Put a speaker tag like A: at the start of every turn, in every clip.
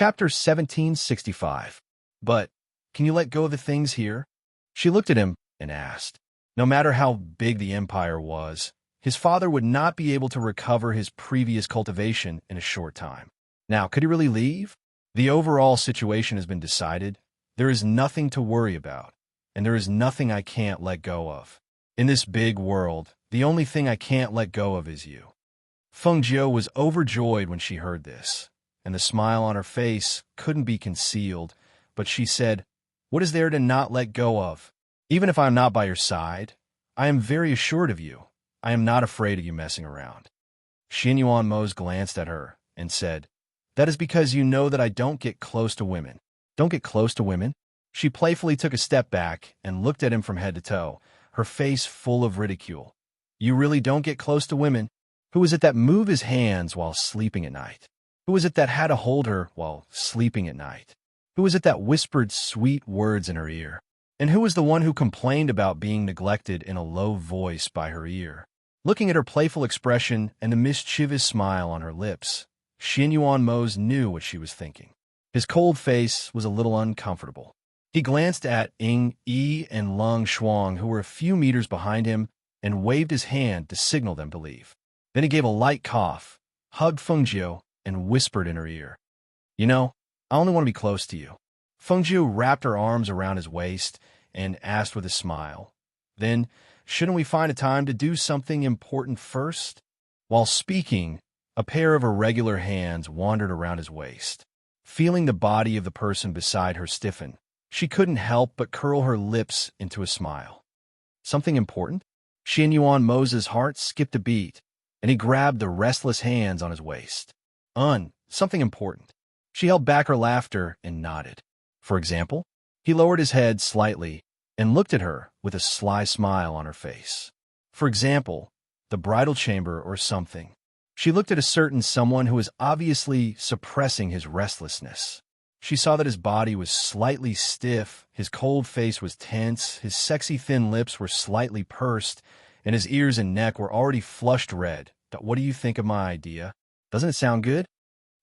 A: Chapter 1765. But, can you let go of the things here? She looked at him and asked. No matter how big the empire was, his father would not be able to recover his previous cultivation in a short time. Now, could he really leave? The overall situation has been decided. There is nothing to worry about, and there is nothing I can't let go of. In this big world, the only thing I can't let go of is you. Feng Jiu was overjoyed when she heard this, and the smile on her face couldn't be concealed, but she said, "What is there to not let go of? Even if I am not by your side, I am very assured of you. I am not afraid of you messing around." Xin Yuan Mose glanced at her and said, "That is because you know that I don't get close to women." "Don't get close to women?" She playfully took a step back and looked at him from head to toe, her face full of ridicule. "You really don't get close to women? Who is it that moved his hands while sleeping at night? Who is it that had to hold her while sleeping at night? Who is it that whispered sweet words in her ear? And who was the one who complained about being neglected in a low voice by her ear?" Looking at her playful expression and the mischievous smile on her lips, Xin Yuan Mose knew what she was thinking. His cold face was a little uncomfortable. He glanced at Ying Yi and Leng Shuang, who were a few meters behind him, and waved his hand to signal them to leave. Then he gave a light cough, hugged Feng Jiu, and whispered in her ear, "You know, I only want to be close to you." Feng Jiu wrapped her arms around his waist and asked with a smile, "Then, shouldn't we find a time to do something important first?" While speaking, a pair of irregular hands wandered around his waist. Feeling the body of the person beside her stiffen, she couldn't help but curl her lips into a smile. Something important? Xin Yuan Mose's heart skipped a beat, and he grabbed the restless hands on his waist. Something important. She held back her laughter and nodded. For example? He lowered his head slightly and looked at her with a sly smile on her face. For example, the bridal chamber or something. She looked at a certain someone who was obviously suppressing his restlessness. She saw that his body was slightly stiff, his cold face was tense, his sexy thin lips were slightly pursed, and his ears and neck were already flushed red. "What do you think of my idea? Doesn't it sound good?"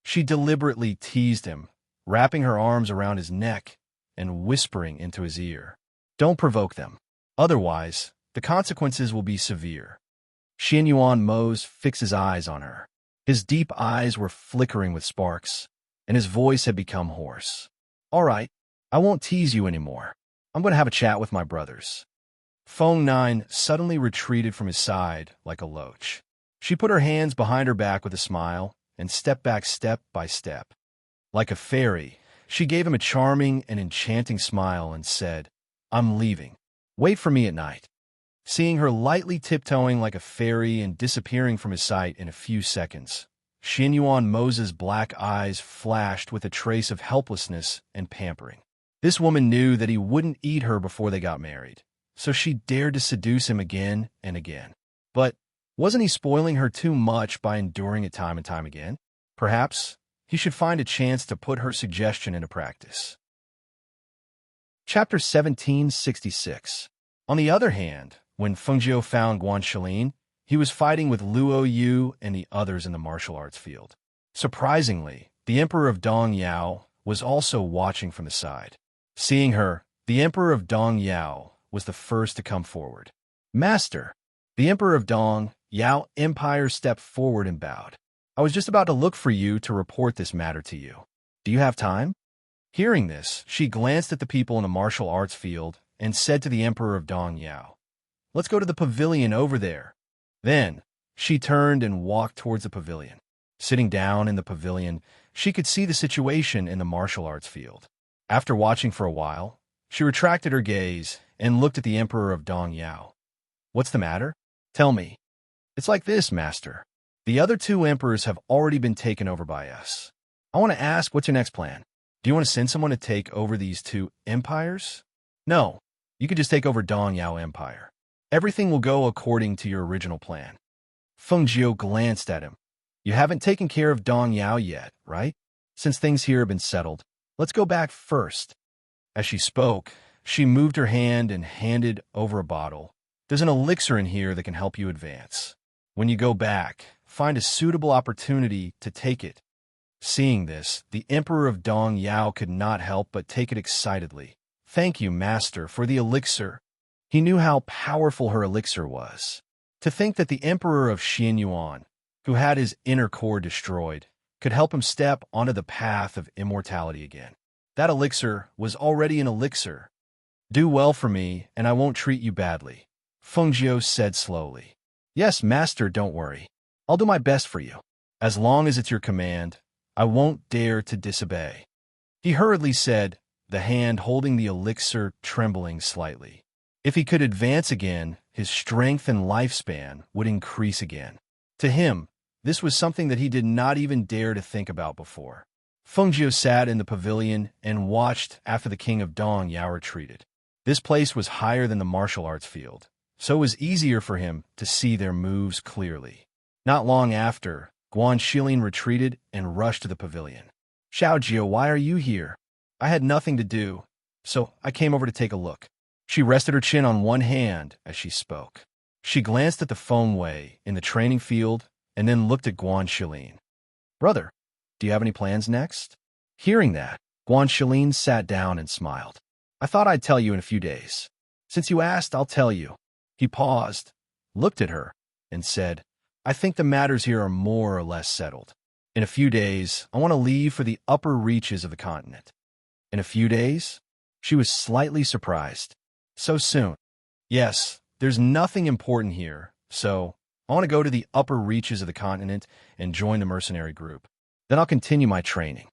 A: She deliberately teased him, wrapping her arms around his neck and whispering into his ear, "Don't provoke them. Otherwise, the consequences will be severe." Xin Yuan Mose fixed his eyes on her. His deep eyes were flickering with sparks, and his voice had become hoarse. "All right, I won't tease you anymore. I'm going to have a chat with my brothers." Feng Nine suddenly retreated from his side like a loach. She put her hands behind her back with a smile and stepped back step by step. Like a fairy, she gave him a charming and enchanting smile and said, "I'm leaving. Wait for me at night." Seeing her lightly tiptoeing like a fairy and disappearing from his sight in a few seconds, Xin Yuan Mose's black eyes flashed with a trace of helplessness and pampering. This woman knew that he wouldn't eat her before they got married, so she dared to seduce him again and again. But wasn't he spoiling her too much by enduring it time and time again? Perhaps he should find a chance to put her suggestion into practice. Chapter 1766. On the other hand, when Feng Jiu found Guan Shilin, he was fighting with Luo Yu and the others in the martial arts field. Surprisingly, the Emperor of Dong Yao was also watching from the side. Seeing her, the Emperor of Dong Yao was the first to come forward. "Master!" The Emperor of Dong Yao Empire stepped forward and bowed. "I was just about to look for you to report this matter to you. Do you have time?" Hearing this, she glanced at the people in the martial arts field and said to the Emperor of Dong Yao, "Let's go to the pavilion over there." Then, she turned and walked towards the pavilion. Sitting down in the pavilion, she could see the situation in the martial arts field. After watching for a while, she retracted her gaze and looked at the Emperor of Dong Yao. "What's the matter? Tell me." "It's like this, Master. The other two emperors have already been taken over by us. I want to ask, what's your next plan? Do you want to send someone to take over these two empires?" "No, you could just take over Dong Yao Empire. Everything will go according to your original plan." Feng Jiu glanced at him. "You haven't taken care of Dong Yao yet, right? Since things here have been settled, let's go back first." As she spoke, she moved her hand and handed over a bottle. "There's an elixir in here that can help you advance. When you go back, find a suitable opportunity to take it. Seeing this, the Emperor of Dong Yao could not help but take it excitedly. "Thank you, Master, for the elixir." He knew how powerful her elixir was. To think that the Emperor of Xianyuan, who had his inner core destroyed, could help him step onto the path of immortality again. That elixir was already an elixir. "Do well for me, and I won't treat you badly," Fengjiu said slowly. "Yes, Master, don't worry. I'll do my best for you. As long as it's your command, I won't dare to disobey," he hurriedly said, the hand holding the elixir trembling slightly. If he could advance again, his strength and lifespan would increase again. To him, this was something that he did not even dare to think about before. Fengjiu sat in the pavilion and watched after the king of Dong Yao retreated. This place was higher than the martial arts field, so it was easier for him to see their moves clearly. Not long after, Guan Shilin retreated and rushed to the pavilion. "Xiaojie, why are you here?" "I had nothing to do, so I came over to take a look." She rested her chin on one hand as she spoke. She glanced at the Feng Wei in the training field and then looked at Guan Shilin. "Brother, do you have any plans next?" Hearing that, Guan Shilin sat down and smiled. "I thought I'd tell you in a few days. Since you asked, I'll tell you." He paused, looked at her, and said, "I think the matters here are more or less settled. In a few days, I want to leave for the upper reaches of the continent." "In a few days?" She was slightly surprised. "So soon?" "Yes, there's nothing important here, so I want to go to the upper reaches of the continent and join the mercenary group. Then I'll continue my training."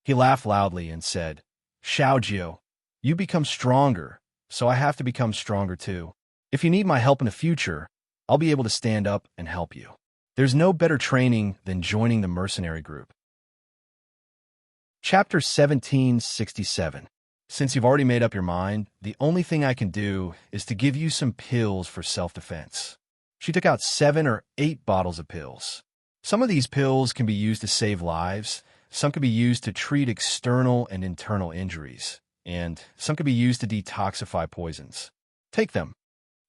A: He laughed loudly and said, "Xiaojie, you become stronger, so I have to become stronger too. If you need my help in the future, I'll be able to stand up and help you. There's no better training than joining the mercenary group." Chapter 1767. Since you've already made up your mind, the only thing I can do is to give you some pills for self-defense. She took out 7 or 8 bottles of pills. Some of these pills can be used to save lives, some can be used to treat external and internal injuries, and some can be used to detoxify poisons. "Take them."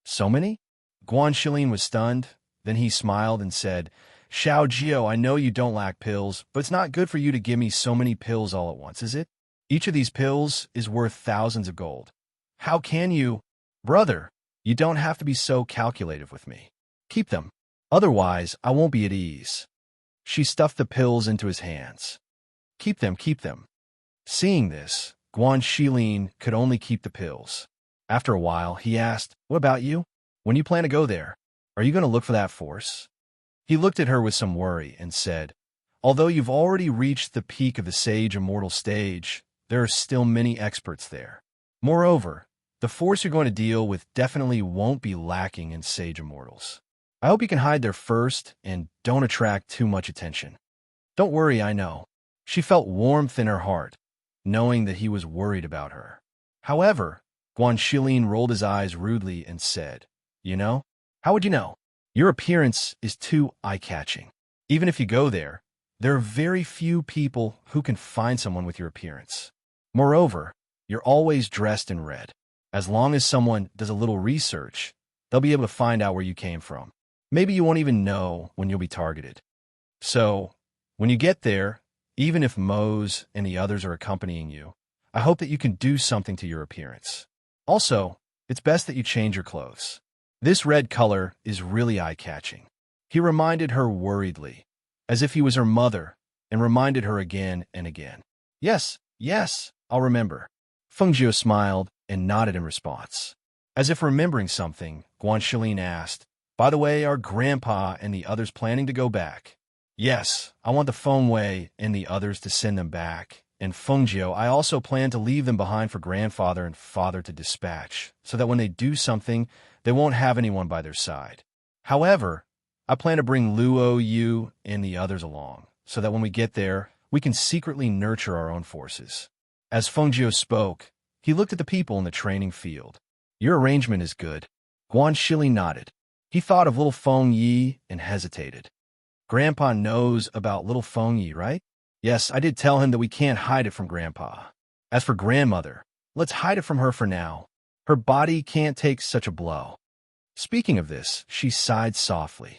A: "So many?" Guan Shilin was stunned. Then he smiled and said, "Xiaojie, I know you don't lack pills, but it's not good for you to give me so many pills all at once, is it? Each of these pills is worth thousands of gold. How can you—" "Brother, you don't have to be so calculative with me. Keep them. Otherwise, I won't be at ease." She stuffed the pills into his hands. "Keep them, keep them." Seeing this, Guan Shilin could only keep the pills. After a while, he asked, "What about you? When you plan to go there? Are you going to look for that force?" He looked at her with some worry and said, "Although you've already reached the peak of the Sage Immortal stage, there are still many experts there. Moreover, the force you're going to deal with definitely won't be lacking in Sage Immortals. I hope you can hide there first and don't attract too much attention." "Don't worry, I know." She felt warmth in her heart, knowing that he was worried about her. However, Guan Shilin rolled his eyes rudely and said, "You know? How would you know? Your appearance is too eye-catching. Even if you go there, there are very few people who can find someone with your appearance. Moreover, you're always dressed in red. As long as someone does a little research, they'll be able to find out where you came from. Maybe you won't even know when you'll be targeted. So, when you get there, even if Mose and the others are accompanying you, I hope that you can do something to your appearance. Also, it's best that you change your clothes. This red color is really eye-catching." He reminded her worriedly, as if he was her mother, and reminded her again and again. Yes, I'll remember." Fengjiu smiled and nodded in response. As if remembering something, Guan Shilin asked, "By the way, are Grandpa and the others planning to go back?" "Yes, I want the Feng Wei and the others to send them back. And Fengjiu, I also plan to leave them behind for Grandfather and Father to dispatch, so that when they do something, they won't have anyone by their side. However, I plan to bring Luo, you, and the others along, so that when we get there, we can secretly nurture our own forces." As Fengjiu spoke, he looked at the people in the training field. "Your arrangement is good." Guan Shilin nodded. He thought of little Feng Yi and hesitated. "Grandpa knows about little Feng Yi, right?" "Yes, I did tell him that we can't hide it from Grandpa. As for Grandmother, let's hide it from her for now. Her body can't take such a blow." Speaking of this, she sighed softly.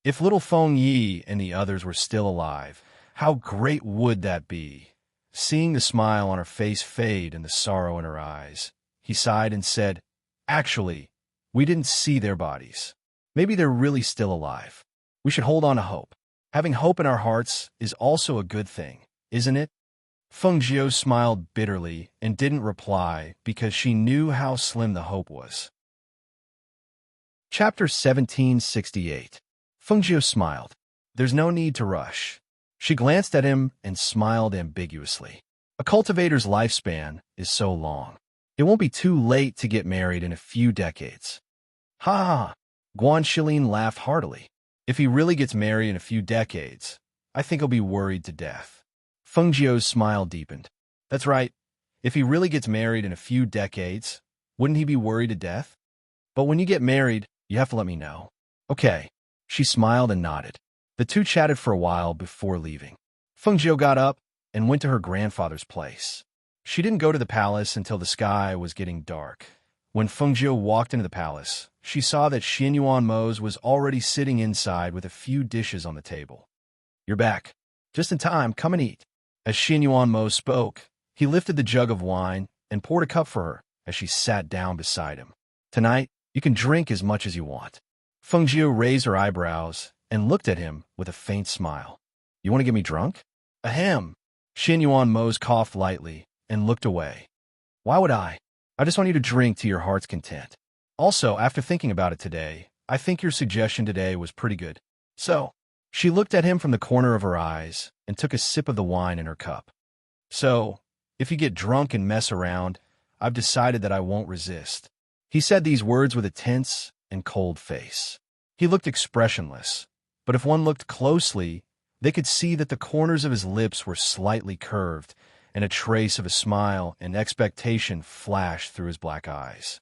A: If little Feng Yi and the others were still alive, How great would that be? Seeing the smile on her face fade and the sorrow in her eyes, he sighed and said, "Actually, we didn't see their bodies. Maybe they're really still alive. We should hold on to hope. Having hope in our hearts is also a good thing, isn't it?" Feng Jiu smiled bitterly and didn't reply because she knew how slim the hope was. Chapter 1768. Feng Jiu smiled. "There's no need to rush." She glanced at him and smiled ambiguously. A cultivator's lifespan is so long. It won't be too late to get married in a few decades. Ha ha! Guan Shilin laughed heartily. "If he really gets married in a few decades, I think he'll be worried to death." Feng Jiu's smile deepened. "That's right. If he really gets married in a few decades, wouldn't he be worried to death? But when you get married, you have to let me know." "Okay." She smiled and nodded. The two chatted for a while before leaving. Feng Jiu got up and went to her grandfather's place. She didn't go to the palace until the sky was getting dark. When Feng Jiu walked into the palace, she saw that Xianyuan Mose was already sitting inside with a few dishes on the table. "You're back. Just in time, come and eat." As Xianyuan Mose spoke, he lifted the jug of wine and poured a cup for her as she sat down beside him. "Tonight, you can drink as much as you want." Feng Jiu raised her eyebrows and looked at him with a faint smile. "You want to get me drunk?" "Ahem." Xianyuan Mose coughed lightly and looked away. "Why would I? I just want you to drink to your heart's content. Also, after thinking about it today, I think your suggestion today was pretty good. So," she looked at him from the corner of her eyes and took a sip of the wine in her cup. "So, if you get drunk and mess around, I've decided that I won't resist." He said these words with a tense and cold face. He looked expressionless, but if one looked closely, they could see that the corners of his lips were slightly curved, and a trace of a smile and expectation flashed through his black eyes.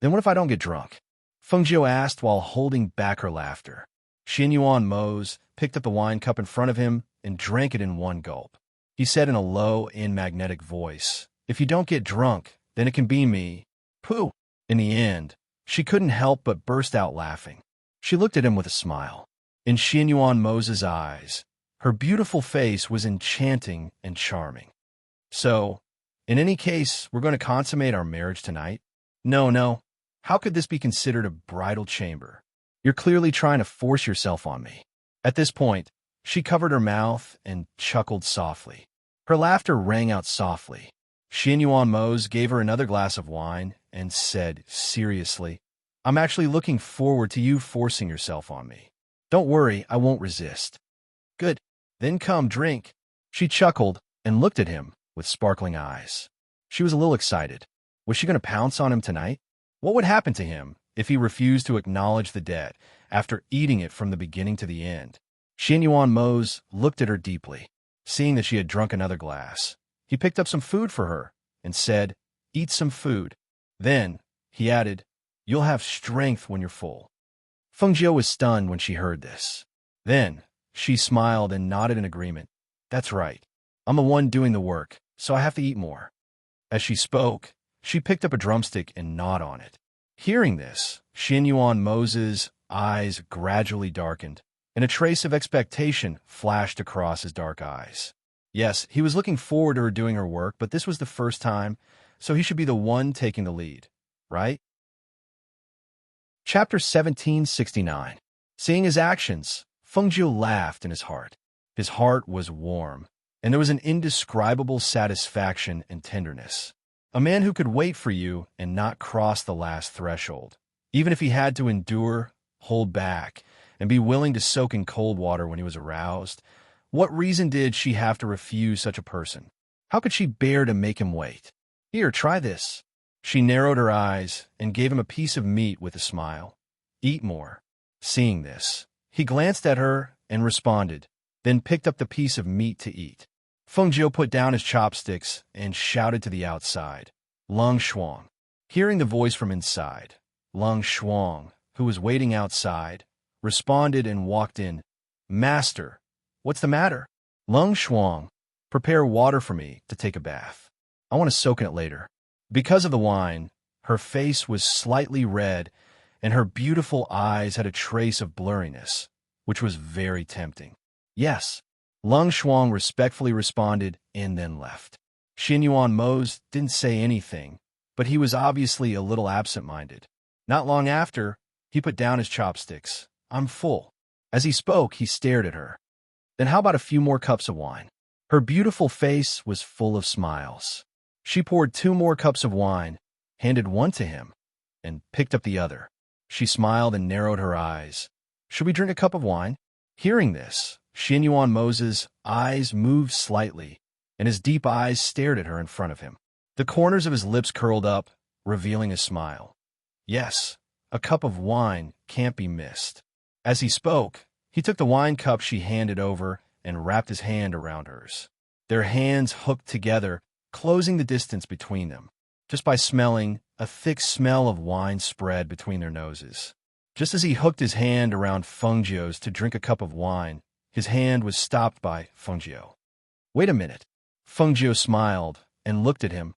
A: "Then what if I don't get drunk?" Feng Jiu asked while holding back her laughter. Xianyuan Mose picked up the wine cup in front of him and drank it in one gulp. He said in a low and magnetic voice, "If you don't get drunk, then it can be me." Pooh! In the end, she couldn't help but burst out laughing. She looked at him with a smile. In Xianyuan Mose's eyes, her beautiful face was enchanting and charming. "So, in any case, we're going to consummate our marriage tonight?" "No, no. How could this be considered a bridal chamber? You're clearly trying to force yourself on me." At this point, she covered her mouth and chuckled softly. Her laughter rang out softly. Xianyuan Mose gave her another glass of wine and said seriously, "I'm actually looking forward to you forcing yourself on me. Don't worry, I won't resist." "Good. Then come, drink." She chuckled and looked at him with sparkling eyes. She was a little excited. Was she going to pounce on him tonight? What would happen to him if he refused to acknowledge the debt after eating it from the beginning to the end? Xianyuan Mose looked at her deeply. Seeing that she had drunk another glass, he picked up some food for her and said, "Eat some food." Then, he added, "You'll have strength when you're full." Feng Jiu was stunned when she heard this. Then, she smiled and nodded in agreement. "That's right. I'm the one doing the work, so I have to eat more." As she spoke, she picked up a drumstick and gnawed on it. Hearing this, Xianyuan Mose's eyes gradually darkened, and a trace of expectation flashed across his dark eyes. Yes, he was looking forward to her doing her work, but this was the first time, so he should be the one taking the lead, right? Chapter 1769. Seeing his actions, Feng Jiu laughed in his heart. His heart was warm, and there was an indescribable satisfaction and tenderness. A man who could wait for you and not cross the last threshold, even if he had to endure, hold back, and be willing to soak in cold water when he was aroused. What reason did she have to refuse such a person? How could she bear to make him wait? "Here, try this." She narrowed her eyes and gave him a piece of meat with a smile. "Eat more." Seeing this, he glanced at her and responded, then picked up the piece of meat to eat. Feng Jiu put down his chopsticks and shouted to the outside, "Lung Shuang." Hearing the voice from inside, Lung Shuang, who was waiting outside, responded and walked in. "Master, what's the matter?" "Lung Shuang, prepare water for me to take a bath. I want to soak in it later." Because of the wine, her face was slightly red, and her beautiful eyes had a trace of blurriness, which was very tempting. "Yes." Lung Shuang respectfully responded and then left. Xinyuan Mose didn't say anything, but he was obviously a little absent-minded. Not long after, he put down his chopsticks. "I'm full." As he spoke, he stared at her. "Then how about a few more cups of wine?" Her beautiful face was full of smiles. She poured 2 more cups of wine, handed one to him, and picked up the other. She smiled and narrowed her eyes. "Should we drink a cup of wine?" Hearing this, Xinyuan Mose's eyes moved slightly, and his deep eyes stared at her in front of him. The corners of his lips curled up, revealing a smile. "Yes, a cup of wine can't be missed." As he spoke, he took the wine cup she handed over and wrapped his hand around hers. Their hands hooked together, closing the distance between them. Just by smelling, a thick smell of wine spread between their noses. Just as he hooked his hand around Fengjiu's to drink a cup of wine, his hand was stopped by Fengjiu. "Wait a minute." Fengjiu smiled and looked at him.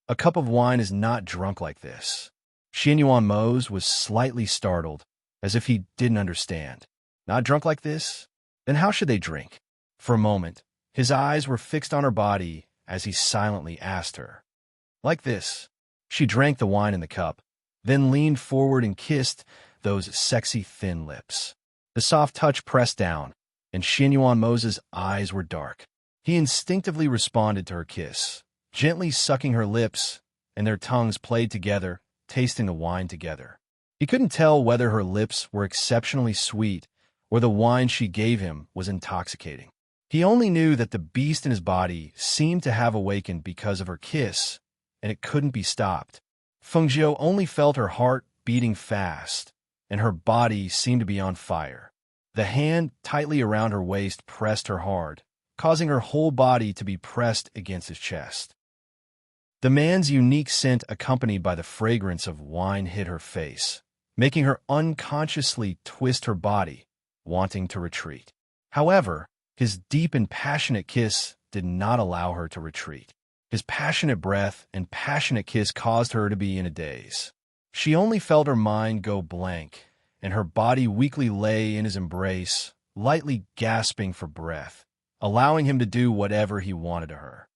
A: "A cup of wine is not drunk like this." Xinyuan Mose was slightly startled, as if he didn't understand. "Not drunk like this? Then how should they drink?" For a moment, his eyes were fixed on her body as he silently asked her. "Like this." She drank the wine in the cup, then leaned forward and kissed those sexy thin lips. The soft touch pressed down, and Xinyuan Mose's eyes were dark. He instinctively responded to her kiss, gently sucking her lips, and their tongues played together, tasting the wine together. He couldn't tell whether her lips were exceptionally sweet or the wine she gave him was intoxicating. He only knew that the beast in his body seemed to have awakened because of her kiss, and it couldn't be stopped. Fengjiu only felt her heart beating fast, and her body seemed to be on fire. The hand tightly around her waist pressed her hard, causing her whole body to be pressed against his chest. The man's unique scent accompanied by the fragrance of wine hit her face, making her unconsciously twist her body, wanting to retreat. However, his deep and passionate kiss did not allow her to retreat. His passionate breath and passionate kiss caused her to be in a daze. She only felt her mind go blank, and her body weakly lay in his embrace, lightly gasping for breath, allowing him to do whatever he wanted to her.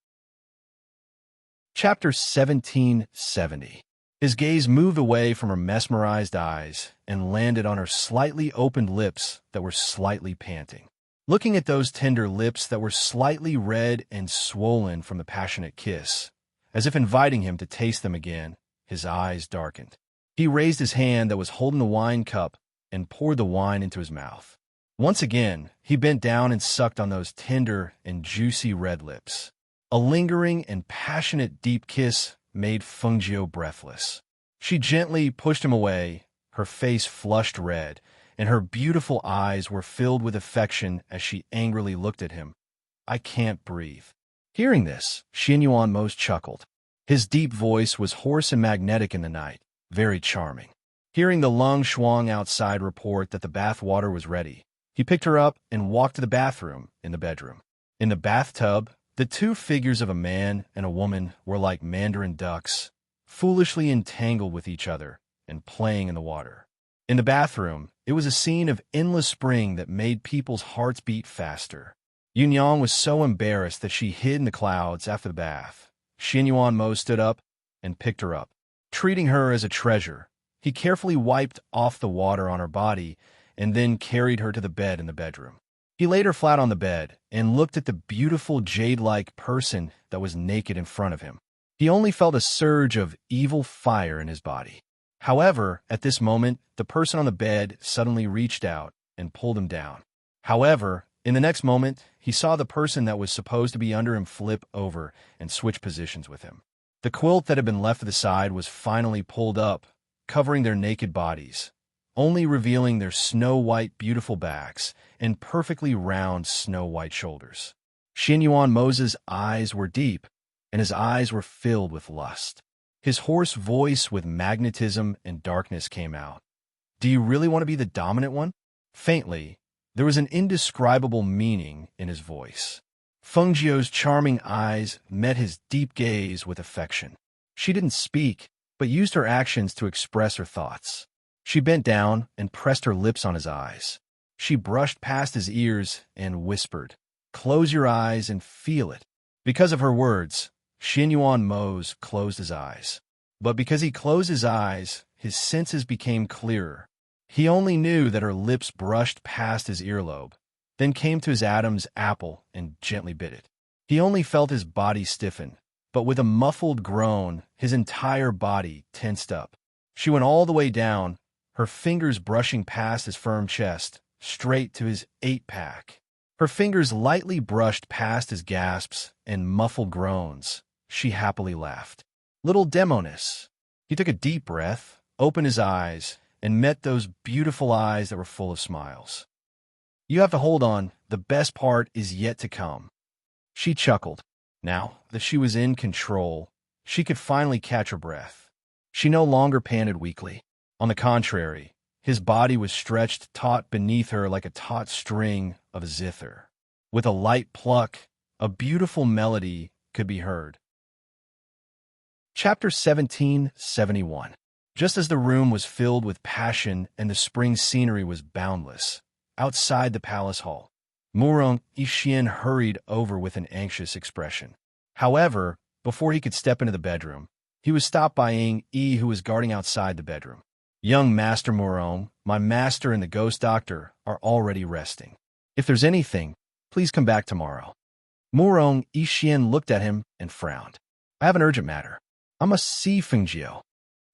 A: Chapter 1770. His gaze moved away from her mesmerized eyes and landed on her slightly opened lips that were slightly panting. Looking at those tender lips that were slightly red and swollen from the passionate kiss, as if inviting him to taste them again, his eyes darkened. He raised his hand that was holding the wine cup and poured the wine into his mouth. Once again, he bent down and sucked on those tender and juicy red lips. A lingering and passionate deep kiss made Fengjiu breathless. She gently pushed him away, her face flushed red, and her beautiful eyes were filled with affection as she angrily looked at him. "I can't breathe." Hearing this, Xinyuan Mose chuckled. His deep voice was hoarse and magnetic in the night, very charming. Hearing the Lung Shuang outside report that the bath water was ready, he picked her up and walked to the bathroom in the bedroom. In the bathtub, the 2 figures of a man and a woman were like mandarin ducks, foolishly entangled with each other and playing in the water. In the bathroom, it was a scene of endless spring that made people's hearts beat faster. Yunyang was so embarrassed that she hid in the clouds after the bath. Xinyuan Mo stood up and picked her up. Treating her as a treasure, he carefully wiped off the water on her body and then carried her to the bed in the bedroom. He laid her flat on the bed and looked at the beautiful jade-like person that was naked in front of him. He only felt a surge of evil fire in his body. However, at this moment, the person on the bed suddenly reached out and pulled him down. However, in the next moment, he saw the person that was supposed to be under him flip over and switch positions with him. The quilt that had been left to the side was finally pulled up, covering their naked bodies, only revealing their snow-white beautiful backs and perfectly round snow-white shoulders. Xinyuan Mose's eyes were deep, and his eyes were filled with lust. His hoarse voice with magnetism and darkness came out. "Do you really want to be the dominant one?" Faintly, there was an indescribable meaning in his voice. Fengjiu's charming eyes met his deep gaze with affection. She didn't speak, but used her actions to express her thoughts. She bent down and pressed her lips on his eyes. She brushed past his ears and whispered, Close your eyes and feel it. Because of her words, Xianyuan Mose closed his eyes. But because he closed his eyes, his senses became clearer. He only knew that her lips brushed past his earlobe, then came to his Adam's apple and gently bit it. He only felt his body stiffen, but with a muffled groan, his entire body tensed up. She went all the way down, her fingers brushing past his firm chest, straight to his 8-pack. Her fingers lightly brushed past his gasps and muffled groans. She happily laughed. Little Demonis. He took a deep breath, opened his eyes, and met those beautiful eyes that were full of smiles. You have to hold on. The best part is yet to come. She chuckled. Now that she was in control, she could finally catch her breath. She no longer panted weakly. On the contrary, his body was stretched taut beneath her like a taut string of a zither. With a light pluck, a beautiful melody could be heard. Chapter 1771. Just as the room was filled with passion and the spring scenery was boundless, outside the palace hall, Murong Yixian hurried over with an anxious expression. However, before he could step into the bedroom, he was stopped by Ying Yi, who was guarding outside the bedroom. Young Master Murong, my master and the ghost doctor are already resting. If there's anything, please come back tomorrow. Murong Yixian looked at him and frowned. I have an urgent matter. I must see Fengjiu.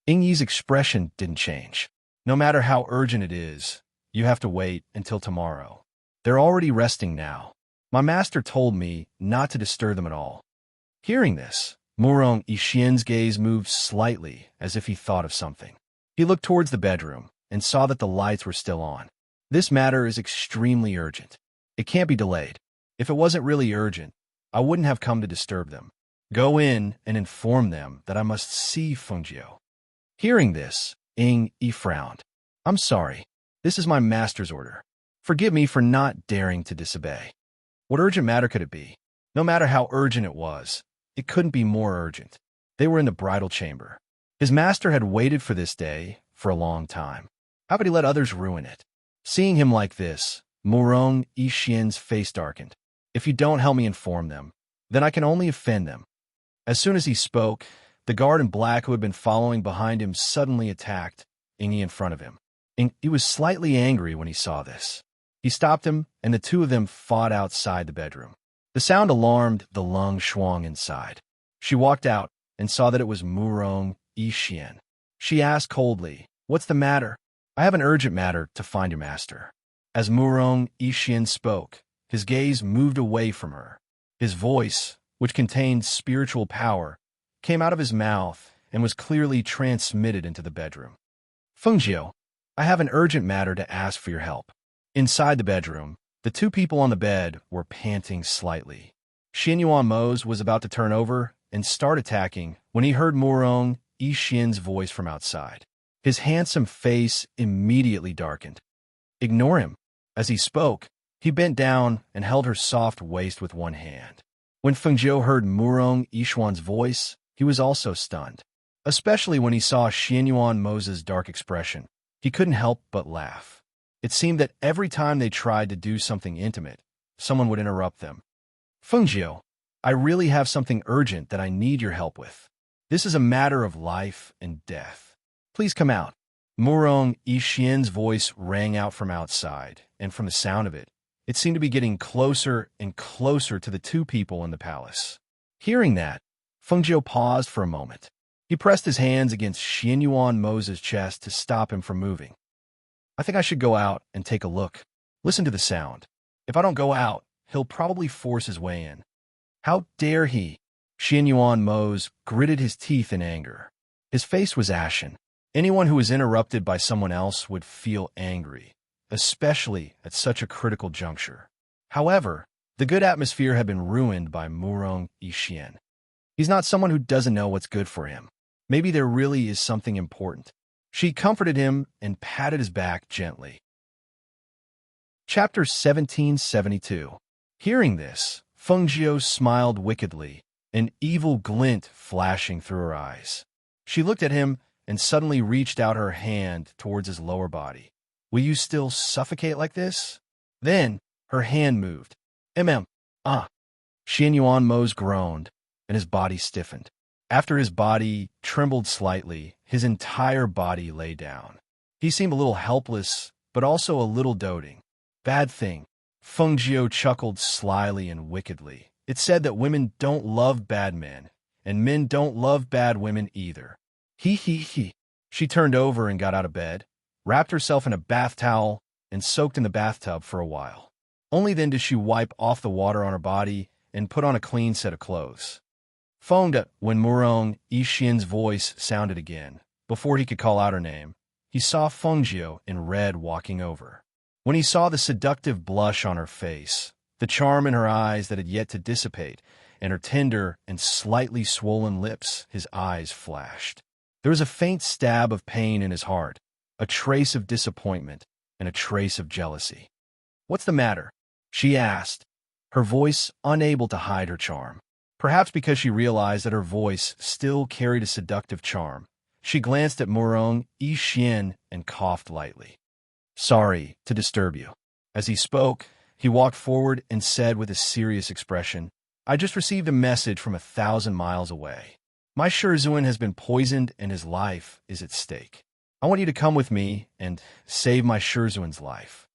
A: Ying Yi's expression didn't change. No matter how urgent it is, you have to wait until tomorrow. They're already resting now. My master told me not to disturb them at all. Hearing this, Murong Yixian's gaze moved slightly as if he thought of something. He looked towards the bedroom and saw that the lights were still on. This matter is extremely urgent. It can't be delayed. If it wasn't really urgent, I wouldn't have come to disturb them. Go in and inform them that I must see Fengjiu. Hearing this, Ying Yi frowned. I'm sorry. This is my master's order. Forgive me for not daring to disobey. What urgent matter could it be? No matter how urgent it was, it couldn't be more urgent. They were in the bridal chamber. His master had waited for this day for a long time. How could he let others ruin it? Seeing him like this, Murong Yixian's face darkened. If you don't help me inform them, then I can only offend them. As soon as he spoke, the guard in black who had been following behind him suddenly attacked Ying Yi in front of him. He was slightly angry when he saw this. He stopped him, and the two of them fought outside the bedroom. The sound alarmed the Lung Shuang inside. She walked out and saw that it was Murong Yixian. She asked coldly, "What's the matter?" "I have an urgent matter to find your master." As Murong Yixian spoke, his gaze moved away from her. His voice, which contained spiritual power, came out of his mouth and was clearly transmitted into the bedroom. "Fengjiu, I have an urgent matter to ask for your help." Inside the bedroom, the two people on the bed were panting slightly. Xianyuan Mose was about to turn over and start attacking when he heard Murong Yixian's voice from outside. His handsome face immediately darkened. "Ignore him." As he spoke, he bent down and held her soft waist with one hand. When Fengjiu heard Murong Yixian's voice, he was also stunned, especially when he saw Xianyuan Mose's dark expression. He couldn't help but laugh. It seemed that every time they tried to do something intimate, someone would interrupt them. "Fengjiu, I really have something urgent that I need your help with. This is a matter of life and death. Please come out." Murong Yixian's voice rang out from outside, and from the sound of it, it seemed to be getting closer and closer to the two people in the palace. Hearing that, Fengjiu paused for a moment. He pressed his hands against Xianyuan Mose's chest to stop him from moving. "I think I should go out and take a look. Listen to the sound. If I don't go out, he'll probably force his way in." "How dare he?" Xianyuan Mose gritted his teeth in anger. His face was ashen. Anyone who was interrupted by someone else would feel angry, especially at such a critical juncture. However, the good atmosphere had been ruined by Murong Yixian. He's not someone who doesn't know what's good for him. Maybe there really is something important. She comforted him and patted his back gently. Chapter 1772. Hearing this, Fengjiu smiled wickedly, an evil glint flashing through her eyes. She looked at him and suddenly reached out her hand towards his lower body. "Will you still suffocate like this?" Then her hand moved. Ah! Xian Yuan Mo's groaned, and his body stiffened. After his body trembled slightly, his entire body lay down. He seemed a little helpless, but also a little doting. Bad thing. Feng Jiu chuckled slyly and wickedly. It said that women don't love bad men, and men don't love bad women either. He he he. She turned over and got out of bed, wrapped herself in a bath towel, and soaked in the bathtub for a while. Only then did she wipe off the water on her body and put on a clean set of clothes. Phoned when Murong Yixian's voice sounded again. Before he could call out her name, he saw Feng Jiu in red walking over. When he saw the seductive blush on her face, the charm in her eyes that had yet to dissipate, and her tender and slightly swollen lips, his eyes flashed. There was a faint stab of pain in his heart, a trace of disappointment, and a trace of jealousy. "What's the matter?" she asked, her voice unable to hide her charm. Perhaps because she realized that her voice still carried a seductive charm, she glanced at Murong Yixian and coughed lightly. "Sorry to disturb you." As he spoke, he walked forward and said with a serious expression, "I just received a message from 1,000 miles away. My Shizhuan has been poisoned and his life is at stake. I want you to come with me and save my Shizhuan's life."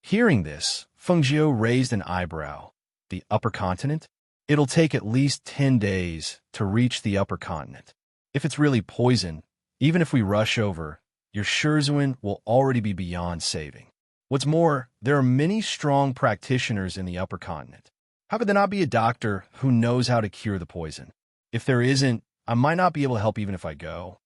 A: Hearing this, Feng Jiu raised an eyebrow. "The upper continent? It'll take at least 10 days to reach the upper continent. If it's really poison, even if we rush over, your Shizhuan will already be beyond saving. What's more, there are many strong practitioners in the upper continent. How could there not be a doctor who knows how to cure the poison? If there isn't, I might not be able to help even if I go."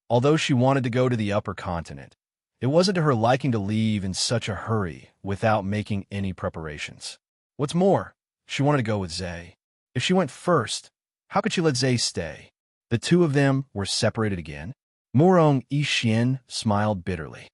A: Although she wanted to go to the upper continent, it wasn't to her liking to leave in such a hurry without making any preparations. What's more, she wanted to go with Zhe. If she went first, how could she let Zhe stay? The two of them were separated again. Murong Yixian smiled bitterly.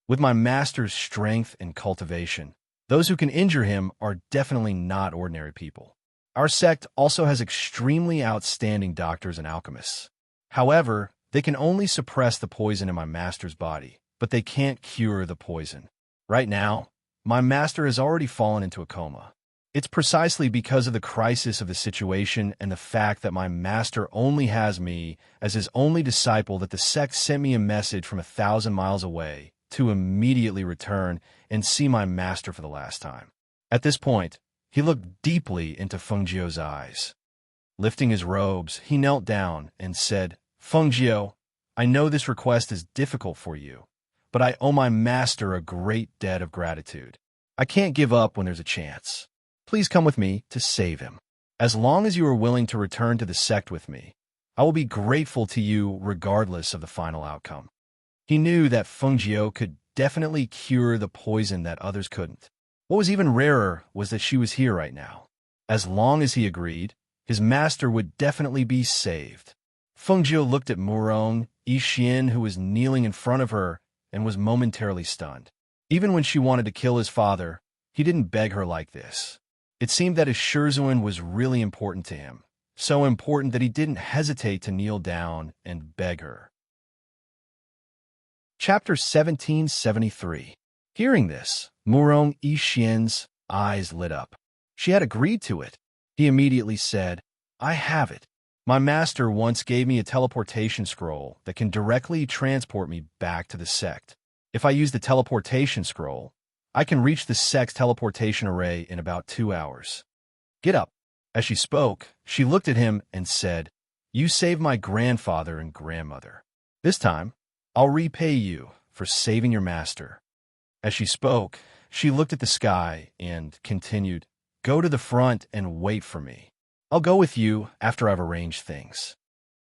A: "With my master's strength and cultivation, those who can injure him are definitely not ordinary people. Our sect also has extremely outstanding doctors and alchemists. However, they can only suppress the poison in my master's body, but they can't cure the poison. Right now, my master has already fallen into a coma. It's precisely because of the crisis of the situation and the fact that my master only has me as his only disciple that the sect sent me a message from 1,000 miles away to immediately return and see my master for the last time." At this point, he looked deeply into Feng Jiu's eyes. Lifting his robes, he knelt down and said, "Feng Jiu, I know this request is difficult for you, but I owe my master a great debt of gratitude. I can't give up when there's a chance. Please come with me to save him. As long as you are willing to return to the sect with me, I will be grateful to you regardless of the final outcome." He knew that Feng Jiu could definitely cure the poison that others couldn't. What was even rarer was that she was here right now. As long as he agreed, his master would definitely be saved. Feng Jiu looked at Murong Yixian, who was kneeling in front of her, and was momentarily stunned. Even when she wanted to kill his father, he didn't beg her like this. It seemed that his Shizhuan was really important to him, so important that he didn't hesitate to kneel down and beg her. Chapter 1773. Hearing this, Murong Yixian's eyes lit up. She had agreed to it. He immediately said, "I have it. My master once gave me a teleportation scroll that can directly transport me back to the sect. If I use the teleportation scroll, I can reach the sect's teleportation array in about 2 hours. Get up." As she spoke, she looked at him and said, "You saved my grandfather and grandmother. This time, I'll repay you for saving your master." As she spoke, she looked at the sky and continued, "Go to the front and wait for me. I'll go with you after I've arranged things."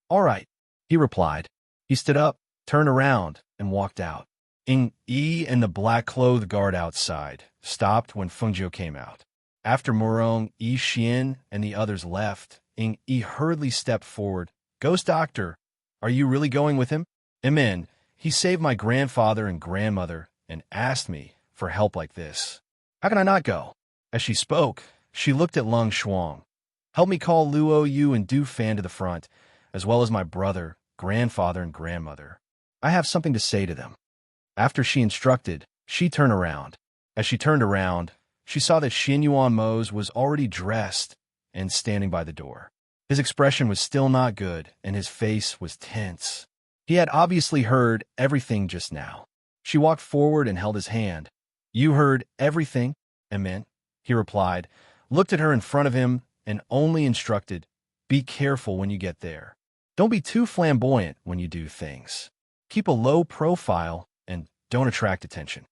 A: "All right," he replied. He stood up, turned around, and walked out. Ing Yi and the black-clothed guard outside stopped when Feng Jiu came out. After Murong Yixian and the others left, Ing Yi hurriedly stepped forward. "Ghost Doctor, are you really going with him?" "Amen. He saved my grandfather and grandmother and asked me for help like this. How can I not go?" As she spoke, she looked at Lung Shuang. "Help me call Luo Yu and Du Fan to the front, as well as my brother, grandfather, and grandmother. I have something to say to them." After she instructed, she turned around. As she turned around, she saw that Xianyuan Mose was already dressed and standing by the door. His expression was still not good, and his face was tense. He had obviously heard everything just now. She walked forward and held his hand. "You heard everything, Amen," he replied, looked at her in front of him, and only instructed, "Be careful when you get there. Don't be too flamboyant when you do things. Keep a low profile and don't attract attention."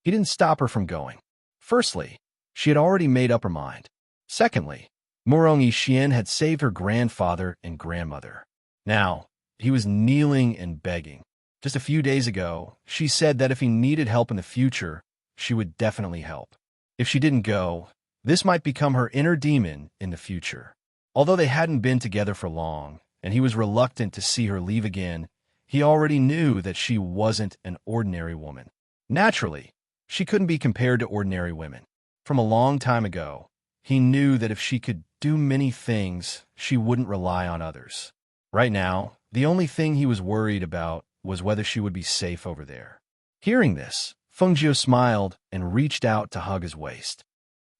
A: He didn't stop her from going. Firstly, she had already made up her mind. Secondly, Murong Yixin had saved her grandfather and grandmother. Now, he was kneeling and begging. Just a few days ago, she said that if he needed help in the future, she would definitely help. If she didn't go, this might become her inner demon in the future. Although they hadn't been together for long, and he was reluctant to see her leave again, he already knew that she wasn't an ordinary woman. Naturally, she couldn't be compared to ordinary women. From a long time ago, he knew that if she could do many things, she wouldn't rely on others. Right now, the only thing he was worried about was whether she would be safe over there. Hearing this, Fengjiu smiled and reached out to hug his waist.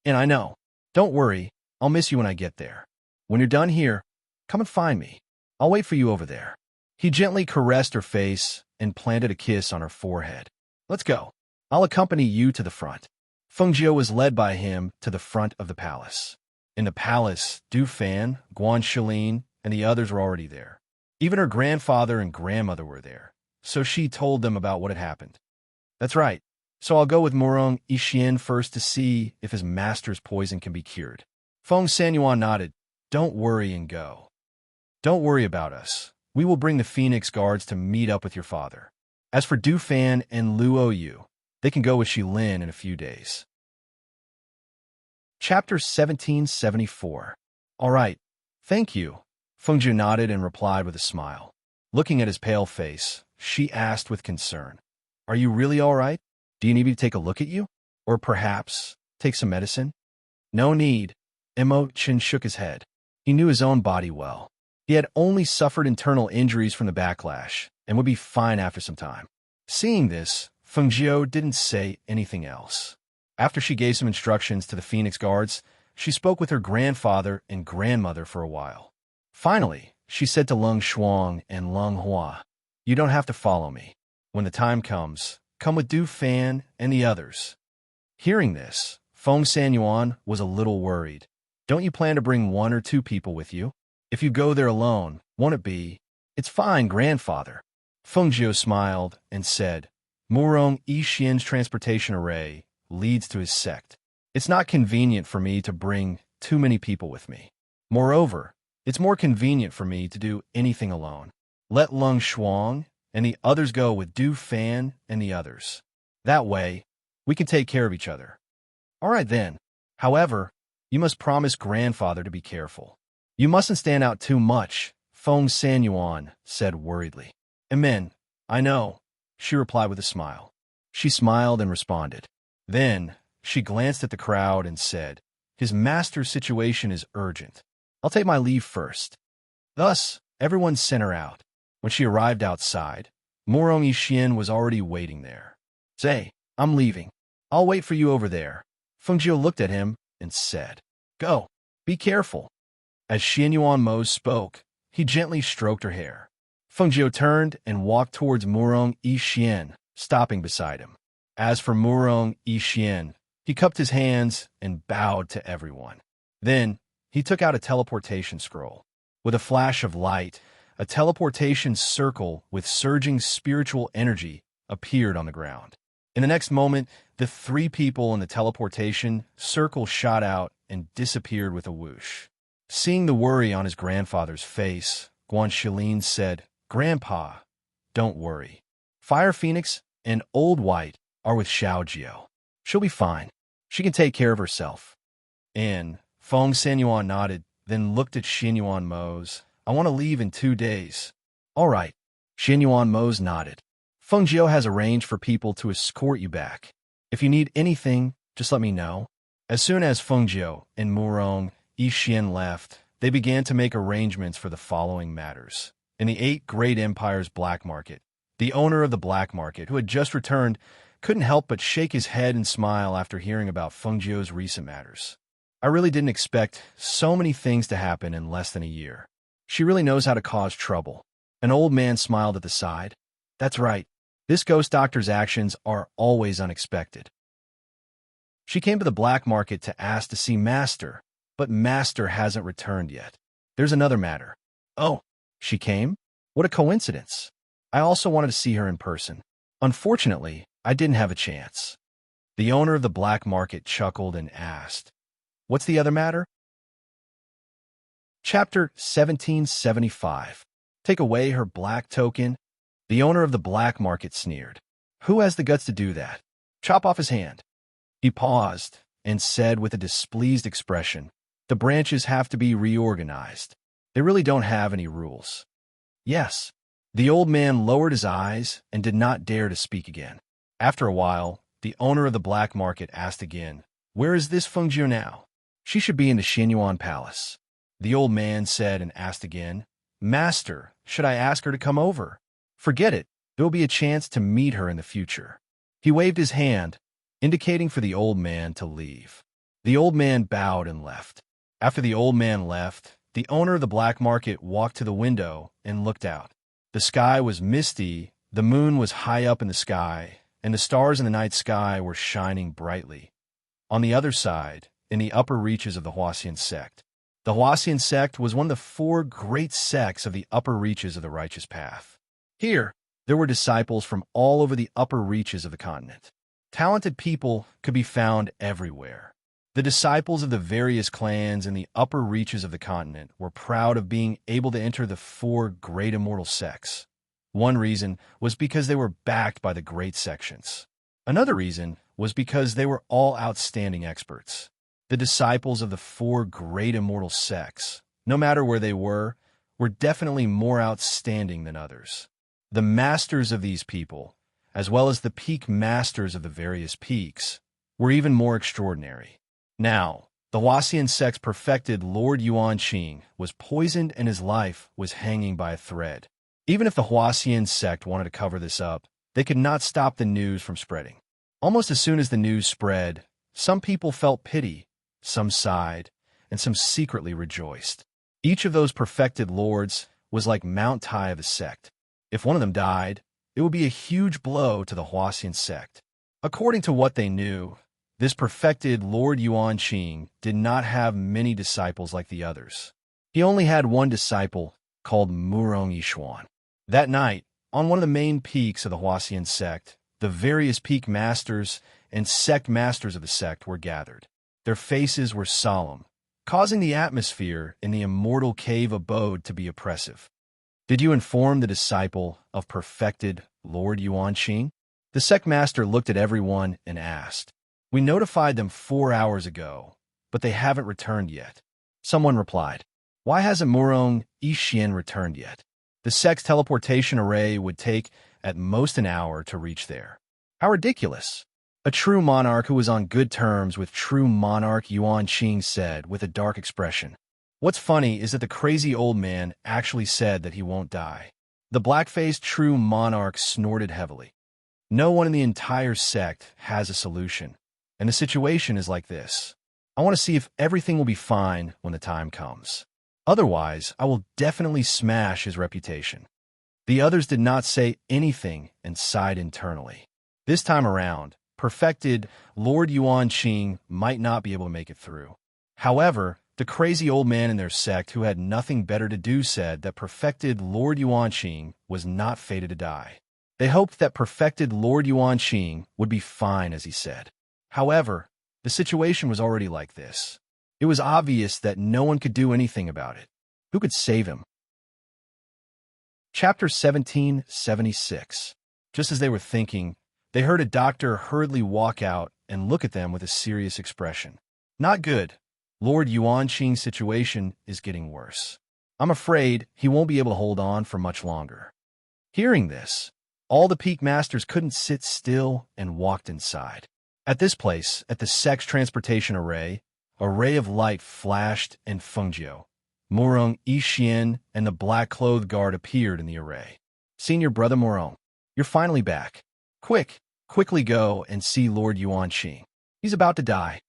A: "And I know. Don't worry, I'll miss you when I get there. When you're done here, come and find me. I'll wait for you over there." He gently caressed her face and planted a kiss on her forehead. "Let's go. I'll accompany you to the front." Fengjiu was led by him to the front of the palace. In the palace, Du Fan, Guan Shilin, and the others were already there. Even her grandfather and grandmother were there, so she told them about what had happened. "That's right. So I'll go with Murong Yixin first to see if his master's poison can be cured." Feng Sanyuan nodded. "Don't worry and go. Don't worry about us. We will bring the Phoenix Guards to meet up with your father. As for Du Fan and Luo Yu, they can go with Shilin in a few days." Chapter 1774. "All right. Thank you." Fengjiu nodded and replied with a smile. Looking at his pale face, she asked with concern, "Are you really all right? Do you need me to take a look at you? Or perhaps take some medicine?" "No need." Imo Chen shook his head. He knew his own body well. He had only suffered internal injuries from the backlash and would be fine after some time. Seeing this, Fengjiu didn't say anything else. After she gave some instructions to the Phoenix Guards, she spoke with her grandfather and grandmother for a while. Finally, she said to Leng Shuang and Leng Hua, "You don't have to follow me. When the time comes, come with Du Fan and the others." Hearing this, Feng Sanyuan was a little worried. "Don't you plan to bring 1 or 2 people with you? If you go there alone, won't it be?" "It's fine, grandfather." Fengjiu smiled and said, "Murong Yixin's transportation array leads to his sect. It's not convenient for me to bring too many people with me. Moreover, it's more convenient for me to do anything alone. Let Leng Shuang and the others go with Du Fan and the others. That way, we can take care of each other." "All right then. However, you must promise grandfather to be careful. You mustn't stand out too much," Feng Sanyuan said worriedly. "Amen. I know," she replied with a smile. She smiled and responded. Then, she glanced at the crowd and said, "His master's situation is urgent. I'll take my leave first." Thus, everyone sent her out. When she arrived outside, Murong Yixin was already waiting there. "Say, I'm leaving. I'll wait for you over there." Fengjiu looked at him and said, "Go. Be careful." As Xianyuan Mo spoke, he gently stroked her hair. Fengjiu turned and walked towards Murong Yixin, stopping beside him. As for Murong Yixin, he cupped his hands and bowed to everyone. Then, he took out a teleportation scroll. With a flash of light, a teleportation circle with surging spiritual energy appeared on the ground. In the next moment, the 3 people in the teleportation circle shot out and disappeared with a whoosh. Seeing the worry on his grandfather's face, Guan Shilin said, "Grandpa, don't worry. Fire Phoenix and Old White are with Xiaojiao. She'll be fine. She can take care of herself." And Feng Sanyuan nodded, then looked at Xianyuan Mose. "I want to leave in 2 days." "All right." Xianyuan Mose nodded. "Fengjiu has arranged for people to escort you back. If you need anything, just let me know." As soon as Fengjiu and Murong Yixin left, they began to make arrangements for the following matters. In the 8 Great Empires black market, the owner of the black market, who had just returned, couldn't help but shake his head and smile after hearing about Fengjiu's recent matters. I really didn't expect so many things to happen in less than a year. She really knows how to cause trouble. An old man smiled at the side. That's right. This ghost doctor's actions are always unexpected. She came to the black market to ask to see Master, but Master hasn't returned yet. There's another matter. Oh, she came? What a coincidence. I also wanted to see her in person. Unfortunately, I didn't have a chance. The owner of the black market chuckled and asked, What's the other matter? Chapter 1775. Take away her black token. The owner of the black market sneered. Who has the guts to do that? Chop off his hand. He paused and said with a displeased expression, The branches have to be reorganized. They really don't have any rules. Yes. The old man lowered his eyes and did not dare to speak again. After a while, the owner of the black market asked again, Where is this Fengjiu now? She should be in the Xinyuan Palace. The old man said and asked again, Master, should I ask her to come over? Forget it. There will be a chance to meet her in the future. He waved his hand, indicating for the old man to leave. The old man bowed and left. After the old man left, the owner of the black market walked to the window and looked out. The sky was misty, the moon was high up in the sky, and the stars in the night sky were shining brightly. On the other side, in the upper reaches of the Huaxian sect. The Huaxian sect was one of the 4 great sects of the upper reaches of the righteous path. Here, there were disciples from all over the upper reaches of the continent. Talented people could be found everywhere. The disciples of the various clans in the upper reaches of the continent were proud of being able to enter the 4 great immortal sects. One reason was because they were backed by the great sections. Another reason was because they were all outstanding experts. The disciples of the 4 great immortal sects, no matter where they were definitely more outstanding than others. The masters of these people, as well as the peak masters of the various peaks, were even more extraordinary. Now, the Huaxian sect's perfected Lord Yuanqing was poisoned and his life was hanging by a thread. Even if the Huaxian sect wanted to cover this up, they could not stop the news from spreading. Almost as soon as the news spread, some people felt pity, some sighed, and some secretly rejoiced. Each of those perfected lords was like Mount Tai of the sect. If one of them died, it would be a huge blow to the Huaxian sect. According to what they knew, this perfected Lord Yuanqing did not have many disciples like the others. He only had one disciple called Murong Yishuan. That night, on one of the main peaks of the Huaxian sect, the various peak masters and sect masters of the sect were gathered. Their faces were solemn, causing the atmosphere in the immortal cave abode to be oppressive. Did you inform the disciple of perfected Lord Yuanqing? The sect master looked at everyone and asked. We notified them 4 hours ago, but they haven't returned yet. Someone replied, Why hasn't Murong Yishuan returned yet? The sect's teleportation array would take at most an hour to reach there. How ridiculous! A true monarch who was on good terms with true monarch Yuanqing said with a dark expression. What's funny is that the crazy old man actually said that he won't die. The black-faced true monarch snorted heavily. No one in the entire sect has a solution, and the situation is like this. I want to see if everything will be fine when the time comes. Otherwise, I will definitely smash his reputation. The others did not say anything and sighed internally. This time around, perfected Lord Yuanqing might not be able to make it through. However, the crazy old man in their sect who had nothing better to do said that perfected Lord Yuanqing was not fated to die. They hoped that perfected Lord Yuanqing would be fine, as he said. However, the situation was already like this. It was obvious that no one could do anything about it. Who could save him? Chapter 1776. Just as they were thinking, they heard a doctor hurriedly walk out and look at them with a serious expression. Not good. Lord Yuanqing's situation is getting worse. I'm afraid he won't be able to hold on for much longer. Hearing this, all the peak masters couldn't sit still and walked inside. At this place, at the sect's transportation array, a ray of light flashed and Fengjiu, Murong Yishuan, and the black-clothed guard appeared in the array. Senior Brother Murong, you're finally back. Quick, Quickly go and see Lord Yuanqing. He's about to die."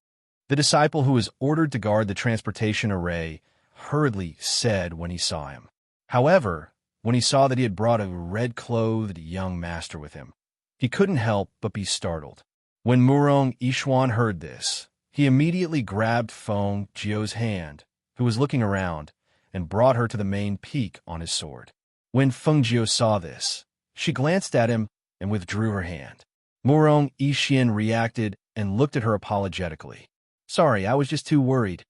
A: The disciple who was ordered to guard the transportation array hurriedly said when he saw him. However, when he saw that he had brought a red-clothed young master with him, he couldn't help but be startled. When Murong Yishuan heard this, he immediately grabbed Feng Jio's hand, who was looking around, and brought her to the main peak on his sword. When Feng Jio saw this, she glanced at him and withdrew her hand. Murong Yishuan reacted and looked at her apologetically. "Sorry, I was just too worried."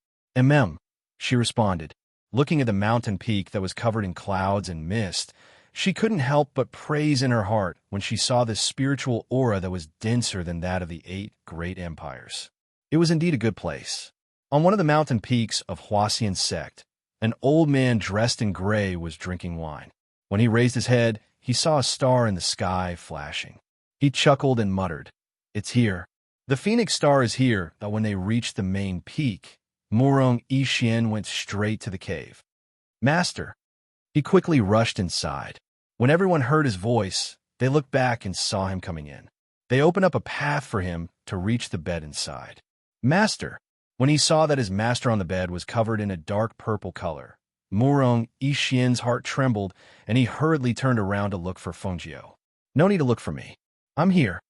A: She responded. Looking at the mountain peak that was covered in clouds and mist, she couldn't help but praise in her heart when she saw this spiritual aura that was denser than that of the 8 great empires. It was indeed a good place. On one of the mountain peaks of Huaxian sect, an old man dressed in gray was drinking wine. When he raised his head, he saw a star in the sky flashing. He chuckled and muttered, "It's here. The Phoenix star is here." But when they reached the main peak, Murong Yishuan went straight to the cave. "Master." He quickly rushed inside. When everyone heard his voice, they looked back and saw him coming in. They opened up a path for him to reach the bed inside. "Master." When he saw that his master on the bed was covered in a dark purple color, Murong Yishuan's heart trembled, and he hurriedly turned around to look for Feng Jio. "No need to look for me. I'm here."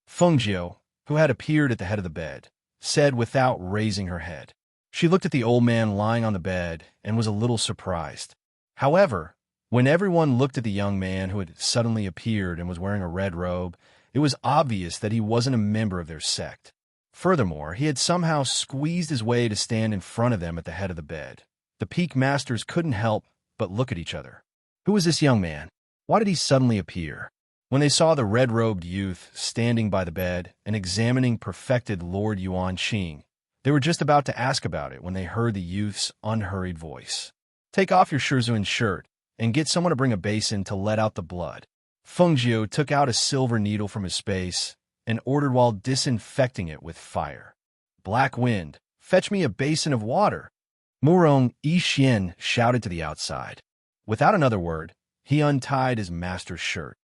A: Feng Jio, who had appeared at the head of the bed, said without raising her head. She looked at the old man lying on the bed and was a little surprised. However, when everyone looked at the young man who had suddenly appeared and was wearing a red robe, it was obvious that he wasn't a member of their sect. Furthermore, he had somehow squeezed his way to stand in front of them at the head of the bed. The peak masters couldn't help but look at each other. Who was this young man? Why did he suddenly appear? When they saw the red-robed youth standing by the bed and examining perfected Lord Yuanqing, they were just about to ask about it when they heard the youth's unhurried voice. "Take off your Shizhuan shirt and get someone to bring a basin to let out the blood." Feng Jio took out a silver needle from his space and ordered while disinfecting it with fire. "Black Wind, fetch me a basin of water." Murong Yishuan shouted to the outside. Without another word, he untied his master's shirt.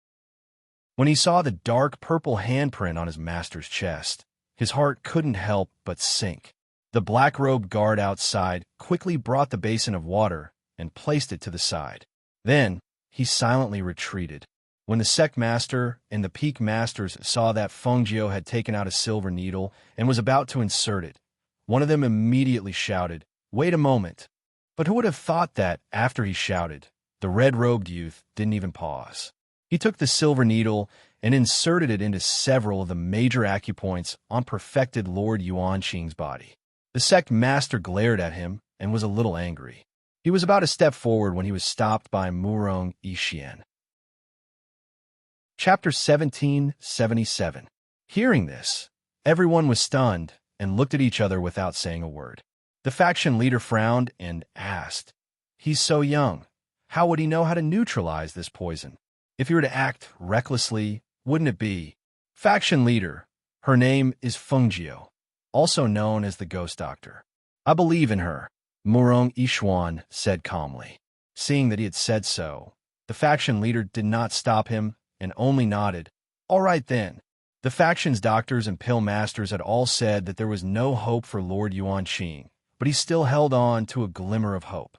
A: When he saw the dark purple handprint on his master's chest, his heart couldn't help but sink. The black-robed guard outside quickly brought the basin of water and placed it to the side. Then, he silently retreated. When the sect master and the peak masters saw that Feng Jio had taken out a silver needle and was about to insert it, one of them immediately shouted, "Wait a moment." But who would have thought that, after he shouted, the red-robed youth didn't even pause. He took the silver needle and inserted it into several of the major acupoints on perfected Lord Yuanqing's body. The sect master glared at him and was a little angry. He was about to step forward when he was stopped by Murong Yishuan. Chapter 1777. Hearing this, everyone was stunned and looked at each other without saying a word. The faction leader frowned and asked, "He's so young. How would he know how to neutralize this poison? If he were to act recklessly, wouldn't it be?" Faction leader. Her name is Feng Jio, also known as the Ghost Doctor. "I believe in her," Murong Yishuan said calmly. Seeing that he had said so, the faction leader did not stop him and only nodded. "All right then." The faction's doctors and pill masters had all said that there was no hope for Lord Yuanqing, but he still held on to a glimmer of hope.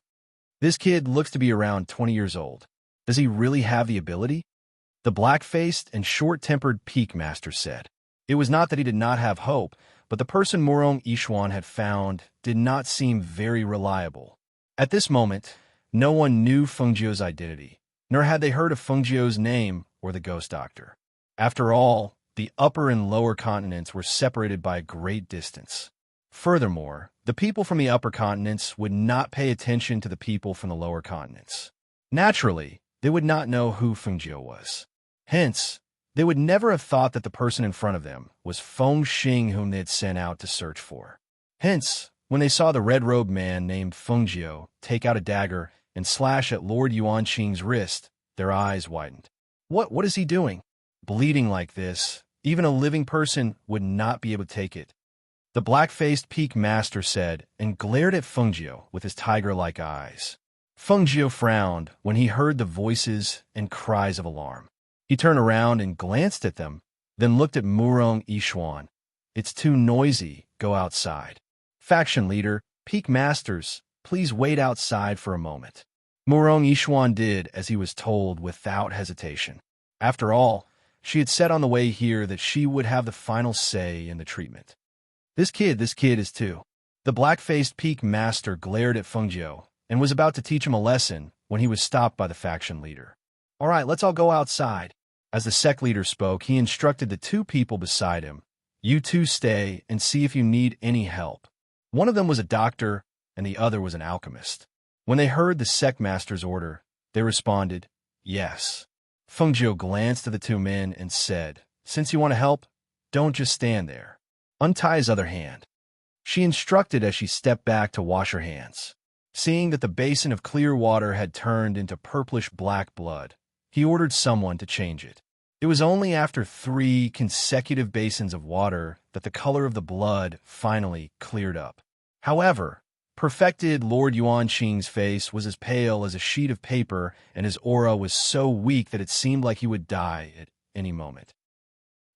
A: "This kid looks to be around 20 years old. Does he really have the ability?" The black-faced and short-tempered peak master said. It was not that he did not have hope, but the person Murong Yishuan had found did not seem very reliable. At this moment, no one knew Feng Jio's identity, nor had they heard of Feng Jio's name or the Ghost Doctor. After all, the upper and lower continents were separated by a great distance. Furthermore, the people from the upper continents would not pay attention to the people from the lower continents. Naturally, they would not know who Feng Jio was. Hence, they would never have thought that the person in front of them was Feng Xing, whom they had sent out to search for. Hence, when they saw the red-robed man named Feng Jio take out a dagger and slash at Lord Yuanqing's wrist, their eyes widened. What is he doing? Bleeding like this, even a living person would not be able to take it. The black-faced peak master said and glared at Feng Jio with his tiger-like eyes. Feng Jio frowned when he heard the voices and cries of alarm. He turned around and glanced at them then looked at Murong Yishuan. It's too noisy. Go outside. Faction leader, Peak Masters, please wait outside for a moment. Murong Yishuan did as he was told without hesitation. After all, she had said on the way here that she would have the final say in the treatment. This kid is too. The black-faced Peak Master glared at Fengjiu and was about to teach him a lesson when he was stopped by the faction leader. All right, let's all go outside. As the sect leader spoke, he instructed the two people beside him. You two stay and see if you need any help. One of them was a doctor and the other was an alchemist. When they heard the sect master's order, they responded, yes. Fengjiu glanced at the two men and said, since you want to help, don't just stand there. Untie his other hand. She instructed as she stepped back to wash her hands. Seeing that the basin of clear water had turned into purplish-black blood, he ordered someone to change it. It was only after 3 consecutive basins of water that the color of the blood finally cleared up. However, perfected Lord Yuanqing's face was as pale as a sheet of paper, and his aura was so weak that it seemed like he would die at any moment.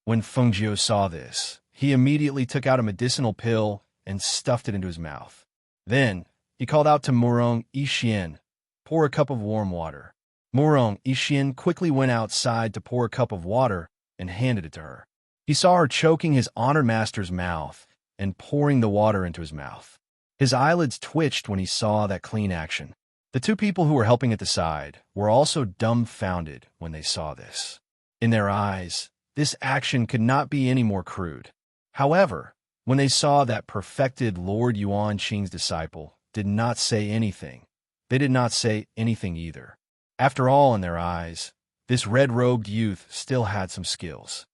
A: When Fengjiu saw this, he immediately took out a medicinal pill and stuffed it into his mouth. Then, he called out to Murong Yishuan, pour a cup of warm water. Murong Yishuan quickly went outside to pour a cup of water and handed it to her. He saw her choking his honor master's mouth and pouring the water into his mouth. His eyelids twitched when he saw that clean action. The two people who were helping at the side were also dumbfounded when they saw this. In their eyes, this action could not be any more crude. However, when they saw that perfected Lord Yuanqing's disciple did not say anything, they did not say anything either. After all, in their eyes, this red-robed youth still had some skills.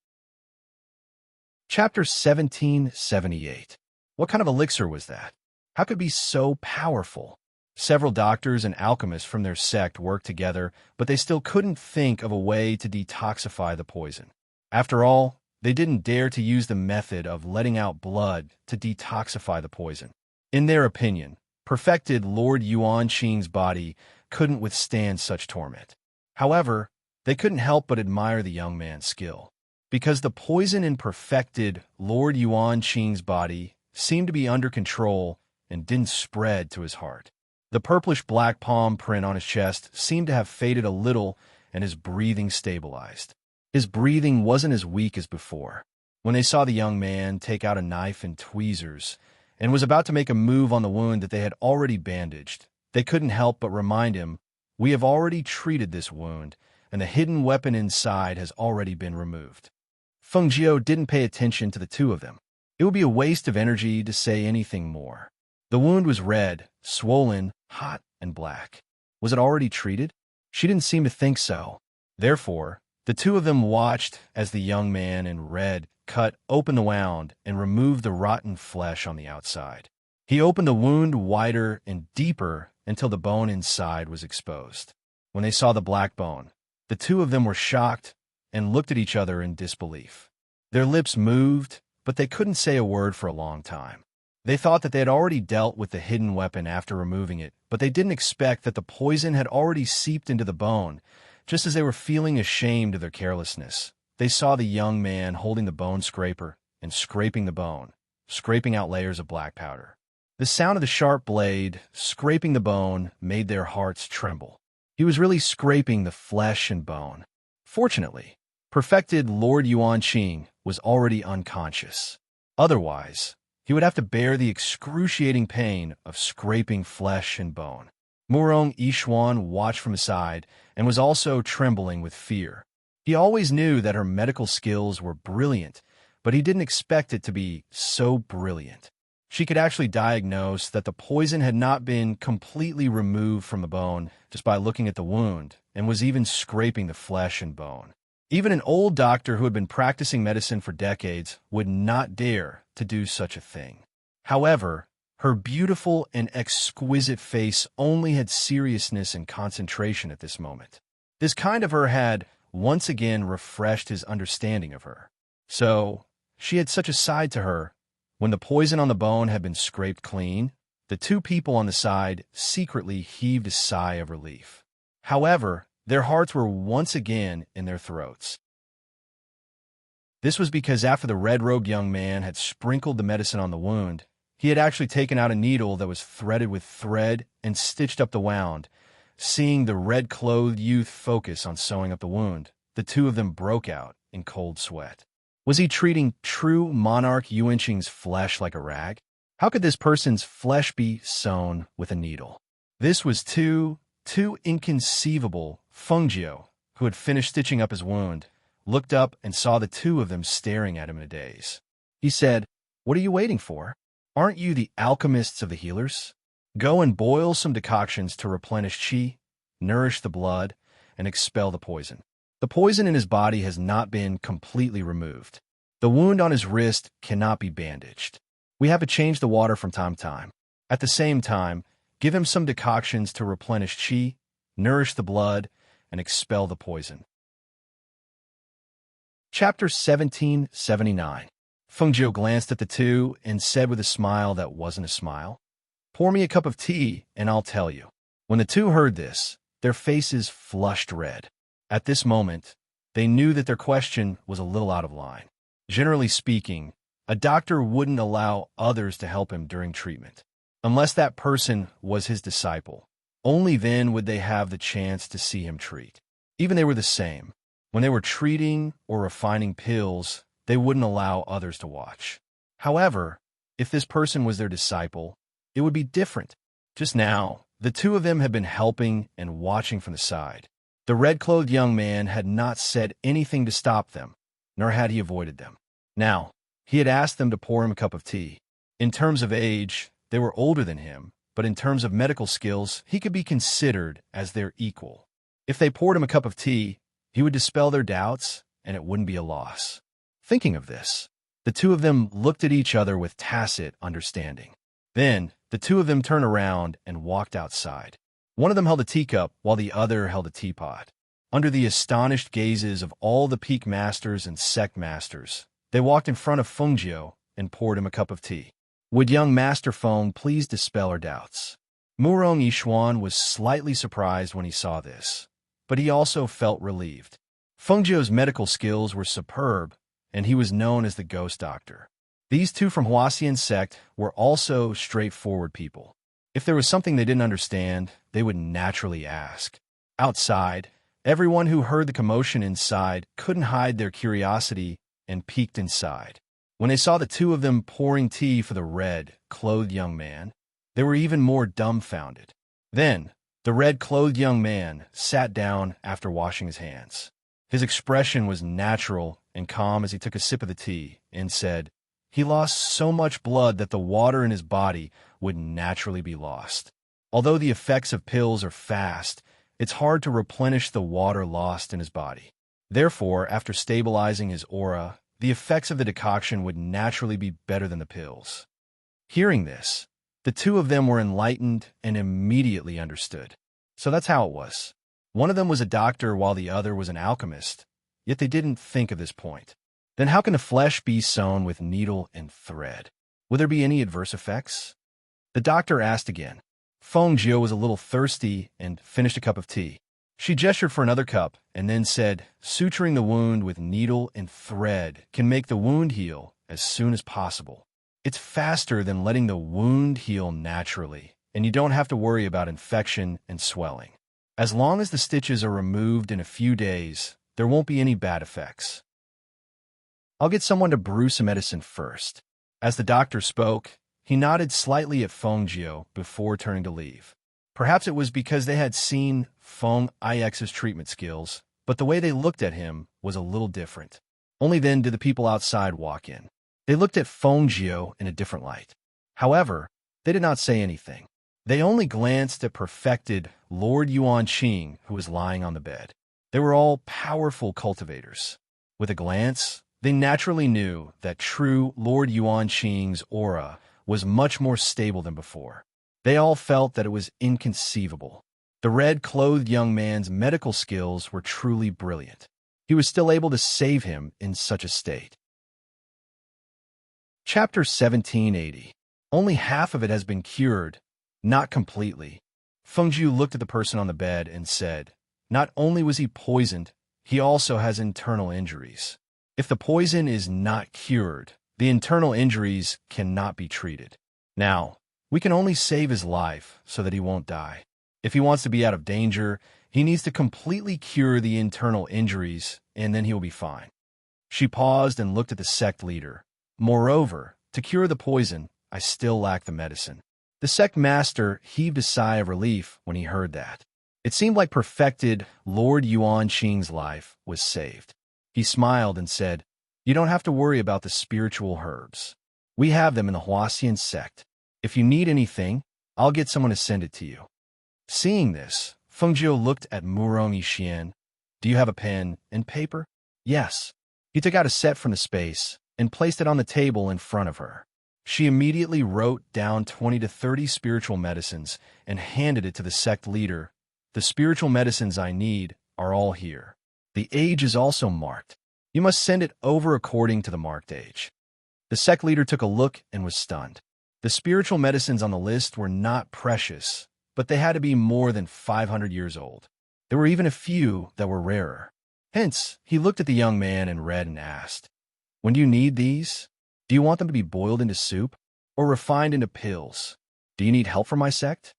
A: Chapter 1778. What kind of elixir was that? How could it be so powerful? Several doctors and alchemists from their sect worked together, but they still couldn't think of a way to detoxify the poison. After all, they didn't dare to use the method of letting out blood to detoxify the poison. In their opinion, perfected Lord Yuanqing's body couldn't withstand such torment. However, they couldn't help but admire the young man's skill. Because the poison in perfected Lord Yuanqing's body seemed to be under control and didn't spread to his heart. The purplish-black palm print on his chest seemed to have faded a little, and his breathing stabilized. His breathing wasn't as weak as before. When they saw the young man take out a knife and tweezers and was about to make a move on the wound that they had already bandaged, they couldn't help but remind him, we have already treated this wound, and the hidden weapon inside has already been removed. Fengjiu didn't pay attention to the two of them. It would be a waste of energy to say anything more. The wound was red, swollen, hot, and black. Was it already treated? She didn't seem to think so. Therefore, the two of them watched as the young man in red cut open the wound and removed the rotten flesh on the outside. He opened the wound wider and deeper until the bone inside was exposed. When they saw the black bone, the two of them were shocked and looked at each other in disbelief. Their lips moved, but they couldn't say a word for a long time. They thought that they had already dealt with the hidden weapon after removing it, but they didn't expect that the poison had already seeped into the bone. Just as they were feeling ashamed of their carelessness, they saw the young man holding the bone scraper and scraping the bone, scraping out layers of black powder. The sound of the sharp blade scraping the bone made their hearts tremble. He was really scraping the flesh and bone. Fortunately, perfected Lord Yuanqing was already unconscious. Otherwise, he would have to bear the excruciating pain of scraping flesh and bone. Murong Yishuan watched from his side and was also trembling with fear. He always knew that her medical skills were brilliant, but he didn't expect it to be so brilliant. She could actually diagnose that the poison had not been completely removed from the bone just by looking at the wound, and was even scraping the flesh and bone. Even an old doctor who had been practicing medicine for decades would not dare to do such a thing. However, her beautiful and exquisite face only had seriousness and concentration at this moment. This kind of her had once again refreshed his understanding of her. So, she had such a side to her. When the poison on the bone had been scraped clean, the two people on the side secretly heaved a sigh of relief. However, their hearts were once again in their throats. This was because after the red-robed young man had sprinkled the medicine on the wound, he had actually taken out a needle that was threaded with thread and stitched up the wound. Seeing the red-clothed youth focus on sewing up the wound, the two of them broke out in cold sweat. Was he treating true monarch Yuanqing's flesh like a rag? How could this person's flesh be sewn with a needle? This was too inconceivable. Fengjiu, who had finished stitching up his wound, looked up and saw the two of them staring at him in a daze. He said, "What are you waiting for? Aren't you the alchemists of the healers? Go and boil some decoctions to replenish qi, nourish the blood, and expel the poison." The poison in his body has not been completely removed. The wound on his wrist cannot be bandaged. We have to change the water from time to time. At the same time, give him some decoctions to replenish qi, nourish the blood, and expel the poison. Chapter 1779. Fengjiu glanced at the two and said with a smile that wasn't a smile, "Pour me a cup of tea, and I'll tell you." When the two heard this, their faces flushed red. At this moment, they knew that their question was a little out of line. Generally speaking, a doctor wouldn't allow others to help him during treatment, unless that person was his disciple. Only then would they have the chance to see him treat. Even they were the same. When they were treating or refining pills, they wouldn't allow others to watch. However, if this person was their disciple, it would be different. Just now, the two of them had been helping and watching from the side. The red-clothed young man had not said anything to stop them, nor had he avoided them. Now, he had asked them to pour him a cup of tea. In terms of age, they were older than him, but in terms of medical skills, he could be considered as their equal. If they poured him a cup of tea, he would dispel their doubts, and it wouldn't be a loss. Thinking of this, the two of them looked at each other with tacit understanding. Then, the two of them turned around and walked outside. One of them held a teacup, while the other held a teapot. Under the astonished gazes of all the peak masters and sect masters, they walked in front of Fengjiu and poured him a cup of tea. "Would young Master Feng please dispel our doubts?" Murong Yishuan was slightly surprised when he saw this, but he also felt relieved. Fengjiu's medical skills were superb, and he was known as the Ghost Doctor. These two from Huaxian sect were also straightforward people. If there was something they didn't understand, they would naturally ask. Outside, everyone who heard the commotion inside couldn't hide their curiosity and peeked inside. When they saw the two of them pouring tea for the red-clothed young man, they were even more dumbfounded. Then, the red-clothed young man sat down after washing his hands. His expression was natural and calm as he took a sip of the tea and said, "He lost so much blood that the water in his body would naturally be lost. Although the effects of pills are fast, it's hard to replenish the water lost in his body. Therefore, after stabilizing his aura, the effects of the decoction would naturally be better than the pills." Hearing this, the two of them were enlightened and immediately understood. So that's how it was. One of them was a doctor while the other was an alchemist, yet they didn't think of this point. Then how can the flesh be sewn with needle and thread? Would there be any adverse effects? The doctor asked again. Fengjiu was a little thirsty and finished a cup of tea. She gestured for another cup and then said, "Suturing the wound with needle and thread can make the wound heal as soon as possible. It's faster than letting the wound heal naturally, and you don't have to worry about infection and swelling. As long as the stitches are removed in a few days, there won't be any bad effects. I'll get someone to brew some medicine first." As the doctor spoke, he nodded slightly at Fengjiu before turning to leave. Perhaps it was because they had seen Feng Ix's treatment skills, but the way they looked at him was a little different. Only then did the people outside walk in. They looked at Fengjiu in a different light. However, they did not say anything. They only glanced at perfected Lord Yuanqing, who was lying on the bed. They were all powerful cultivators. With a glance, they naturally knew that true Lord Yuanqing's aura was much more stable than before. They all felt that it was inconceivable. The red-clothed young man's medical skills were truly brilliant. He was still able to save him in such a state. Chapter 1780. Only half of it has been cured, not completely. Fengjiu looked at the person on the bed and said, "Not only was he poisoned, he also has internal injuries. If the poison is not cured, the internal injuries cannot be treated. Now, we can only save his life so that he won't die. If he wants to be out of danger, he needs to completely cure the internal injuries, and then he'll be fine. She paused and looked at the sect leader. Moreover, to cure the poison, I still lack the medicine. The sect master heaved a sigh of relief when he heard that. It seemed like perfected Lord Yuan Qing's life was saved. He smiled and said, "You don't have to worry about the spiritual herbs. We have them in the Huaxian sect. If you need anything, I'll get someone to send it to you." Seeing this, Fengjiu looked at Murong Yixian. "Do you have a pen and paper?" "Yes." He took out a set from the space and placed it on the table in front of her. She immediately wrote down 20 to 30 spiritual medicines and handed it to the sect leader. "The spiritual medicines I need are all here. The age is also marked. You must send it over according to the marked age." The sect leader took a look and was stunned. The spiritual medicines on the list were not precious, but they had to be more than 500 years old. There were even a few that were rarer. Hence, he looked at the young man and read and asked, "When do you need these? Do you want them to be boiled into soup or refined into pills? Do you need help from my sect?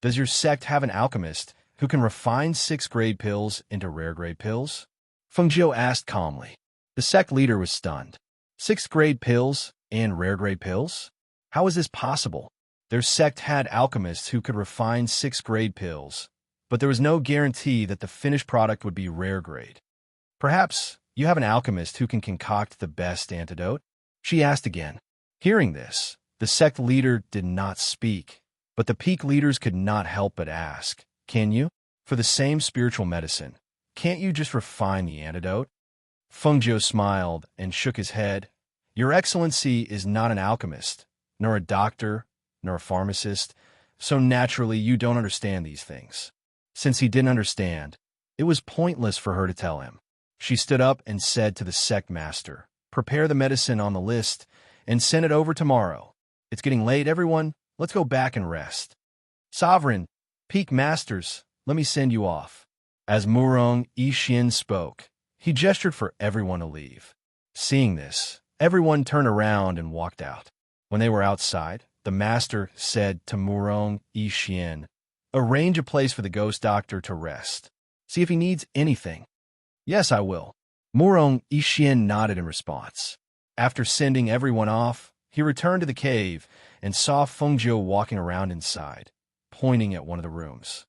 A: Does your sect have an alchemist who can refine 6th-grade pills into rare-grade pills?" Fengjiu asked calmly. The sect leader was stunned. 6th-grade pills and rare-grade pills? How is this possible? Their sect had alchemists who could refine 6th-grade pills, but there was no guarantee that the finished product would be rare-grade. "Perhaps you have an alchemist who can concoct the best antidote?" she asked again. Hearing this, the sect leader did not speak, but the peak leaders could not help but ask, "Can you? For the same spiritual medicine, can't you just refine the antidote?" Fengjiu smiled and shook his head. "Your Excellency is not an alchemist, nor a doctor, nor a pharmacist, so naturally you don't understand these things." Since he didn't understand, it was pointless for her to tell him. She stood up and said to the sect master, "Prepare the medicine on the list and send it over tomorrow. It's getting late, everyone. Let's go back and rest." "Sovereign, peak masters, let me send you off." As Murong Yixian spoke, he gestured for everyone to leave. Seeing this, everyone turned around and walked out. When they were outside, the master said to Murong Yixian, "Arrange a place for the ghost doctor to rest. See if he needs anything." "Yes, I will." Murong Yixian nodded in response. After sending everyone off, he returned to the cave and saw Fengjiu walking around inside, pointing at one of the rooms.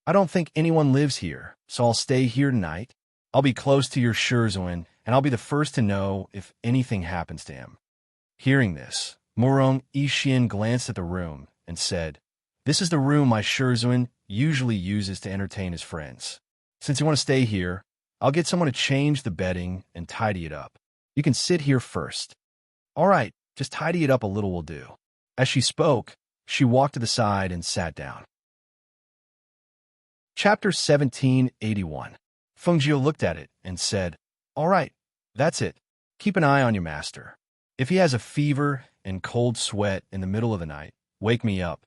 A: "I don't think anyone lives here, so I'll stay here tonight. I'll be close to your Shizuan, and I'll be the first to know if anything happens to him." Hearing this, Murong Yixian glanced at the room and said, "This is the room my Shizuan usually uses to entertain his friends. Since you want to stay here, I'll get someone to change the bedding and tidy it up. You can sit here first." "All right, just tidy it up a little will do." As she spoke, she walked to the side and sat down. Chapter 1781. Fengjiu looked at it and said, "All right, that's it. Keep an eye on your master. If he has a fever and cold sweat in the middle of the night, wake me up."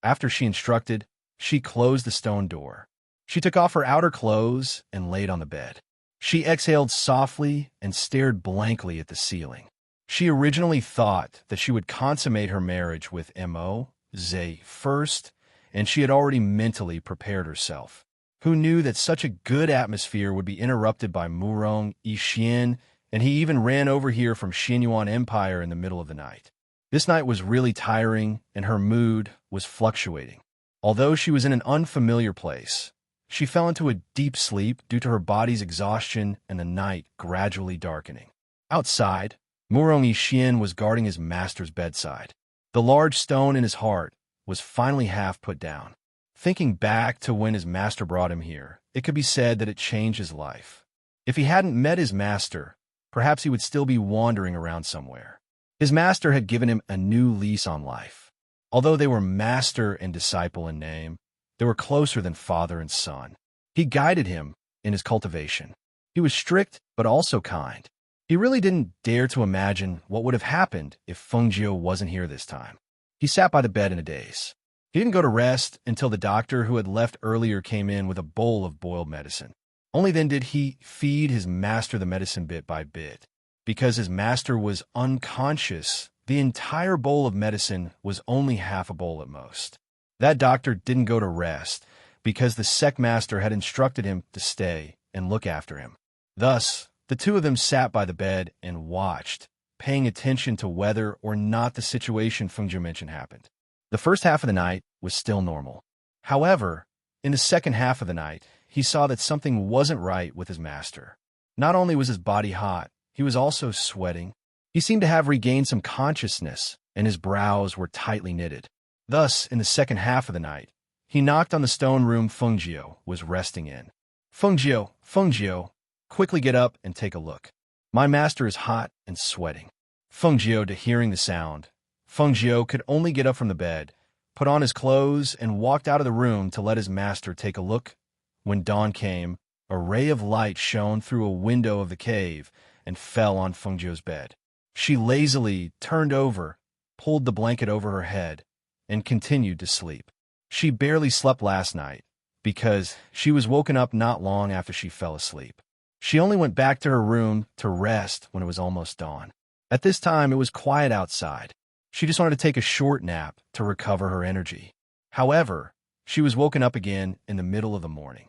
A: After she instructed, she closed the stone door. She took off her outer clothes and laid on the bed. She exhaled softly and stared blankly at the ceiling. She originally thought that she would consummate her marriage with Mo. Zhe first, and she had already mentally prepared herself. Who knew that such a good atmosphere would be interrupted by Murong Yixian, and he even ran over here from Xinyuan Empire in the middle of the night. This night was really tiring, and her mood was fluctuating. Although she was in an unfamiliar place, she fell into a deep sleep due to her body's exhaustion and the night gradually darkening. Outside, Murong Yixian was guarding his master's bedside. The large stone in his heart was finally half put down. Thinking back to when his master brought him here, it could be said that it changed his life. If he hadn't met his master, perhaps he would still be wandering around somewhere. His master had given him a new lease on life. Although they were master and disciple in name, they were closer than father and son. He guided him in his cultivation. He was strict, but also kind. He really didn't dare to imagine what would have happened if Fengjiu wasn't here this time. He sat by the bed in a daze. He didn't go to rest until the doctor who had left earlier came in with a bowl of boiled medicine. Only then did he feed his master the medicine bit by bit. Because his master was unconscious, the entire bowl of medicine was only half a bowl at most. That doctor didn't go to rest, because the sect master had instructed him to stay and look after him. Thus, the two of them sat by the bed and watched, paying attention to whether or not the situation Fengjiu mentioned happened. The first half of the night was still normal. However, in the second half of the night, he saw that something wasn't right with his master. Not only was his body hot, he was also sweating. He seemed to have regained some consciousness, and his brows were tightly knitted. Thus, in the second half of the night, he knocked on the stone room Fengjiu was resting in. Fengjiu, quickly get up and take a look. My master is hot and sweating. Fengjiu, to hearing the sound, Fengjiu could only get up from the bed, put on his clothes, and walked out of the room to let his master take a look. When dawn came, a ray of light shone through a window of the cave and fell on Fengjiu's bed. She lazily turned over, pulled the blanket over her head, and continued to sleep. She barely slept last night, because she was woken up not long after she fell asleep. She only went back to her room to rest when it was almost dawn. At this time, it was quiet outside. She just wanted to take a short nap to recover her energy. However, she was woken up again in the middle of the morning.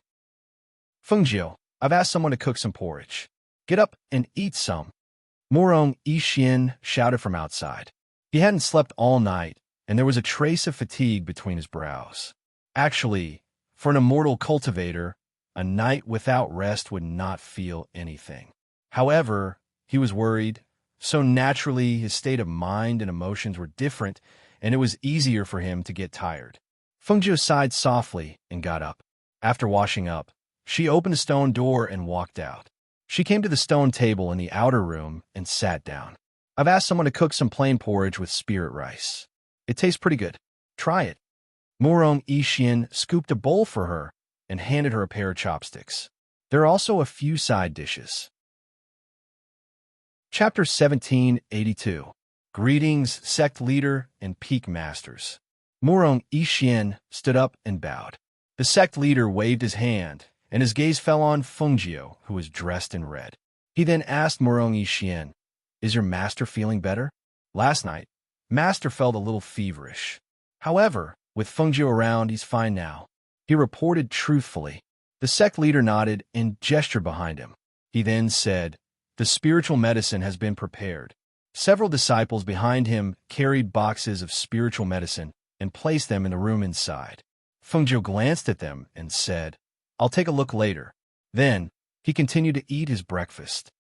A: Fengjiu, I've asked someone to cook some porridge. Get up and eat some. Murong Yixian shouted from outside. He hadn't slept all night, and there was a trace of fatigue between his brows. Actually, for an immortal cultivator, a night without rest would not feel anything. However, he was worried, so naturally his state of mind and emotions were different, and it was easier for him to get tired. Fengjiu sighed softly and got up. After washing up, she opened the stone door and walked out. She came to the stone table in the outer room and sat down. I've asked someone to cook some plain porridge with spirit rice. It tastes pretty good. Try it. Murong Yixian scooped a bowl for her and handed her a pair of chopsticks. There are also a few side dishes. Chapter 1782. Greetings, Sect Leader and Peak Masters. Murong Yixian stood up and bowed. The sect leader waved his hand, and his gaze fell on Fengjiu, who was dressed in red. He then asked Murong Yixian, "Is your master feeling better? Last night, master felt a little feverish. However, with Fengjiu around, he's fine now." He reported truthfully. The sect leader nodded and gestured behind him. He then said, "The spiritual medicine has been prepared." Several disciples behind him carried boxes of spiritual medicine and placed them in the room inside. Fengjiu glanced at them and said, "I'll take a look later." Then, he continued to eat his breakfast.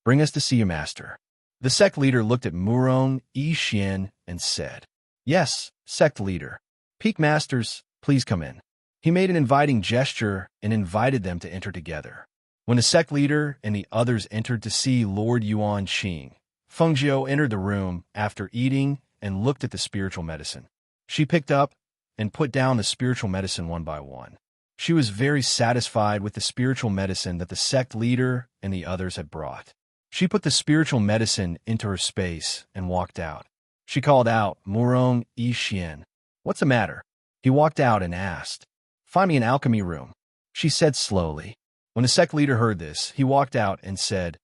A: "Bring us to see your master." The sect leader looked at Murong Yixian and said, "Yes, sect leader. Peak masters, please come in." He made an inviting gesture and invited them to enter together. When the sect leader and the others entered to see Lord Yuan Qing, Fengjiu entered the room after eating and looked at the spiritual medicine. She picked up and put down the spiritual medicine one by one. She was very satisfied with the spiritual medicine that the sect leader and the others had brought. She put the spiritual medicine into her space and walked out. She called out, "Murong Yixian, what's the matter?" He walked out and asked, "Find me an alchemy room," she said slowly. When the sect leader heard this, he walked out and said,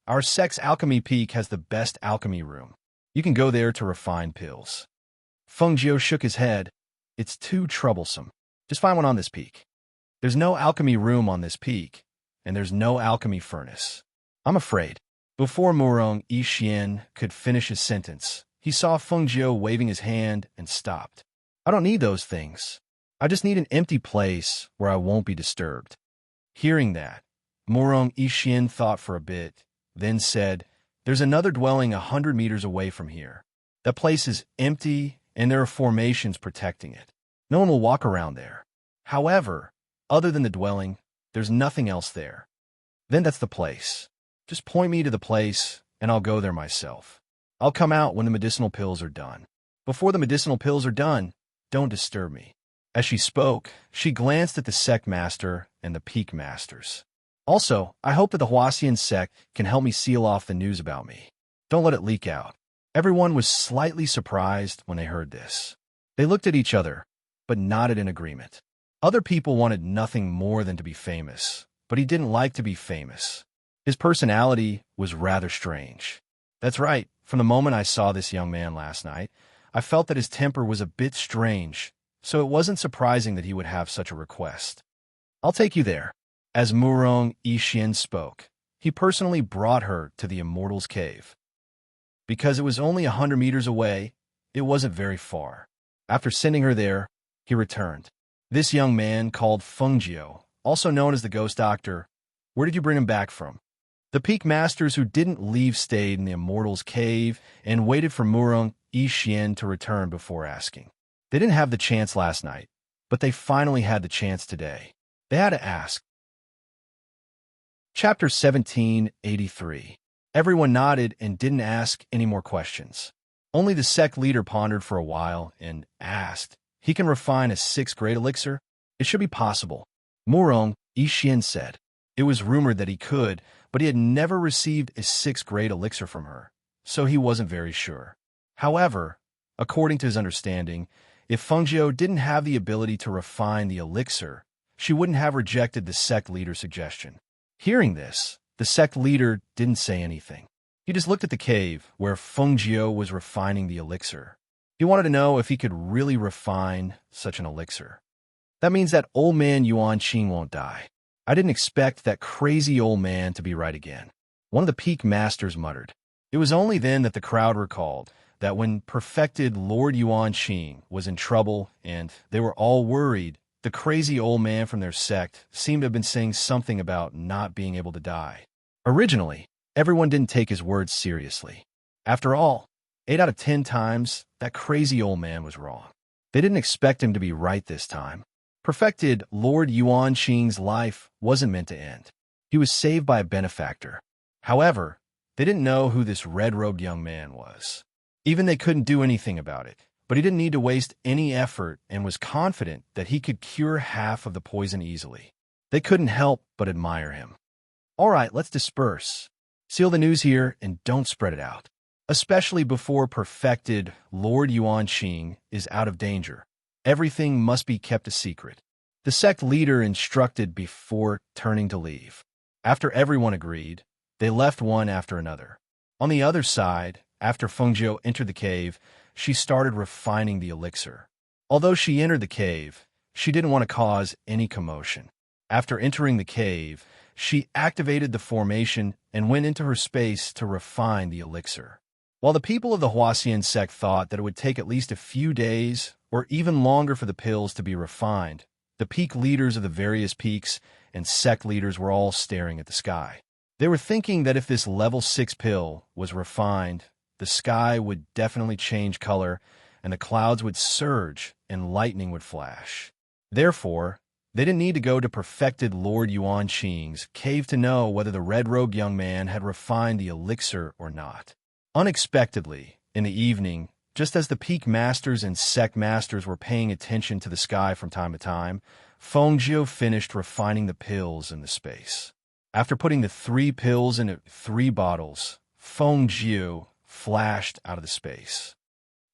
A: "Our sect's alchemy peak has the best alchemy room. You can go there to refine pills." Fengjiu shook his head. "It's too troublesome. Just find one on this peak." "There's no alchemy room on this peak, and there's no alchemy furnace, I'm afraid." Before Murong Yixian could finish his sentence, he saw Fengjiu waving his hand and stopped. "I don't need those things. I just need an empty place where I won't be disturbed." Hearing that, Murong Yixian thought for a bit, then said, "There's another dwelling 100 meters away from here. That place is empty, and there are formations protecting it. No one will walk around there. However, other than the dwelling, there's nothing else there. Then that's the place. Just point me to the place, and I'll go there myself. I'll come out when the medicinal pills are done. Before the medicinal pills are done, don't disturb me." As she spoke, she glanced at the sect master and the peak masters. "Also, I hope that the Huasian sect can help me seal off the news about me. Don't let it leak out." Everyone was slightly surprised when they heard this. They looked at each other, but nodded in agreement. Other people wanted nothing more than to be famous, but he didn't like to be famous. His personality was rather strange. That's right, from the moment I saw this young man last night, I felt that his temper was a bit strange, so it wasn't surprising that he would have such a request. I'll take you there. As Murong Yixian spoke, he personally brought her to the Immortal's Cave. Because it was only 100 meters away, it wasn't very far. After sending her there, he returned. This young man, called Fengjiu, also known as the Ghost Doctor, where did you bring him back from? The Peak Masters who didn't leave stayed in the Immortal's Cave and waited for Murong Yixian to return before asking. They didn't have the chance last night, but they finally had the chance today. They had to ask. Chapter 1783. Everyone nodded and didn't ask any more questions. Only the sect leader pondered for a while and asked, "He can refine a 6th grade elixir? It should be possible." Murong Yixian said. It was rumored that he could, but he had never received a 6th grade elixir from her, so he wasn't very sure. However, according to his understanding, if Fengjiu didn't have the ability to refine the elixir, she wouldn't have rejected the sect leader's suggestion. Hearing this, the sect leader didn't say anything. He just looked at the cave where Fengjiu was refining the elixir. He wanted to know if he could really refine such an elixir. That means that old man Yuan Qing won't die. I didn't expect that crazy old man to be right again. One of the Peak Masters muttered. It was only then that the crowd recalled that when perfected Lord Yuan Qing was in trouble and they were all worried, the crazy old man from their sect seemed to have been saying something about not being able to die. Originally, everyone didn't take his words seriously. After all, 8 out of 10 times, that crazy old man was wrong. They didn't expect him to be right this time. Perfected Lord Yuan Qing's life wasn't meant to end. He was saved by a benefactor. However, they didn't know who this red-robed young man was. Even they couldn't do anything about it, but he didn't need to waste any effort and was confident that he could cure half of the poison easily. They couldn't help but admire him. All right, let's disperse. Seal the news here and don't spread it out, especially before perfected Lord Yuan Qing is out of danger. Everything must be kept a secret. The sect leader instructed before turning to leave. After everyone agreed, they left one after another. On the other side, after Fengjiu entered the cave, she started refining the elixir. Although she entered the cave, she didn't want to cause any commotion. After entering the cave, she activated the formation and went into her space to refine the elixir. While the people of the Huaxian sect thought that it would take at least a few days or even longer for the pills to be refined, the peak leaders of the various peaks and sect leaders were all staring at the sky. They were thinking that if this level 6 pill was refined, the sky would definitely change color and the clouds would surge and lightning would flash. Therefore, they didn't need to go to perfected Lord Yuan Qing's cave to know whether the red-robed young man had refined the elixir or not. Unexpectedly, in the evening, just as the Peak Masters and Sect Masters were paying attention to the sky from time to time, Fengjiu finished refining the pills in the space. After putting the 3 pills into 3 bottles, Fengjiu flashed out of the space.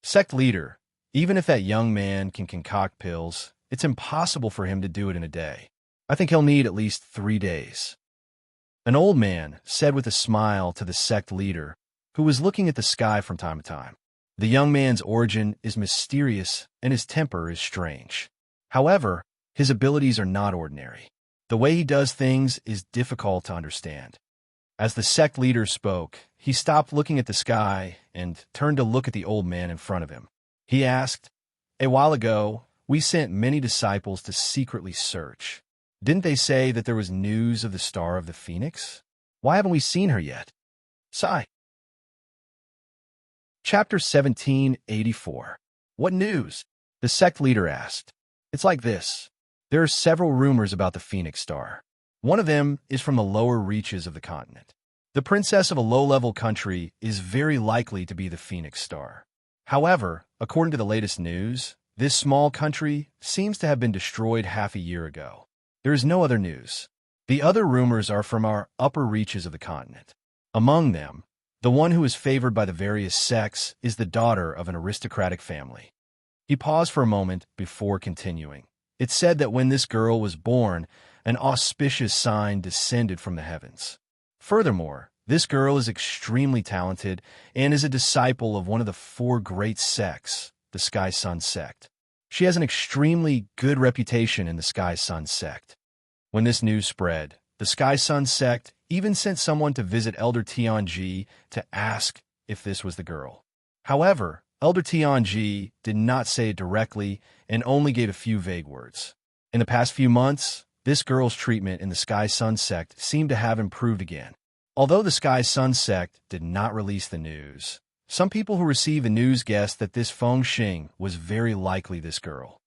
A: Sect leader, even if that young man can concoct pills, it's impossible for him to do it in a day. I think he'll need at least 3 days. An old man said with a smile to the sect leader, who was looking at the sky from time to time. The young man's origin is mysterious and his temper is strange. However, his abilities are not ordinary. The way he does things is difficult to understand. As the sect leader spoke, he stopped looking at the sky and turned to look at the old man in front of him. He asked, "A while ago, we sent many disciples to secretly search. Didn't they say that there was news of the Star of the Phoenix? Why haven't we seen her yet?" Sigh. Chapter 1784. What news? The sect leader asked. It's like this. There are several rumors about the Phoenix Star. One of them is from the lower reaches of the continent. The princess of a low-level country is very likely to be the Phoenix Star. However, according to the latest news, this small country seems to have been destroyed half a year ago. There is no other news. The other rumors are from our upper reaches of the continent. Among them, the one who is favored by the various sects is the daughter of an aristocratic family. He paused for a moment before continuing. It's said that when this girl was born, an auspicious sign descended from the heavens. Furthermore, this girl is extremely talented and is a disciple of one of the four great sects, the Sky Sun sect. She has an extremely good reputation in the Sky Sun sect. When this news spread, the Sky Sun sect even sent someone to visit Elder Tianji to ask if this was the girl. However, Elder Tianji did not say it directly and only gave a few vague words. In the past few months, this girl's treatment in the Sky Sun sect seemed to have improved again. Although the Sky Sun sect did not release the news, some people who received the news guessed that this Feng Xing was very likely this girl.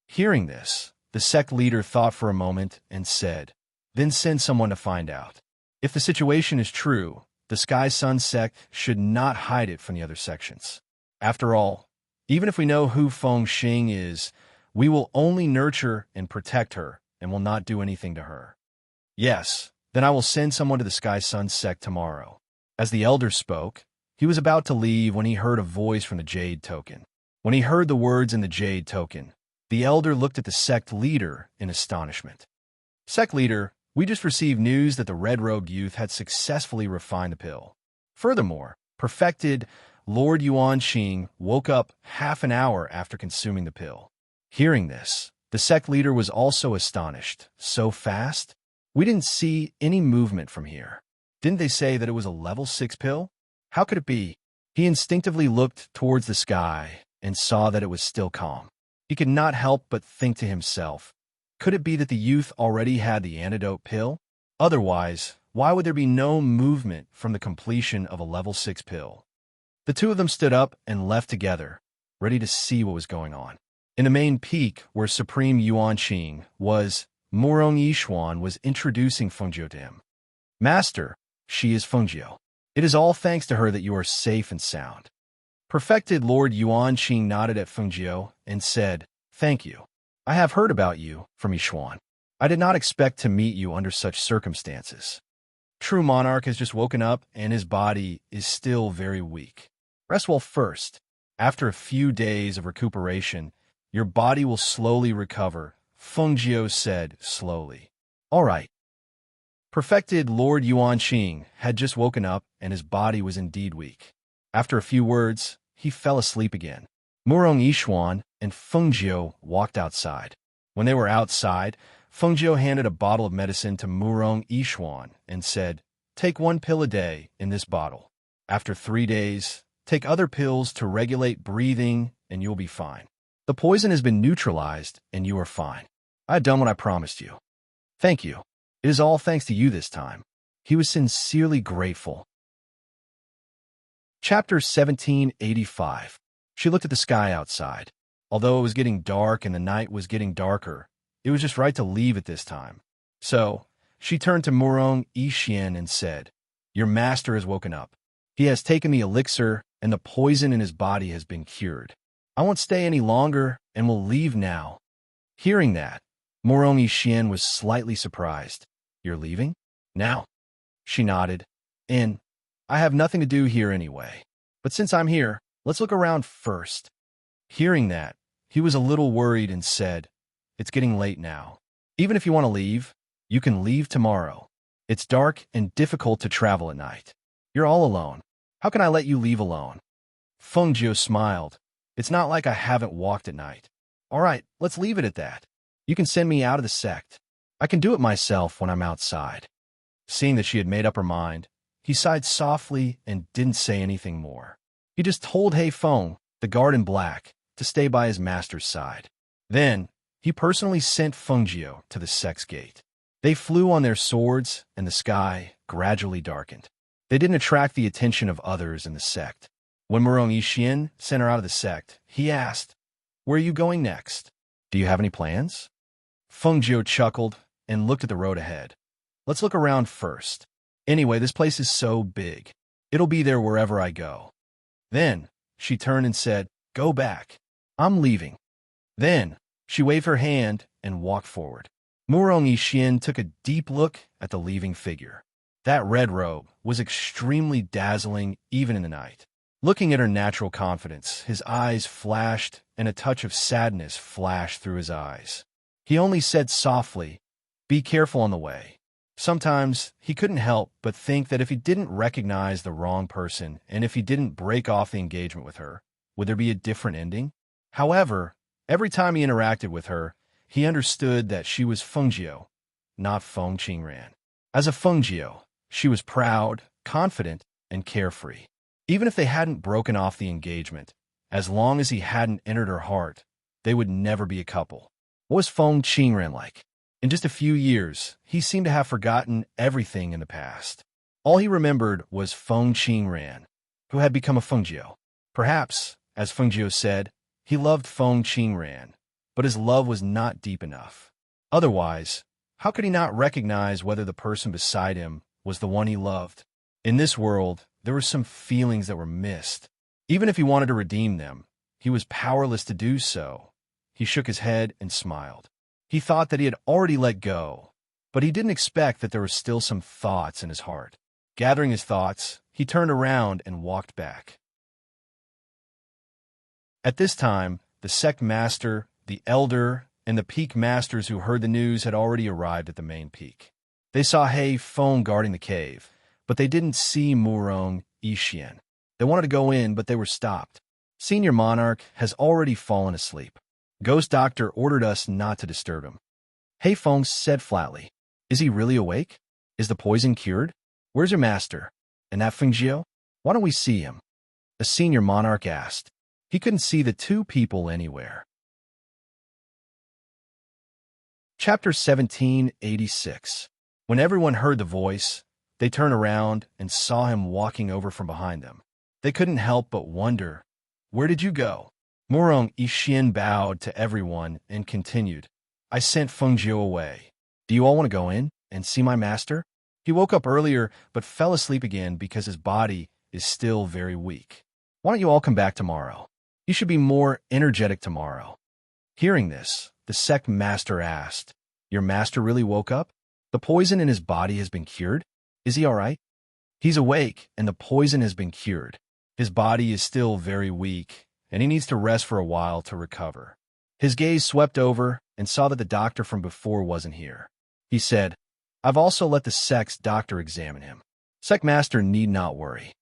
A: Hearing this, the sect leader thought for a moment and said, "Then send someone to find out. If the situation is true, the Sky Sun sect should not hide it from the other sections. After all, even if we know who Feng Xing is, we will only nurture and protect her and will not do anything to her. Yes, then I will send someone to the Sky Sun sect tomorrow." As the elder spoke, he was about to leave when he heard a voice from the Jade Token. When he heard the words in the Jade Token, the elder looked at the sect leader in astonishment. "Sect leader, we just received news that the red-robed youth had successfully refined the pill. Furthermore, perfected Lord Yuan Qing woke up half an hour after consuming the pill." Hearing this, the sect leader was also astonished. "So fast? We didn't see any movement from here. Didn't they say that it was a level 6 pill? How could it be?" He instinctively looked towards the sky and saw that it was still calm. He could not help but think to himself, could it be that the youth already had the antidote pill? Otherwise, why would there be no movement from the completion of a level 6 pill? The two of them stood up and left together, ready to see what was going on. In the main peak where Supreme Yuan Qing was, Murong Yishuan was introducing Fengjiu to him. "Master, she is Fengjiu. It is all thanks to her that you are safe and sound." Perfected Lord Yuan Qing nodded at Fengjiu and said, "Thank you. I have heard about you from Yishuan. I did not expect to meet you under such circumstances. True monarch has just woken up and his body is still very weak. Rest well first. After a few days of recuperation, your body will slowly recover," Fengjiu said slowly. "All right." Perfected Lord Yuan Qing had just woken up and his body was indeed weak. After a few words, he fell asleep again. Murong Yishuan and Fengjiu walked outside. When they were outside, Fengjiu handed a bottle of medicine to Murong Yishuan and said, "Take 1 pill a day in this bottle. After 3 days, take other pills to regulate breathing and you'll be fine. The poison has been neutralized and you are fine. I have done what I promised you." "Thank you. It is all thanks to you this time." He was sincerely grateful. Chapter 1785. She looked at the sky outside. Although it was getting dark and the night was getting darker, it was just right to leave at this time. So, she turned to Murong Yishuan and said, "Your master has woken up. He has taken the elixir and the poison in his body has been cured. I won't stay any longer and will leave now." Hearing that, Murong Yishuan was slightly surprised. "You're leaving? Now?" She nodded. "And I have nothing to do here anyway. But since I'm here, let's look around first." Hearing that, he was a little worried and said, "It's getting late now. Even if you want to leave, you can leave tomorrow. It's dark and difficult to travel at night. You're all alone. How can I let you leave alone?" Fengjiu smiled. "It's not like I haven't walked at night. All right, let's leave it at that. You can send me out of the sect. I can do it myself when I'm outside." Seeing that she had made up her mind, he sighed softly and didn't say anything more. He just told Hei Feng, the guard in black, to stay by his master's side. Then, he personally sent Fengjiu to the sect's gate. They flew on their swords, and the sky gradually darkened. They didn't attract the attention of others in the sect. When Murong Yishuan sent her out of the sect, he asked, "Where are you going next? Do you have any plans?" Fengjiu chuckled and looked at the road ahead. "Let's look around first. Anyway, this place is so big. It'll be there wherever I go." Then, she turned and said, "Go back. I'm leaving." Then, she waved her hand and walked forward. Murong Yishuan took a deep look at the leaving figure. That red robe was extremely dazzling even in the night. Looking at her natural confidence, his eyes flashed and a touch of sadness flashed through his eyes. He only said softly, Be careful on the way. Sometimes he couldn't help but think that if he didn't recognize the wrong person and if he didn't break off the engagement with her, would there be a different ending? However, every time he interacted with her, he understood that she was Fengjiu, not Feng Qingran. As a Fengjiu, she was proud, confident, and carefree. Even if they hadn't broken off the engagement, as long as he hadn't entered her heart, they would never be a couple. What was Feng Qingran like? In just a few years, he seemed to have forgotten everything in the past. All he remembered was Feng Qingran, who had become a Fengjiu. Perhaps, as Fengjiu said, he loved Feng Qingran, but his love was not deep enough. Otherwise, how could he not recognize whether the person beside him was the one he loved? In this world, there were some feelings that were missed. Even if he wanted to redeem them, he was powerless to do so. He shook his head and smiled. He thought that he had already let go, but he didn't expect that there were still some thoughts in his heart. Gathering his thoughts, he turned around and walked back. At this time, the sect master, the elder, and the peak masters who heard the news had already arrived at the main peak. They saw He Feng guarding the cave, but they didn't see Murong Yixian. They wanted to go in, but they were stopped. Senior Monarch has already fallen asleep. Ghost Doctor ordered us not to disturb him. He Feng said flatly, "Is he really awake? Is the poison cured? Where's your master? And that Fengjiu? Why don't we see him?" A senior monarch asked. He couldn't see the two people anywhere. Chapter 1786. When everyone heard the voice, they turned around and saw him walking over from behind them. They couldn't help but wonder, "Where did you go?" Murong Yixian bowed to everyone and continued, "I sent Fengjiu away. Do you all want to go in and see my master? He woke up earlier but fell asleep again because his body is still very weak. Why don't you all come back tomorrow? You should be more energetic tomorrow." Hearing this, the sect master asked, "Your master really woke up? The poison in his body has been cured? Is he all right?" "He's awake, and the poison has been cured. His body is still very weak, and he needs to rest for a while to recover." His gaze swept over and saw that the doctor from before wasn't here. He said, "I've also let the sect's doctor examine him. Sect master need not worry."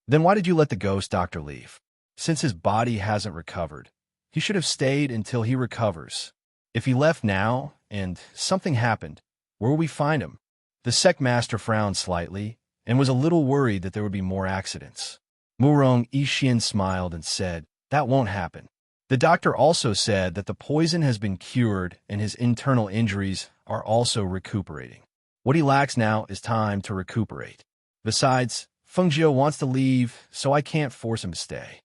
A: "Then why did you let the ghost doctor leave? Since his body hasn't recovered, he should have stayed until he recovers. If he left now and something happened, where will we find him?" The sect master frowned slightly and was a little worried that there would be more accidents. Murong Yixian smiled and said, "That won't happen." The doctor also said that the poison has been cured and his internal injuries are also recuperating. What he lacks now is time to recuperate. Besides, Fengjiu wants to leave, so I can't force him to stay.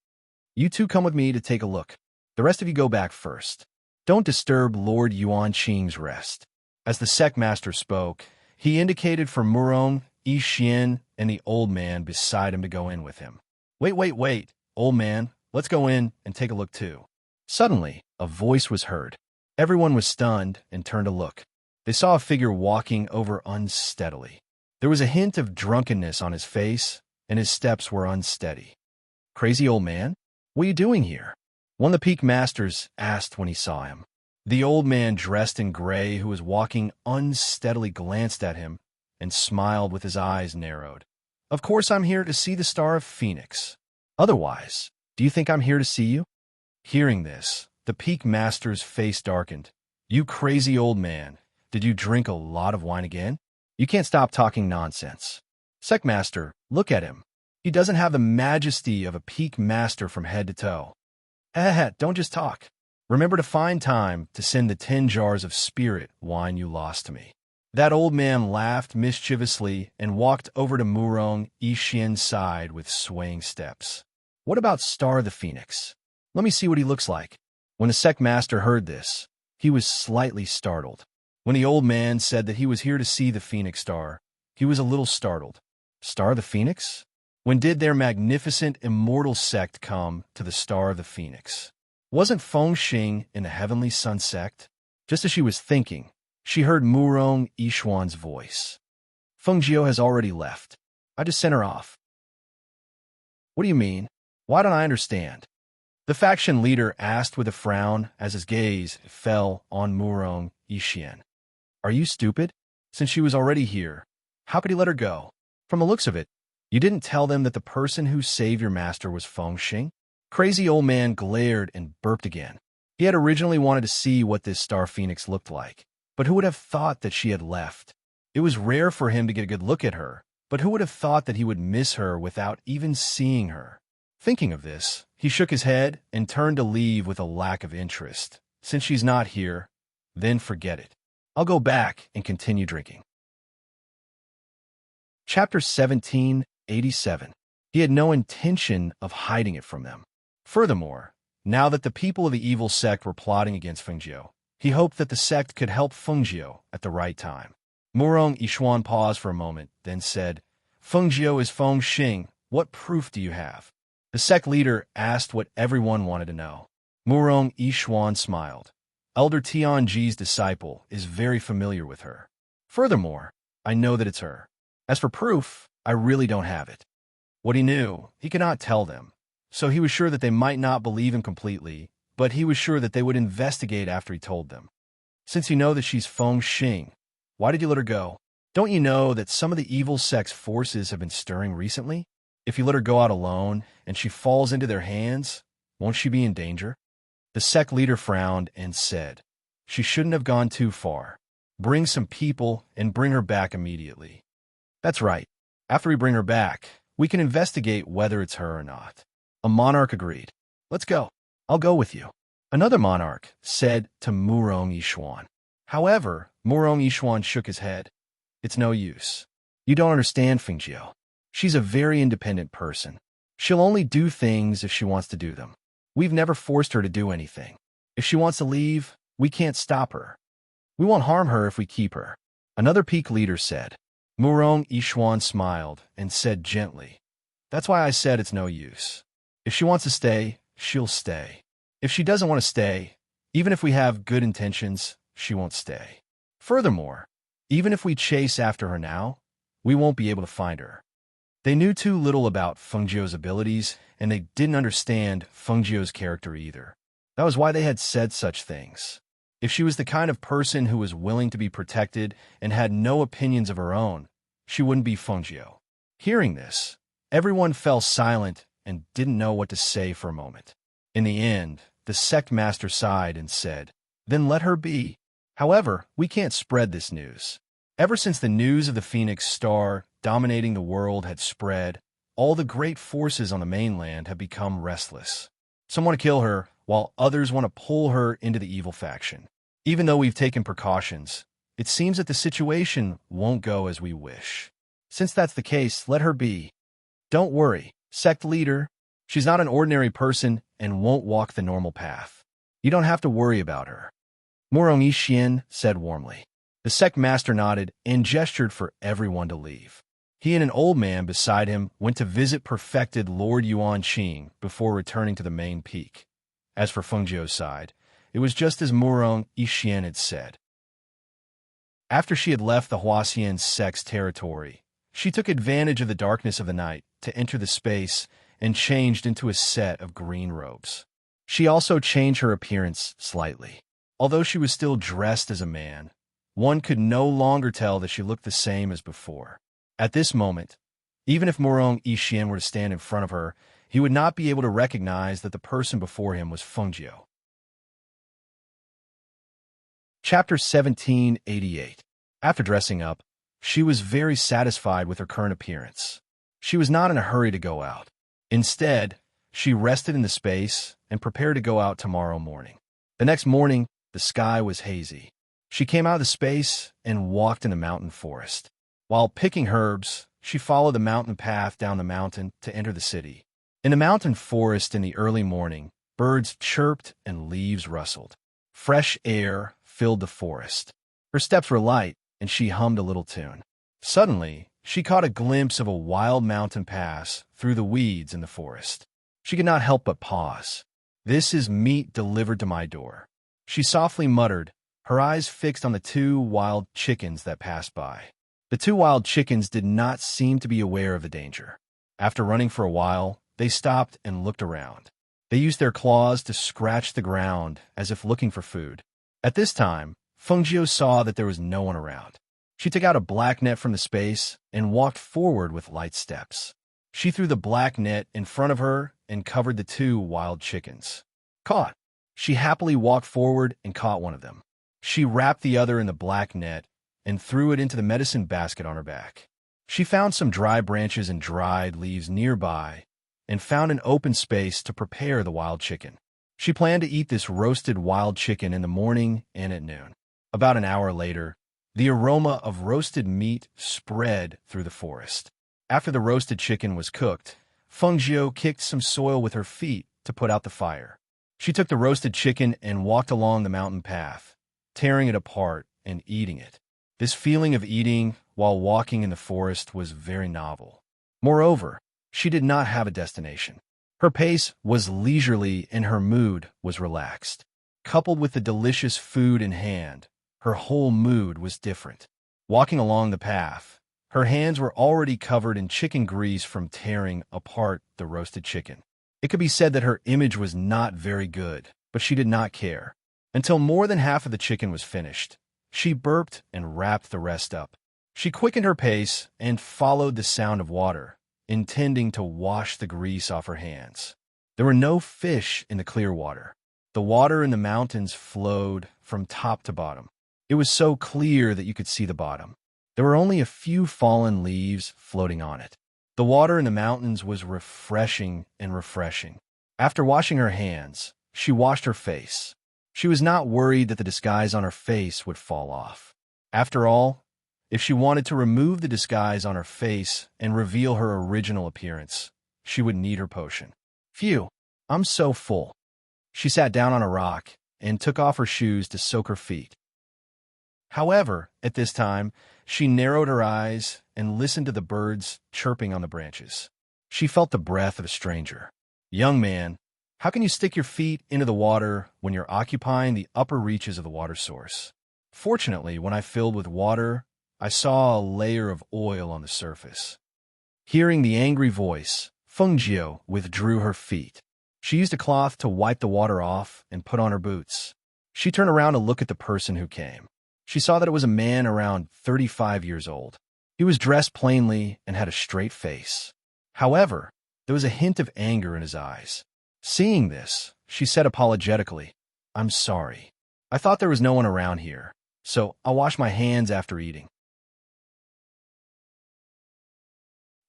A: You two come with me to take a look. The rest of you go back first. Don't disturb Lord Yuanqing's rest." As the sect master spoke, he indicated for Murong Yixian and the old man beside him to go in with him. Wait, old man, let's go in and take a look too." Suddenly, a voice was heard. Everyone was stunned and turned to look. They saw a figure walking over unsteadily. There was a hint of drunkenness on his face, and his steps were unsteady. "Crazy old man? What are you doing here?" one of the peak masters asked when he saw him. The old man dressed in gray who was walking unsteadily glanced at him and smiled with his eyes narrowed. "Of course I'm here to see the Star of Phoenix. Otherwise, do you think I'm here to see you?" Hearing this, the peak master's face darkened. "You crazy old man, did you drink a lot of wine again? You can't stop talking nonsense." "Sect master, look at him. He doesn't have the majesty of a peak master from head to toe." Don't just talk. Remember to find time to send the 10 jars of spirit wine you lost to me." That old man laughed mischievously and walked over to Murong Yixian's side with swaying steps. "What about Star of the Phoenix? Let me see what he looks like." When the sect master heard this, he was slightly startled. When the old man said that he was here to see the Phoenix Star, he was a little startled. Star of the Phoenix? When did their magnificent immortal sect come to the Star of the Phoenix? Wasn't Feng Xing in the Heavenly Sun sect? Just as she was thinking, she heard Murong Yishuan's voice. "Fengjiu has already left. I just sent her off." "What do you mean? Why don't I understand?" The faction leader asked with a frown as his gaze fell on Murong Yixian. Are you stupid? Since she was already here, how could he let her go? From the looks of it, you didn't tell them that the person who saved your master was Feng Xing? Crazy old man glared and burped again. He had originally wanted to see what this star phoenix looked like, but who would have thought that she had left? It was rare for him to get a good look at her, but who would have thought that he would miss her without even seeing her? Thinking of this, he shook his head and turned to leave with a lack of interest. Since she's not here, then forget it. I'll go back and continue drinking. Chapter 1787. He had no intention of hiding it from them. Furthermore, now that the people of the evil sect were plotting against Fengjiu, he hoped that the sect could help Fengjiu at the right time. Murong Yishuan paused for a moment, then said, Fengjiu is Feng Xing. What proof do you have? The sect leader asked what everyone wanted to know. Murong Yishuan smiled. Elder Tianji's disciple is very familiar with her. Furthermore, I know that it's her. As for proof, I really don't have it. What he knew, he could not tell them, so he was sure that they might not believe him completely, but he was sure that they would investigate after he told them. Since you know that she's Feng Xing, why did you let her go? Don't you know that some of the evil sect's forces have been stirring recently? If you let her go out alone and she falls into their hands, won't she be in danger? The sect leader frowned and said, she shouldn't have gone too far. Bring some people and bring her back immediately. That's right. After we bring her back, we can investigate whether it's her or not. A monarch agreed. Let's go. I'll go with you. Another monarch said to Murong Yishuan. However, Murong Yishuan shook his head. It's no use. You don't understand Fengjiu. She's a very independent person. She'll only do things if she wants to do them. We've never forced her to do anything. If she wants to leave, we can't stop her. We won't harm her if we keep her. Another peak leader said. Murong Yishuan smiled and said gently, that's why I said it's no use. If she wants to stay, she'll stay. If she doesn't want to stay, even if we have good intentions, she won't stay. Furthermore, even if we chase after her now, we won't be able to find her. They knew too little about Fengjiu's abilities, and they didn't understand Fengjiu's character either. That was why they had said such things. If she was the kind of person who was willing to be protected and had no opinions of her own, she wouldn't be Fengjiu. Hearing this, everyone fell silent and didn't know what to say for a moment. In the end, the sect master sighed and said, then let her be. However, we can't spread this news. Ever since the news of the Phoenix Star dominating the world had spread, all the great forces on the mainland have become restless. Some want to kill her, while others want to pull her into the evil faction. Even though we've taken precautions, it seems that the situation won't go as we wish. Since that's the case, let her be. Don't worry, sect leader. She's not an ordinary person and won't walk the normal path. You don't have to worry about her. Murong Yishuan said warmly. The sect master nodded and gestured for everyone to leave. He and an old man beside him went to visit perfected Lord Yuan Qing before returning to the main peak. As for Fengjiu's side, it was just as Murong Yishuan had said. After she had left the Huaxian sect's territory, she took advantage of the darkness of the night to enter the space and changed into a set of green robes. She also changed her appearance slightly. Although she was still dressed as a man, one could no longer tell that she looked the same as before. At this moment, even if Murong Yishuan were to stand in front of her, he would not be able to recognize that the person before him was Fengjiu. Chapter 1788. After dressing up, she was very satisfied with her current appearance. She was not in a hurry to go out. Instead, she rested in the space and prepared to go out tomorrow morning. The next morning, the sky was hazy. She came out of the space and walked in the mountain forest. While picking herbs, she followed the mountain path down the mountain to enter the city. In the mountain forest in the early morning, birds chirped and leaves rustled. Fresh air filled the forest. Her steps were light, and she hummed a little tune. Suddenly, she caught a glimpse of a wild mountain pass through the weeds in the forest. She could not help but pause. This is meat delivered to my door. She softly muttered, her eyes fixed on the two wild chickens that passed by. The two wild chickens did not seem to be aware of the danger. After running for a while, they stopped and looked around. They used their claws to scratch the ground as if looking for food. At this time, Fengjiu saw that there was no one around. She took out a black net from the space and walked forward with light steps. She threw the black net in front of her and covered the two wild chickens. Caught. She happily walked forward and caught one of them. She wrapped the other in the black net and threw it into the medicine basket on her back. She found some dry branches and dried leaves nearby and found an open space to prepare the wild chicken. She planned to eat this roasted wild chicken in the morning and at noon. About an hour later, the aroma of roasted meat spread through the forest. After the roasted chicken was cooked, Fengjiu kicked some soil with her feet to put out the fire. She took the roasted chicken and walked along the mountain path, tearing it apart and eating it. This feeling of eating while walking in the forest was very novel. Moreover, she did not have a destination. Her pace was leisurely and her mood was relaxed. Coupled with the delicious food in hand, her whole mood was different. Walking along the path, her hands were already covered in chicken grease from tearing apart the roasted chicken. It could be said that her image was not very good, but she did not care. Until more than half of the chicken was finished, she burped and wrapped the rest up. She quickened her pace and followed the sound of water, intending to wash the grease off her hands. There were no fish in the clear water. The water in the mountains flowed from top to bottom. It was so clear that you could see the bottom. There were only a few fallen leaves floating on it. The water in the mountains was refreshing and refreshing. After washing her hands, she washed her face. She was not worried that the disguise on her face would fall off. After all, if she wanted to remove the disguise on her face and reveal her original appearance, she would need her potion. Phew, I'm so full. She sat down on a rock and took off her shoes to soak her feet. However, at this time, she narrowed her eyes and listened to the birds chirping on the branches. She felt the breath of a stranger. Young man, how can you stick your feet into the water when you're occupying the upper reaches of the water source? Fortunately, when I filled with water, I saw a layer of oil on the surface. Hearing the angry voice, Fengjiu withdrew her feet. She used a cloth to wipe the water off and put on her boots. She turned around to look at the person who came. She saw that it was a man around 35 years old. He was dressed plainly and had a straight face. However, there was a hint of anger in his eyes. Seeing this, she said apologetically, "I'm sorry. I thought there was no one around here, so I'll wash my hands after eating."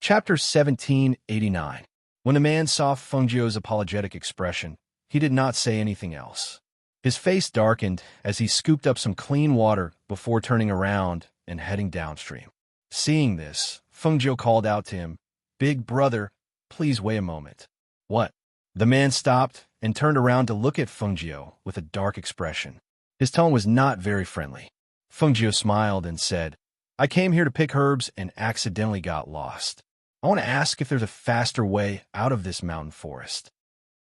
A: Chapter 1789. When the man saw Fengjiu's apologetic expression, he did not say anything else. His face darkened as he scooped up some clean water before turning around and heading downstream. Seeing this, Fengjiu called out to him, "Big brother, please wait a moment." "What?" The man stopped and turned around to look at Fengjiu with a dark expression. His tone was not very friendly. Fengjiu smiled and said, "I came here to pick herbs and accidentally got lost. I want to ask if there's a faster way out of this mountain forest."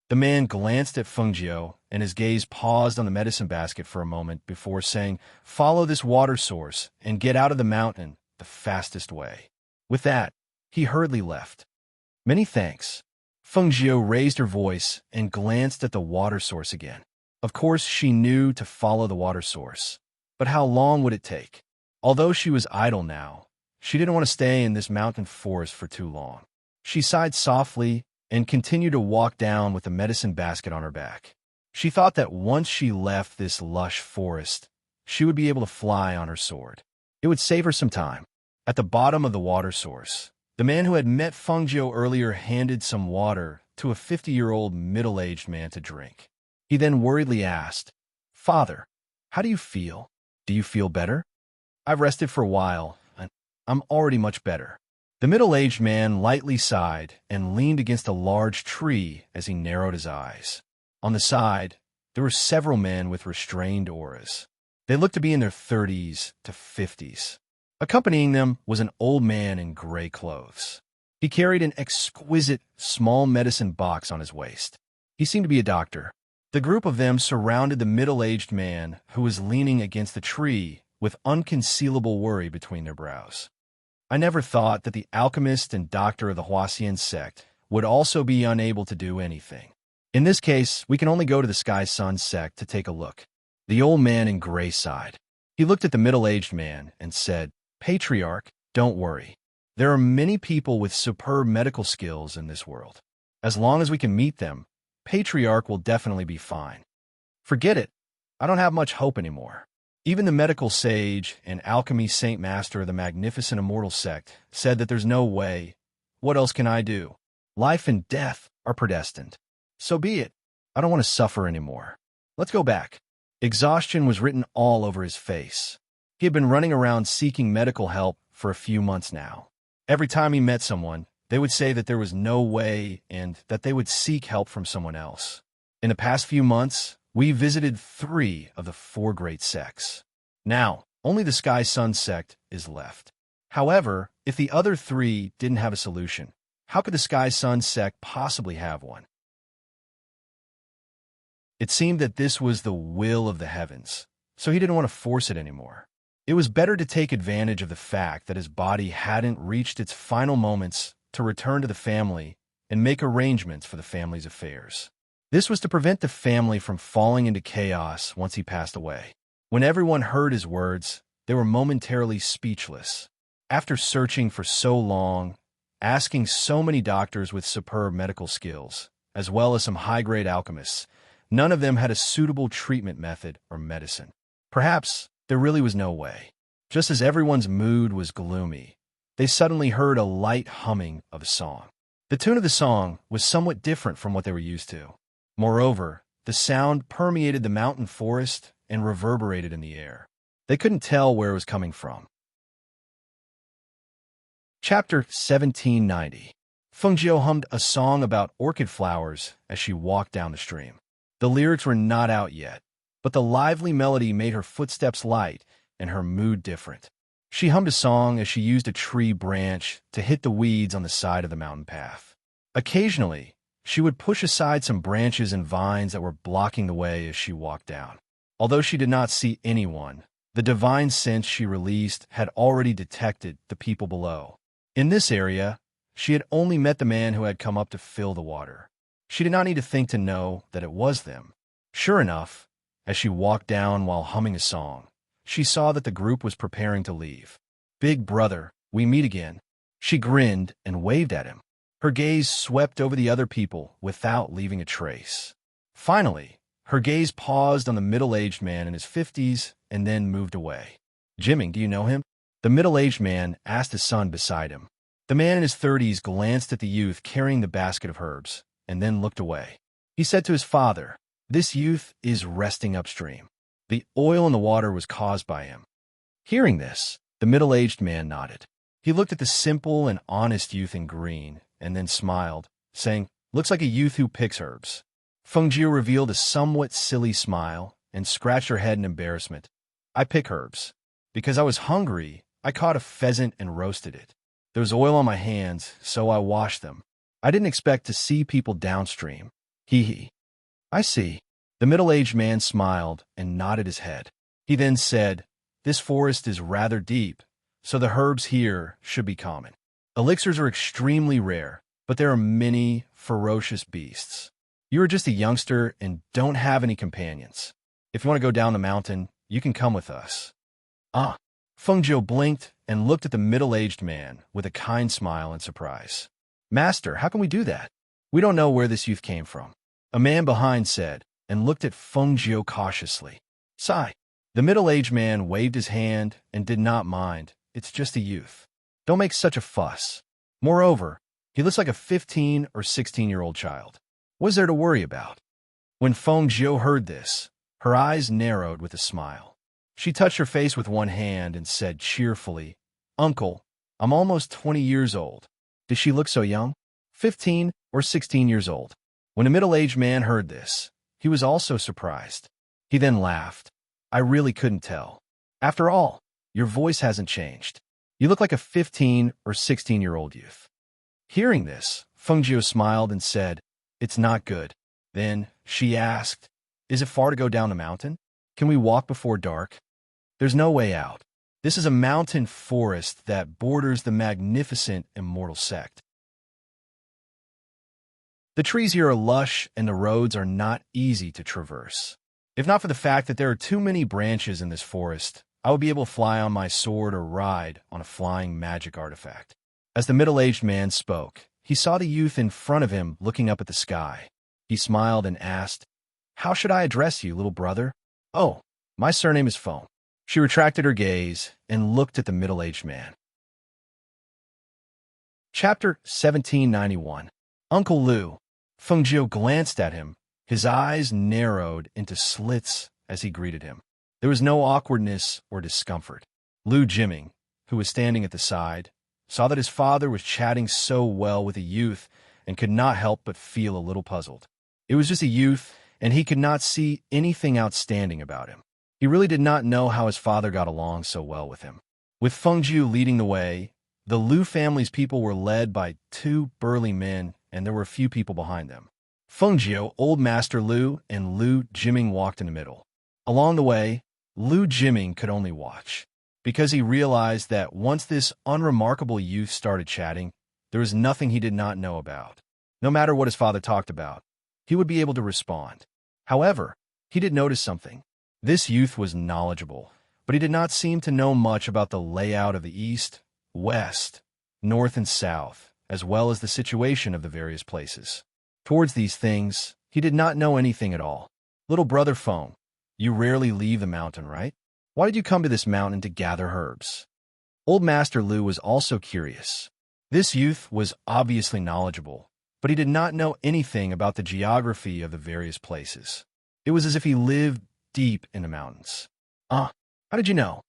A: The man glanced at Fengjiu, and his gaze paused on the medicine basket for a moment before saying, "Follow this water source and get out of the mountain the fastest way." With that, he hurriedly left. "Many thanks." Fengjiu raised her voice and glanced at the water source again. Of course, she knew to follow the water source. But how long would it take? Although she was idle now, she didn't want to stay in this mountain forest for too long. She sighed softly and continued to walk down with the medicine basket on her back. She thought that once she left this lush forest, she would be able to fly on her sword. It would save her some time. At the bottom of the water source, the man who had met Fengjiu earlier handed some water to a 50-year-old middle-aged man to drink. He then worriedly asked, "Father, how do you feel? Do you feel better?" "I've rested for a while, and I'm already much better." The middle-aged man lightly sighed and leaned against a large tree as he narrowed his eyes. On the side, there were several men with restrained auras. They looked to be in their 30s to 50s. Accompanying them was an old man in gray clothes. He carried an exquisite small medicine box on his waist. He seemed to be a doctor. The group of them surrounded the middle-aged man who was leaning against the tree with unconcealable worry between their brows. I never thought that the alchemist and doctor of the Huasian sect would also be unable to do anything. In this case, we can only go to the Sky Sun sect to take a look. The old man in gray sighed. He looked at the middle-aged man and said, "Patriarch, don't worry. There are many people with superb medical skills in this world. As long as we can meet them, Patriarch will definitely be fine. Forget it. I don't have much hope anymore." Even the medical sage and alchemy saint master of the magnificent immortal sect said that there's no way. What else can I do? Life and death are predestined. So be it. I don't want to suffer anymore. Let's go back. Exhaustion was written all over his face. He had been running around seeking medical help for a few months now. Every time he met someone, they would say that there was no way and that they would seek help from someone else. In the past few months, we visited 3 of the 4 great sects. Now, only the Sky Sun sect is left. However, if the other 3 didn't have a solution, how could the Sky Sun sect possibly have one? It seemed that this was the will of the heavens, so he didn't want to force it anymore. It was better to take advantage of the fact that his body hadn't reached its final moments to return to the family and make arrangements for the family's affairs. This was to prevent the family from falling into chaos once he passed away. When everyone heard his words, they were momentarily speechless. After searching for so long, asking so many doctors with superb medical skills, as well as some high-grade alchemists, none of them had a suitable treatment method or medicine. Perhaps there really was no way. Just as everyone's mood was gloomy, they suddenly heard a light humming of a song. The tune of the song was somewhat different from what they were used to. Moreover, the sound permeated the mountain forest and reverberated in the air. They couldn't tell where it was coming from. Chapter 1790. Fengjiu hummed a song about orchid flowers as she walked down the stream. The lyrics were not out yet, but the lively melody made her footsteps light and her mood different. She hummed a song as she used a tree branch to hit the weeds on the side of the mountain path. Occasionally, she would push aside some branches and vines that were blocking the way as she walked down. Although she did not see anyone, the divine sense she released had already detected the people below. In this area, she had only met the man who had come up to fill the water. She did not need to think to know that it was them. Sure enough, as she walked down while humming a song, she saw that the group was preparing to leave. "Big brother, we meet again." She grinned and waved at him. Her gaze swept over the other people without leaving a trace. Finally, her gaze paused on the middle-aged man in his 50s and then moved away. "Jimming, do you know him?" The middle-aged man asked his son beside him. The man in his 30s glanced at the youth carrying the basket of herbs and then looked away. He said to his father, "This youth is resting upstream. The oil in the water was caused by him." Hearing this, the middle-aged man nodded. He looked at the simple and honest youth in green and then smiled, saying, "Looks like a youth who picks herbs." Fengjiu revealed a somewhat silly smile and scratched her head in embarrassment. "I pick herbs. Because I was hungry, I caught a pheasant and roasted it. There was oil on my hands, so I washed them. I didn't expect to see people downstream." Hee hee. "I see." The middle-aged man smiled and nodded his head. He then said, "This forest is rather deep, so the herbs here should be common. Elixirs are extremely rare, but there are many ferocious beasts. You are just a youngster and don't have any companions. If you want to go down the mountain, you can come with us." "Ah." Fengjiu blinked and looked at the middle-aged man with a kind smile and surprise. "Master, how can we do that? We don't know where this youth came from." A man behind said, and looked at Fengjiu cautiously. "Sigh." The middle-aged man waved his hand and did not mind. "It's just a youth. Don't make such a fuss. Moreover, he looks like a 15 or 16-year-old child. What is there to worry about?" When Fengjiu heard this, her eyes narrowed with a smile. She touched her face with one hand and said cheerfully, "Uncle, I'm almost 20 years old. Does she look so young? 15 or 16 years old?" When the middle-aged man heard this, he was also surprised. He then laughed. "I really couldn't tell. After all, your voice hasn't changed. You look like a 15 or 16-year-old youth." Hearing this, Fengjiu smiled and said, "It's not good." Then she asked, "Is it far to go down the mountain? Can we walk before dark?" "There's no way out. This is a mountain forest that borders the magnificent immortal sect. The trees here are lush and the roads are not easy to traverse. If not for the fact that there are too many branches in this forest, I would be able to fly on my sword or ride on a flying magic artifact. As the middle-aged man spoke, he saw the youth in front of him looking up at the sky. He smiled and asked, "How should I address you, little brother?" "Oh, my surname is Foam." She retracted her gaze and looked at the middle-aged man. Chapter 1791. Uncle Lu. Fengjiu glanced at him. His eyes narrowed into slits as he greeted him. There was no awkwardness or discomfort. Lu Jiming, who was standing at the side, saw that his father was chatting so well with the youth and could not help but feel a little puzzled. It was just a youth, and he could not see anything outstanding about him. He really did not know how his father got along so well with him. With Fengjiu leading the way, the Lu family's people were led by two burly men, and there were a few people behind them. Fengjiu, Old Master Lu, and Lu Jiming walked in the middle. Along the way, Lu Jiming could only watch, because he realized that once this unremarkable youth started chatting, there was nothing he did not know about. No matter what his father talked about, he would be able to respond. However, he did notice something. This youth was knowledgeable, but he did not seem to know much about the layout of the east, west, north, and south, as well as the situation of the various places. Towards these things, he did not know anything at all. "Little brother Feng, you rarely leave the mountain, right? Why did you come to this mountain to gather herbs?" Old Master Lu was also curious. This youth was obviously knowledgeable, but he did not know anything about the geography of the various places. It was as if he lived deep in the mountains. How did you know?"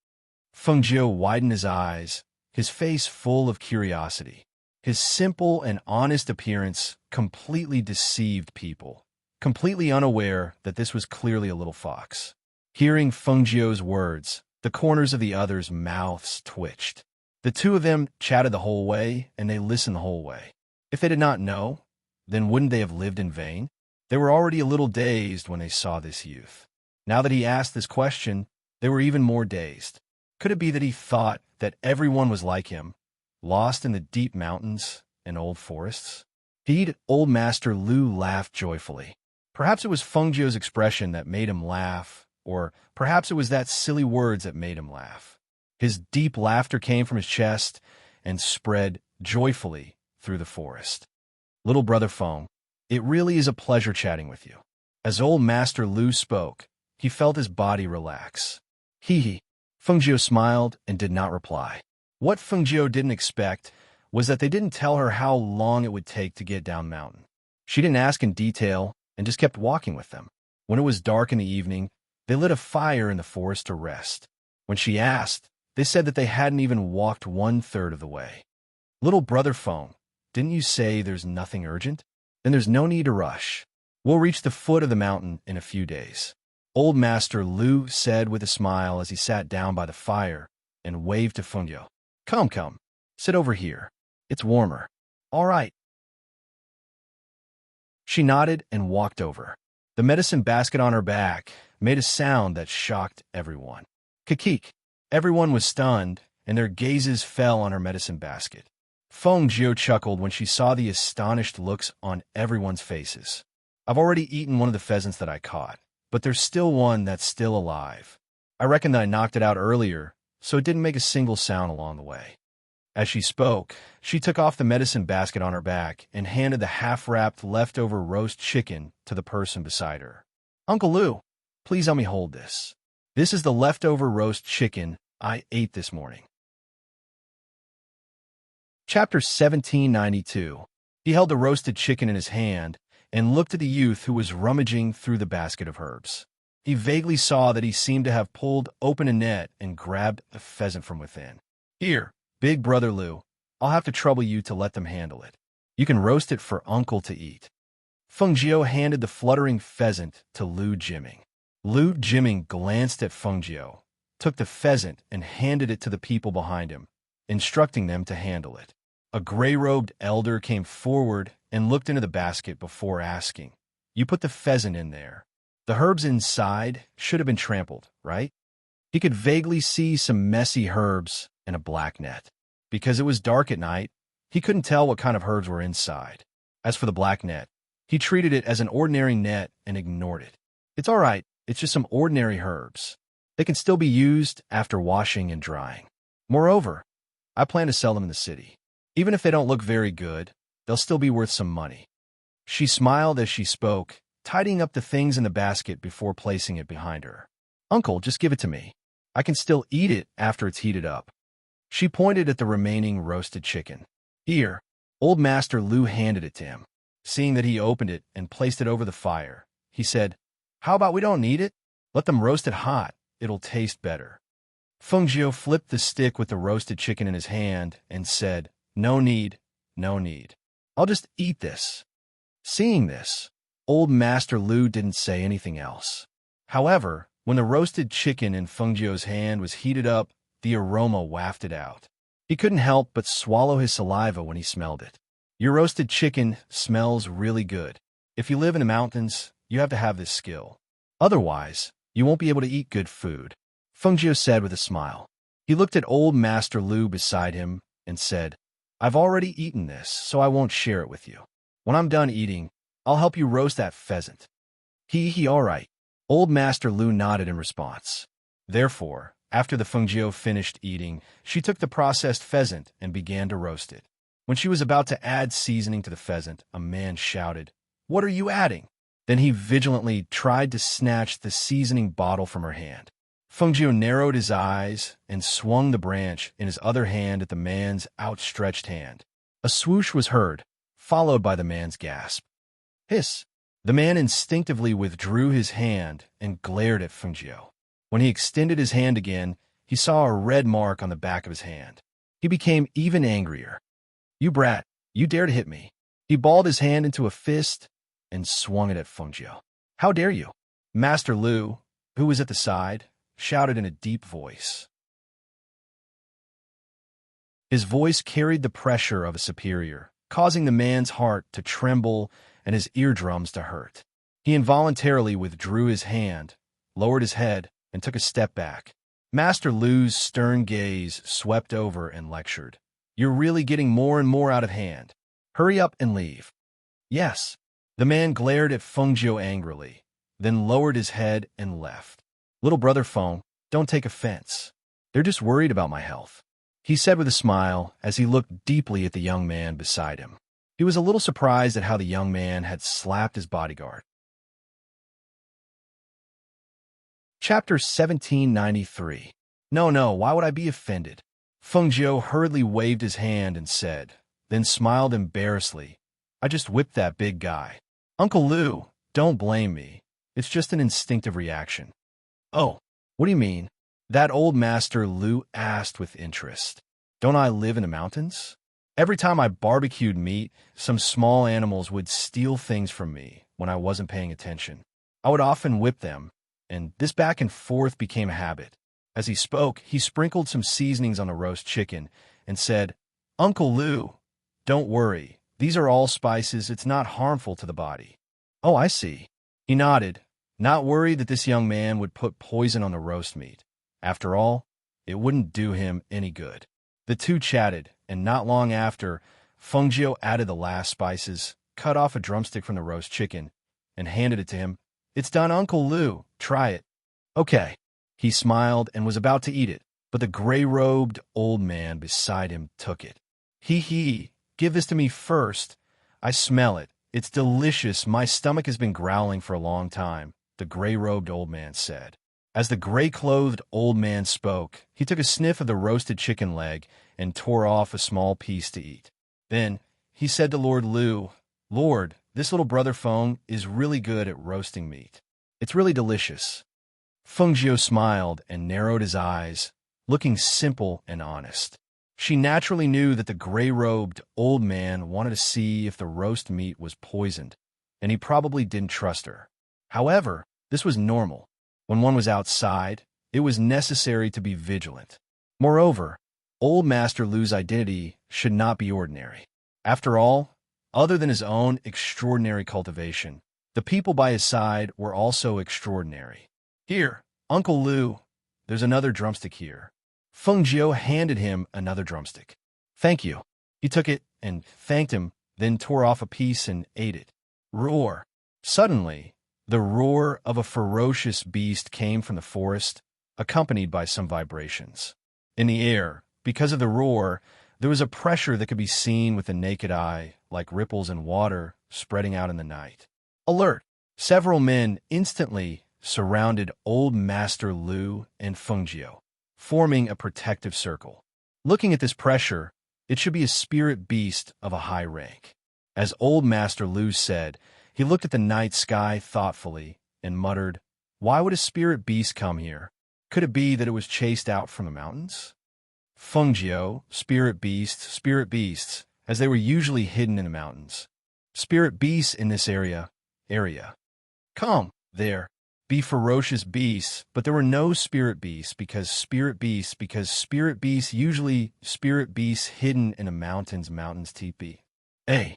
A: Fengjiu widened his eyes, his face full of curiosity. His simple and honest appearance completely deceived people, completely unaware that this was clearly a little fox. Hearing Fengjiu's words, the corners of the others' mouths twitched. The two of them chatted the whole way, and they listened the whole way. If they did not know, then wouldn't they have lived in vain? They were already a little dazed when they saw this youth. Now that he asked this question, they were even more dazed. Could it be that he thought that everyone was like him, lost in the deep mountains and old forests? Old Master Lu laughed joyfully. Perhaps it was Fengjiu's expression that made him laugh, or perhaps it was that silly words that made him laugh. His deep laughter came from his chest and spread joyfully through the forest. "Little brother Feng, it really is a pleasure chatting with you." As Old Master Lu spoke, he felt his body relax. Fengjiu smiled and did not reply. What Fengjiu didn't expect was that they didn't tell her how long it would take to get down mountain. She didn't ask in detail and just kept walking with them. When it was dark in the evening, they lit a fire in the forest to rest. When she asked, they said that they hadn't even walked 1/3 of the way. "Little brother Feng, didn't you say there's nothing urgent? Then there's no need to rush. We'll reach the foot of the mountain in a few days." Old Master Lu said with a smile as he sat down by the fire and waved to Fengjiu. Come, sit over here. It's warmer." "All right." She nodded and walked over. The medicine basket on her back made a sound that shocked everyone. Kikik! Everyone was stunned, and their gazes fell on her medicine basket. Fengjiu chuckled when she saw the astonished looks on everyone's faces. "I've already eaten one of the pheasants that I caught, but there's still one that's still alive. I reckon that I knocked it out earlier, so it didn't make a single sound along the way." As she spoke, she took off the medicine basket on her back and handed the half-wrapped leftover roast chicken to the person beside her. "Uncle Lu, please let me hold this. This is the leftover roast chicken I ate this morning." Chapter 1792. He held the roasted chicken in his hand and looked at the youth who was rummaging through the basket of herbs. He vaguely saw that he seemed to have pulled open a net and grabbed a pheasant from within. "Here, big brother Lu, I'll have to trouble you to let them handle it. You can roast it for Uncle to eat." Fengjiu handed the fluttering pheasant to Lu Jiming. Lu Jiming glanced at Fengjiu, took the pheasant and handed it to the people behind him, instructing them to handle it. A gray-robed elder came forward and looked into the basket before asking, "You put the pheasant in there. The herbs inside should have been trampled, right?" He could vaguely see some messy herbs and a black net. Because it was dark at night, he couldn't tell what kind of herbs were inside. As for the black net, he treated it as an ordinary net and ignored it. "It's all right, it's just some ordinary herbs." They can still be used after washing and drying. Moreover, I plan to sell them in the city. Even if they don't look very good, they'll still be worth some money. She smiled as she spoke, tidying up the things in the basket before placing it behind her. Uncle, just give it to me. I can still eat it after it's heated up. She pointed at the remaining roasted chicken. Here, Old Master Lu handed it to him. Seeing that he opened it and placed it over the fire, he said, "How about we don't need it? Let them roast it hot. It'll taste better." Feng Jiu flipped the stick with the roasted chicken in his hand and said, "No need, no need. I'll just eat this." Seeing this, Old Master Lu didn't say anything else. However, when the roasted chicken in Feng Jiu's hand was heated up, the aroma wafted out. He couldn't help but swallow his saliva when he smelled it. Your roasted chicken smells really good. If you live in the mountains, you have to have this skill. Otherwise, you won't be able to eat good food, Feng Jiu said with a smile. He looked at Old Master Lu beside him and said, "I've already eaten this, so I won't share it with you. When I'm done eating, I'll help you roast that pheasant." All right. Old Master Lu nodded in response. Therefore, after the Feng Jiu finished eating, she took the processed pheasant and began to roast it. When she was about to add seasoning to the pheasant, a man shouted, "What are you adding?" Then he vigilantly tried to snatch the seasoning bottle from her hand. Feng Jiu narrowed his eyes and swung the branch in his other hand at the man's outstretched hand. A swoosh was heard, followed by the man's gasp. Hiss! The man instinctively withdrew his hand and glared at Feng Jiu. When he extended his hand again, he saw a red mark on the back of his hand. He became even angrier. "You brat, you dare to hit me." He balled his hand into a fist and swung it at Feng Jiu. "How dare you?" Master Lu, who was at the side, shouted in a deep voice. His voice carried the pressure of a superior, causing the man's heart to tremble and his eardrums to hurt. He involuntarily withdrew his hand, lowered his head, and took a step back. Master Lu's stern gaze swept over and lectured. "You're really getting more and more out of hand. Hurry up and leave." "Yes." The man glared at Feng Jiu angrily, then lowered his head and left. "Little brother Feng, don't take offense. They're just worried about my health," he said with a smile as he looked deeply at the young man beside him. He was a little surprised at how the young man had slapped his bodyguard. Chapter 1793. No, why would I be offended? Feng Jiu hurriedly waved his hand and said, then smiled embarrassedly, "I just whipped that big guy." "Uncle Lu, don't blame me. It's just an instinctive reaction." "Oh, what do you mean?" That old Master Lu asked with interest. "Don't I live in the mountains? Every time I barbecued meat, some small animals would steal things from me when I wasn't paying attention. I would often whip them, and this back and forth became a habit." As he spoke, he sprinkled some seasonings on the roast chicken and said, "Uncle Lu, don't worry. These are all spices. It's not harmful to the body." "Oh, I see." He nodded, not worried that this young man would put poison on the roast meat. After all, it wouldn't do him any good. The two chatted, and not long after, Feng Jiu added the last spices, cut off a drumstick from the roast chicken, and handed it to him. "It's done, Uncle Lu. Try it." "Okay." He smiled and was about to eat it, but the gray-robed old man beside him took it. Give this to me first. I smell it. It's delicious. My stomach has been growling for a long time," the gray-robed old man said. As the gray-clothed old man spoke, he took a sniff of the roasted chicken leg and tore off a small piece to eat. Then he said to Lord Lu, "Lord, this little brother Feng is really good at roasting meat. It's really delicious." Feng Jiu smiled and narrowed his eyes, looking simple and honest. She naturally knew that the gray-robed old man wanted to see if the roast meat was poisoned, and he probably didn't trust her. However, this was normal. When one was outside, it was necessary to be vigilant. Moreover, old Master Lu's identity should not be ordinary. After all, other than his own extraordinary cultivation, the people by his side were also extraordinary. "Here, Uncle Lu, there's another drumstick here." Feng Jiu handed him another drumstick. "Thank you." He took it and thanked him, then tore off a piece and ate it. Roar! Suddenly, the roar of a ferocious beast came from the forest, accompanied by some vibrations. In the air, because of the roar, there was a pressure that could be seen with the naked eye, like ripples in water spreading out in the night. Alert! Several men instantly surrounded Old Master Lu and Fengjiu, forming a protective circle. Looking at this pressure, it should be a spirit beast of a high rank. As Old Master Lu said, he looked at the night sky thoughtfully and muttered, "Why would a spirit beast come here? Could it be that it was chased out from the mountains?" Fengjiu, spirit beasts, as they were usually hidden in the mountains. Spirit beasts in this area. Come, there, be ferocious beasts, but there were no spirit beasts because spirit beasts usually spirit beasts hidden in the mountains teepee. It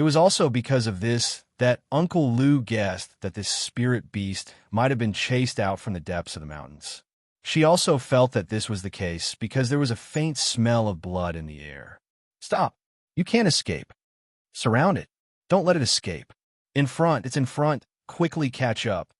A: was also because of this that Uncle Lu guessed that this spirit beast might have been chased out from the depths of the mountains. She also felt that this was the case because there was a faint smell of blood in the air. Stop! You can't escape. Surround it. Don't let it escape. In front, it's in front. Quickly catch up.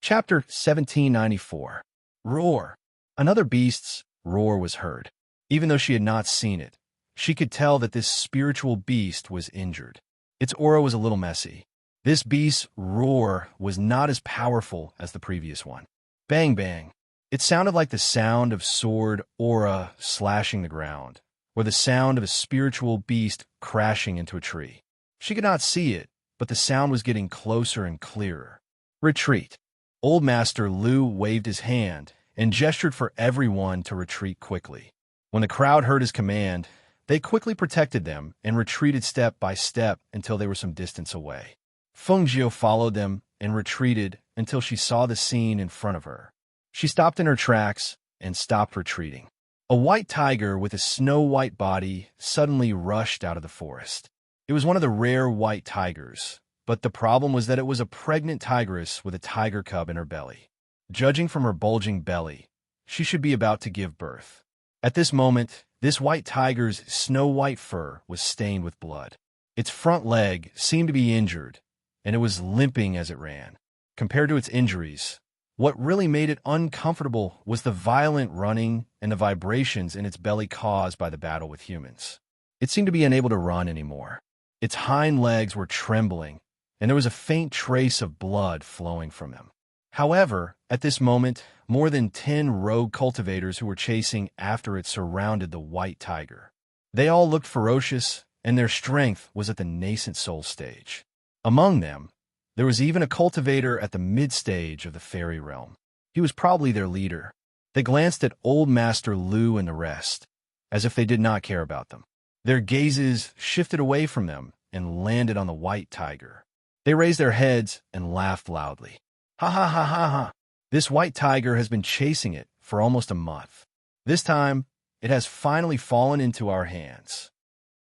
A: Chapter 1794. Roar. Another beast's roar was heard. Even though she had not seen it, she could tell that this spiritual beast was injured. Its aura was a little messy. This beast's roar was not as powerful as the previous one. Bang, bang. It sounded like the sound of sword aura slashing the ground, or the sound of a spiritual beast crashing into a tree. She could not see it, but the sound was getting closer and clearer. Retreat. Old Master Lu waved his hand and gestured for everyone to retreat quickly. When the crowd heard his command, they quickly protected them and retreated step by step until they were some distance away. Fengjiu followed them and retreated until she saw the scene in front of her. She stopped in her tracks and stopped retreating. A white tiger with a snow-white body suddenly rushed out of the forest. It was one of the rare white tigers, but the problem was that it was a pregnant tigress with a tiger cub in her belly. Judging from her bulging belly, she should be about to give birth. At this moment, this white tiger's snow-white fur was stained with blood. Its front leg seemed to be injured, and it was limping as it ran. Compared to its injuries, what really made it uncomfortable was the violent running and the vibrations in its belly caused by the battle with humans. It seemed to be unable to run anymore. Its hind legs were trembling, and there was a faint trace of blood flowing from them. However, at this moment, more than 10 rogue cultivators who were chasing after it surrounded the white tiger. They all looked ferocious, and their strength was at the nascent soul stage. Among them, there was even a cultivator at the mid-stage of the fairy realm. He was probably their leader. They glanced at Old Master Lu and the rest, as if they did not care about them. Their gazes shifted away from them and landed on the white tiger. They raised their heads and laughed loudly. Ha ha ha ha ha! This white tiger has been chasing it for almost a month. This time, it has finally fallen into our hands.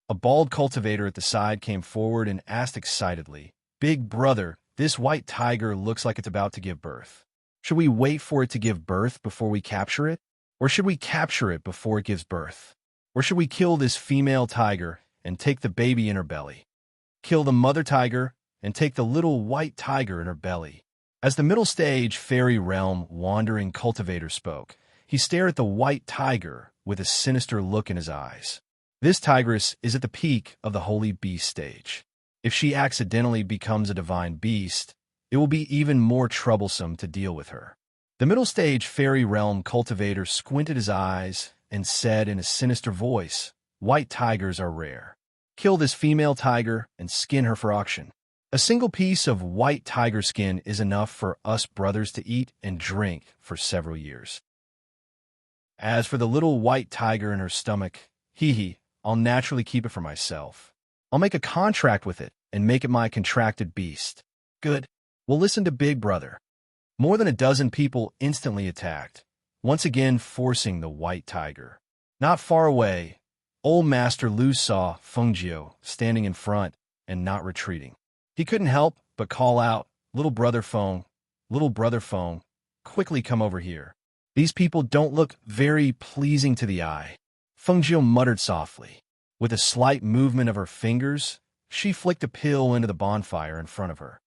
A: A bald cultivator at the side came forward and asked excitedly, "Big brother, this white tiger looks like it's about to give birth. Should we wait for it to give birth before we capture it? Or should we capture it before it gives birth? Or should we kill this female tiger and take the baby in her belly? Kill the mother tiger and take the little white tiger in her belly." As the middle stage fairy realm wandering cultivator spoke, he stared at the white tiger with a sinister look in his eyes. This tigress is at the peak of the holy beast stage. If she accidentally becomes a divine beast, it will be even more troublesome to deal with her. The middle stage fairy realm cultivator squinted his eyes and said in a sinister voice, "White tigers are rare. Kill this female tiger and skin her for auction. A single piece of white tiger skin is enough for us brothers to eat and drink for several years. As for the little white tiger in her stomach, I'll naturally keep it for myself. I'll make a contract with it and make it my contracted beast." Good. We'll listen to Big Brother. More than a dozen people instantly attacked, once again forcing the white tiger. Not far away, Old Master Lu saw Fengjiu standing in front and not retreating. He couldn't help but call out, little brother Feng, quickly come over here. These people don't look very pleasing to the eye." Fengjiu muttered softly. With a slight movement of her fingers, she flicked a pill into the bonfire in front of her.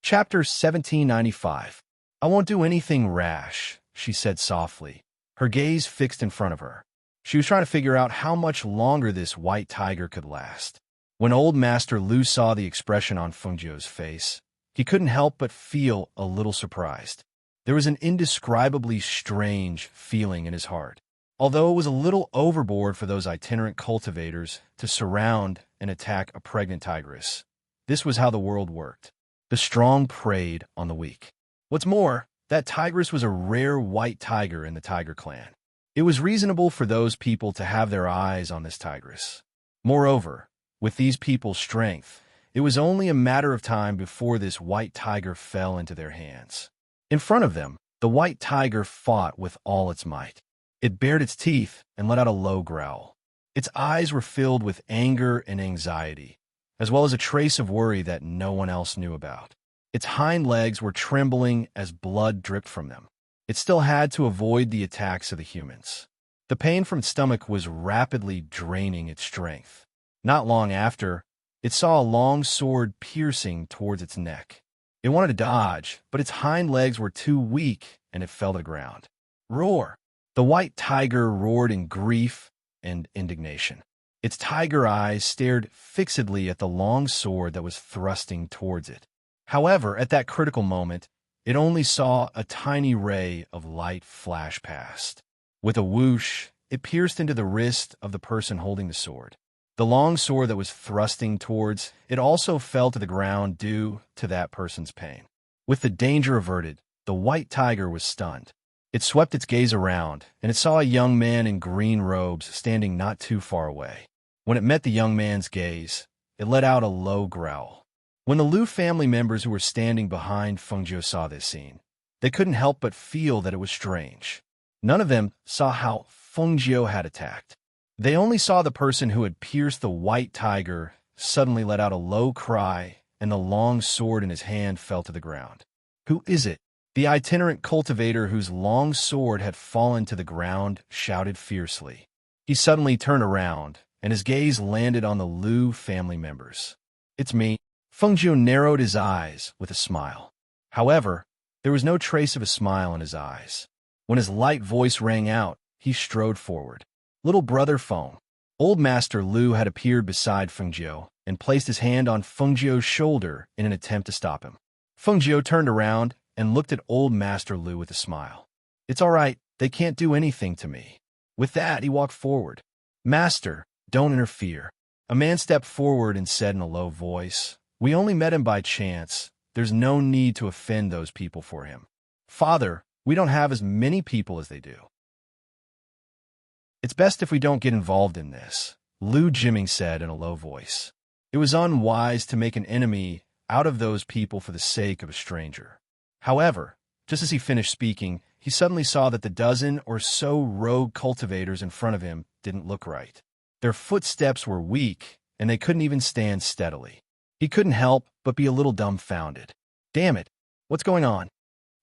A: Chapter 1795. I won't do anything rash, she said softly, her gaze fixed in front of her. She was trying to figure out how much longer this white tiger could last. When old Master Lu saw the expression on Fengjiu's face, he couldn't help but feel a little surprised. There was an indescribably strange feeling in his heart. Although it was a little overboard for those itinerant cultivators to surround and attack a pregnant tigress, this was how the world worked. The strong preyed on the weak. What's more, that tigress was a rare white tiger in the tiger clan. It was reasonable for those people to have their eyes on this tigress. Moreover, with these people's strength, it was only a matter of time before this white tiger fell into their hands. In front of them, the white tiger fought with all its might. It bared its teeth and let out a low growl. Its eyes were filled with anger and anxiety, as well as a trace of worry that no one else knew about. Its hind legs were trembling as blood dripped from them. It still had to avoid the attacks of the humans. The pain from its stomach was rapidly draining its strength. Not long after, it saw a long sword piercing towards its neck. It wanted to dodge, but its hind legs were too weak, and it fell to the ground. Roar! The white tiger roared in grief and indignation. Its tiger eyes stared fixedly at the long sword that was thrusting towards it. However, at that critical moment, it only saw a tiny ray of light flash past. With a whoosh, it pierced into the wrist of the person holding the sword. The long sword that was thrusting towards it also fell to the ground due to that person's pain. With the danger averted, the white tiger was stunned. It swept its gaze around, and it saw a young man in green robes standing not too far away. When it met the young man's gaze, it let out a low growl. When the Liu family members who were standing behind Fengjiu saw this scene, they couldn't help but feel that it was strange. None of them saw how Fengjiu had attacked. They only saw the person who had pierced the white tiger suddenly let out a low cry, and the long sword in his hand fell to the ground. Who is it? The itinerant cultivator whose long sword had fallen to the ground shouted fiercely. He suddenly turned around, and his gaze landed on the Liu family members. It's me. Fengjiu narrowed his eyes with a smile. However, there was no trace of a smile in his eyes. When his light voice rang out, he strode forward. Little brother Feng. Old Master Lu had appeared beside Fengjiu and placed his hand on Fengjiu's shoulder in an attempt to stop him. Fengjiu turned around and looked at Old Master Lu with a smile. It's all right, they can't do anything to me. With that, he walked forward. Master, don't interfere. A man stepped forward and said in a low voice, We only met him by chance. There's no need to offend those people for him. Father, we don't have as many people as they do. It's best if we don't get involved in this, Lu Jiming said in a low voice. It was unwise to make an enemy out of those people for the sake of a stranger. However, just as he finished speaking, he suddenly saw that the dozen or so rogue cultivators in front of him didn't look right. Their footsteps were weak, and they couldn't even stand steadily. He couldn't help but be a little dumbfounded. Damn it, what's going on?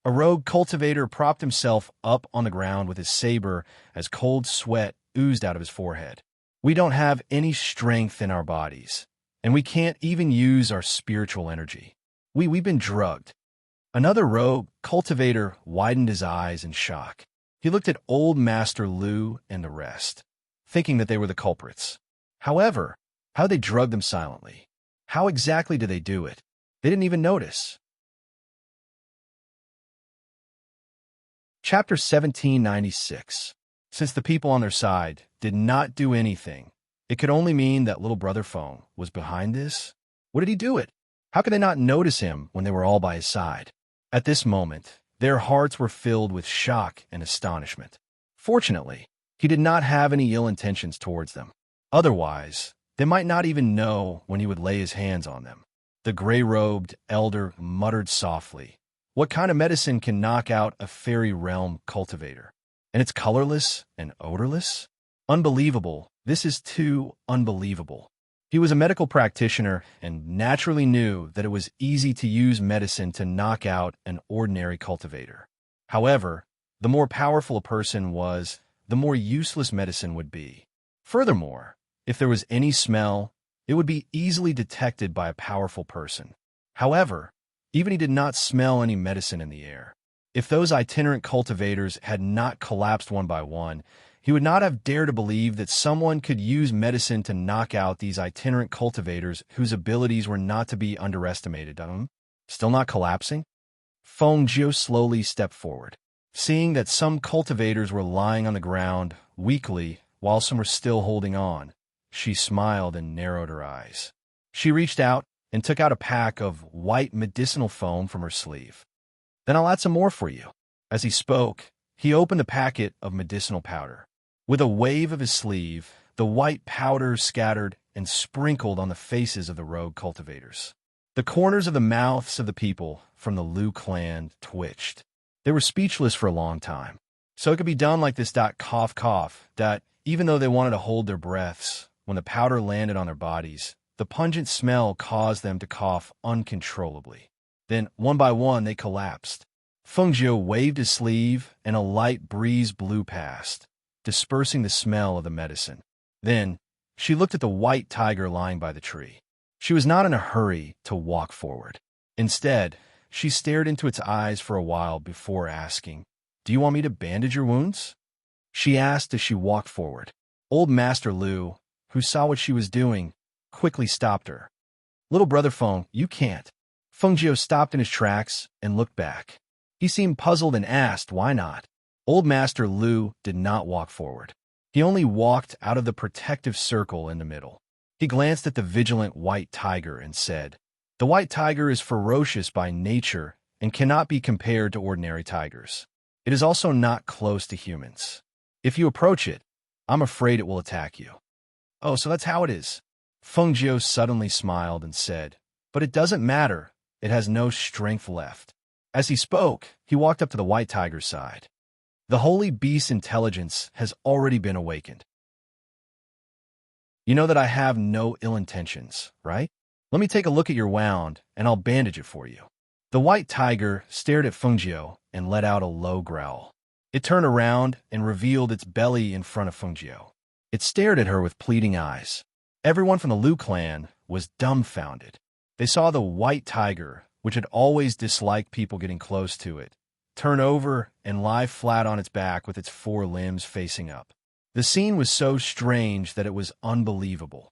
A: A rogue cultivator propped himself up on the ground with his saber as cold sweat oozed out of his forehead. We don't have any strength in our bodies, and we can't even use our spiritual energy. We've been drugged. Another rogue cultivator widened his eyes in shock. He looked at Old Master Lu and the rest, thinking that they were the culprits. However, how they drugged them silently? How exactly did they do it? They didn't even notice. Chapter 1796. Since the people on their side did not do anything, it could only mean that little brother Feng was behind this. What did he do it? How could they not notice him when they were all by his side? At this moment, their hearts were filled with shock and astonishment. Fortunately, he did not have any ill intentions towards them. Otherwise, they might not even know when he would lay his hands on them. The gray-robed elder muttered softly, What kind of medicine can knock out a fairy realm cultivator? And it's colorless and odorless? Unbelievable. This is too unbelievable. He was a medical practitioner and naturally knew that it was easy to use medicine to knock out an ordinary cultivator. However, the more powerful a person was, the more useless medicine would be. Furthermore, if there was any smell, it would be easily detected by a powerful person. However, even he did not smell any medicine in the air. If those itinerant cultivators had not collapsed one by one, he would not have dared to believe that someone could use medicine to knock out these itinerant cultivators whose abilities were not to be underestimated. Still not collapsing? Feng slowly stepped forward. Seeing that some cultivators were lying on the ground, weakly, while some were still holding on, she smiled and narrowed her eyes. She reached out and took out a pack of white medicinal foam from her sleeve. Then I'll add some more for you. As he spoke, he opened a packet of medicinal powder. With a wave of his sleeve, the white powder scattered and sprinkled on the faces of the rogue cultivators. The corners of the mouths of the people from the Liu clan twitched. They were speechless for a long time. So it could be done like this. Cough, cough. Even though they wanted to hold their breaths, when the powder landed on their bodies, the pungent smell caused them to cough uncontrollably. Then, one by one, they collapsed. Feng Zhou waved his sleeve, and a light breeze blew past, dispersing the smell of the medicine. Then, she looked at the white tiger lying by the tree. She was not in a hurry to walk forward. Instead, she stared into its eyes for a while before asking, "Do you want me to bandage your wounds?" She asked as she walked forward. Old Master Liu, who saw what she was doing, quickly stopped her. "Little brother Feng, you can't." Feng Zhou stopped in his tracks and looked back. He seemed puzzled and asked, "Why not?" Old Master Liu did not walk forward. He only walked out of the protective circle in the middle. He glanced at the vigilant white tiger and said, "The white tiger is ferocious by nature and cannot be compared to ordinary tigers. It is also not close to humans. If you approach it, I'm afraid it will attack you." "Oh, so that's how it is." Feng Zhou suddenly smiled and said, "But it doesn't matter. It has no strength left." As he spoke, he walked up to the white tiger's side. "The holy beast's intelligence has already been awakened. You know that I have no ill intentions, right? Let me take a look at your wound, and I'll bandage it for you." The white tiger stared at Feng Zhou and let out a low growl. It turned around and revealed its belly in front of Feng Zhou. It stared at her with pleading eyes. Everyone from the Liu clan was dumbfounded. They saw the white tiger, which had always disliked people getting close to it, turn over and lie flat on its back with its four limbs facing up. The scene was so strange that it was unbelievable.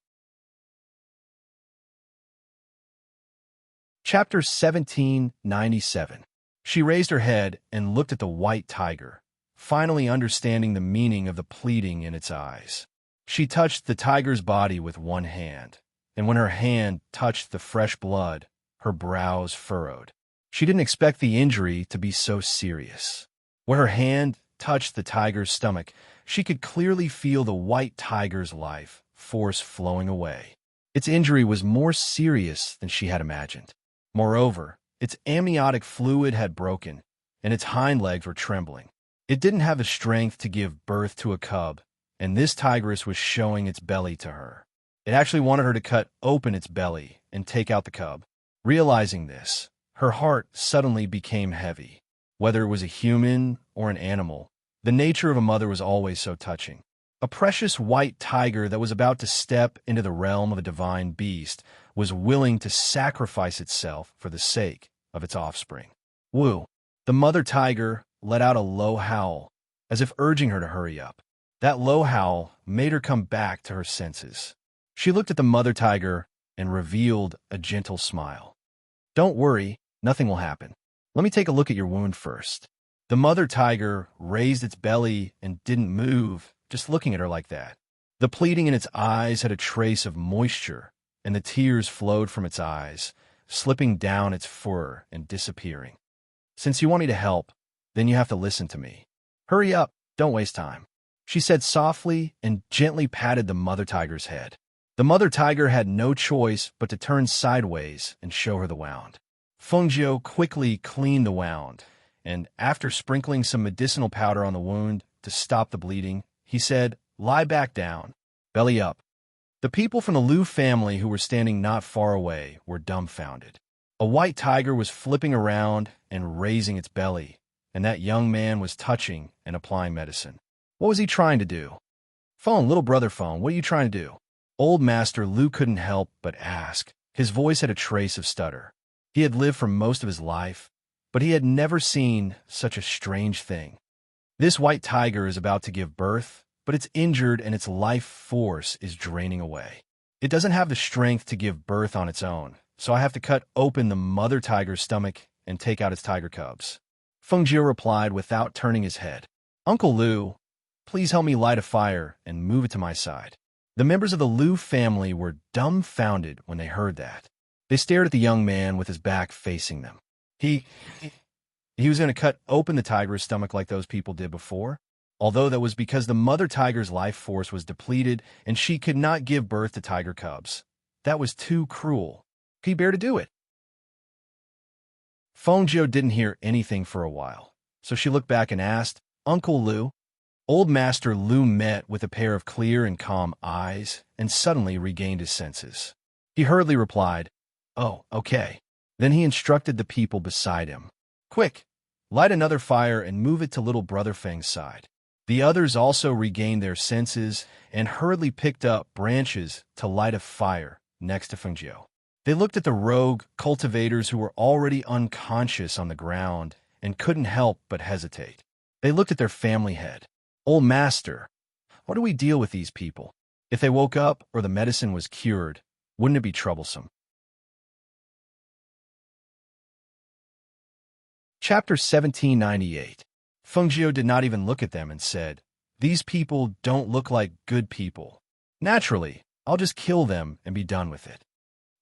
A: Chapter 1797. She raised her head and looked at the white tiger, finally understanding the meaning of the pleading in its eyes. She touched the tiger's body with one hand, and when her hand touched the fresh blood, her brows furrowed. She didn't expect the injury to be so serious. Where her hand touched the tiger's stomach, she could clearly feel the white tiger's life force flowing away. Its injury was more serious than she had imagined. Moreover, its amniotic fluid had broken, and its hind legs were trembling. It didn't have the strength to give birth to a cub, and this tigress was showing its belly to her. It actually wanted her to cut open its belly and take out the cub. Realizing this, her heart suddenly became heavy. Whether it was a human or an animal, the nature of a mother was always so touching. A precious white tiger that was about to step into the realm of a divine beast was willing to sacrifice itself for the sake of its offspring. Woo! The mother tiger let out a low howl, as if urging her to hurry up. That low howl made her come back to her senses. She looked at the mother tiger and revealed a gentle smile. "Don't worry, nothing will happen. Let me take a look at your wound first." The mother tiger raised its belly and didn't move, just looking at her like that. The pleading in its eyes had a trace of moisture, and the tears flowed from its eyes, slipping down its fur and disappearing. "Since you want me to help, then you have to listen to me. Hurry up, don't waste time," she said softly and gently patted the mother tiger's head. The mother tiger had no choice but to turn sideways and show her the wound. Feng Zhou quickly cleaned the wound, and after sprinkling some medicinal powder on the wound to stop the bleeding, he said, "Lie back down, belly up." The people from the Liu family who were standing not far away were dumbfounded. A white tiger was flipping around and raising its belly, and that young man was touching and applying medicine. What was he trying to do? Phone, little brother phone, what are you trying to do? Old Master Lu couldn't help but ask. His voice had a trace of stutter. He had lived for most of his life, but he had never seen such a strange thing. This white tiger is about to give birth, but it's injured and its life force is draining away. It doesn't have the strength to give birth on its own, so I have to cut open the mother tiger's stomach and take out its tiger cubs. Feng Jiu replied without turning his head. Uncle Lu, please help me light a fire and move it to my side. The members of the Lu family were dumbfounded when they heard that. They stared at the young man with his back facing them. He was going to cut open the tiger's stomach like those people did before, although that was because the mother tiger's life force was depleted and she could not give birth to tiger cubs. That was too cruel. Could he bear to do it? Feng Jiu didn't hear anything for a while, so she looked back and asked, Uncle Lu? Old Master Lu met with a pair of clear and calm eyes and suddenly regained his senses. He hurriedly replied, Oh, okay. Then he instructed the people beside him. Quick, light another fire and move it to little brother Feng's side. The others also regained their senses and hurriedly picked up branches to light a fire next to Feng Jiu. They looked at the rogue cultivators who were already unconscious on the ground and couldn't help but hesitate. They looked at their family head. Old Master, what do we deal with these people? If they woke up or the medicine was cured, wouldn't it be troublesome? Chapter 1798. Feng Jiu did not even look at them and said, These people don't look like good people. Naturally, I'll just kill them and be done with it.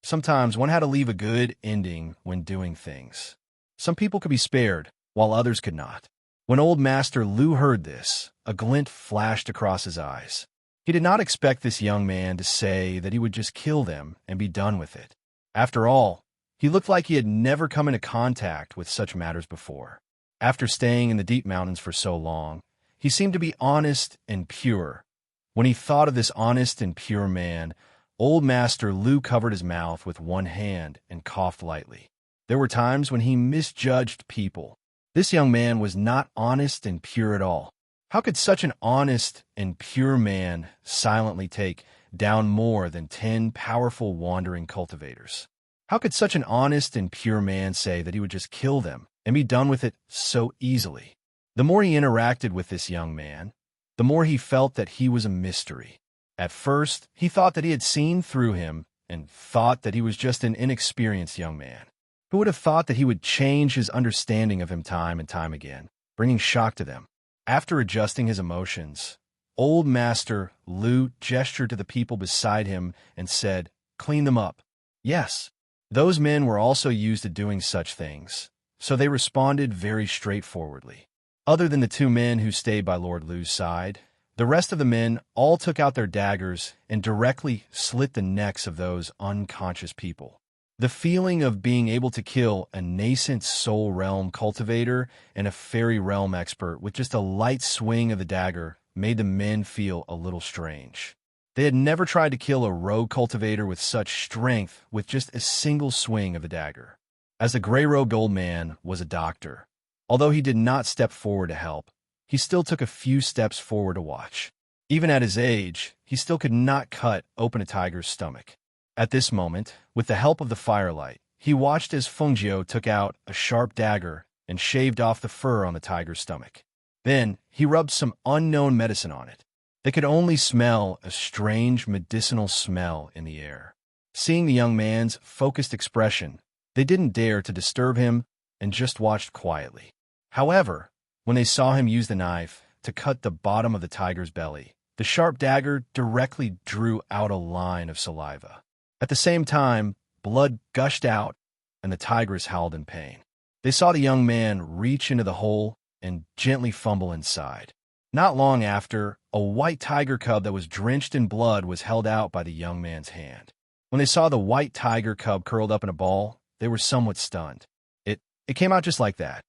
A: Sometimes one had to leave a good ending when doing things. Some people could be spared, while others could not. When Old Master Lu heard this, a glint flashed across his eyes. He did not expect this young man to say that he would just kill them and be done with it. After all, he looked like he had never come into contact with such matters before. After staying in the deep mountains for so long, he seemed to be honest and pure. When he thought of this honest and pure man, Old Master Lu covered his mouth with one hand and coughed lightly. There were times when he misjudged people. This young man was not honest and pure at all. How could such an honest and pure man silently take down more than 10 powerful wandering cultivators? How could such an honest and pure man say that he would just kill them and be done with it so easily? The more he interacted with this young man, the more he felt that he was a mystery. At first, he thought that he had seen through him and thought that he was just an inexperienced young man. Who would have thought that he would change his understanding of him time and time again, bringing shock to them? After adjusting his emotions, Old Master Lu gestured to the people beside him and said, Clean them up. Yes, those men were also used to doing such things, so they responded very straightforwardly. Other than the 2 men who stayed by Lord Lu's side, the rest of the men all took out their daggers and directly slit the necks of those unconscious people. The feeling of being able to kill a nascent soul realm cultivator and a fairy realm expert with just a light swing of the dagger made the men feel a little strange. They had never tried to kill a rogue cultivator with such strength with just a single swing of the dagger. As the gray-robed old man was a doctor, although he did not step forward to help, he still took a few steps forward to watch. Even at his age, he still could not cut open a tiger's stomach. At this moment, with the help of the firelight, he watched as Feng Jiu took out a sharp dagger and shaved off the fur on the tiger's stomach. Then, he rubbed some unknown medicine on it. They could only smell a strange medicinal smell in the air. Seeing the young man's focused expression, they didn't dare to disturb him and just watched quietly. However, when they saw him use the knife to cut the bottom of the tiger's belly, the sharp dagger directly drew out a line of saliva. At the same time, blood gushed out, and the tigress howled in pain. They saw the young man reach into the hole and gently fumble inside. Not long after, a white tiger cub that was drenched in blood was held out by the young man's hand. When they saw the white tiger cub curled up in a ball, they were somewhat stunned. It came out just like that.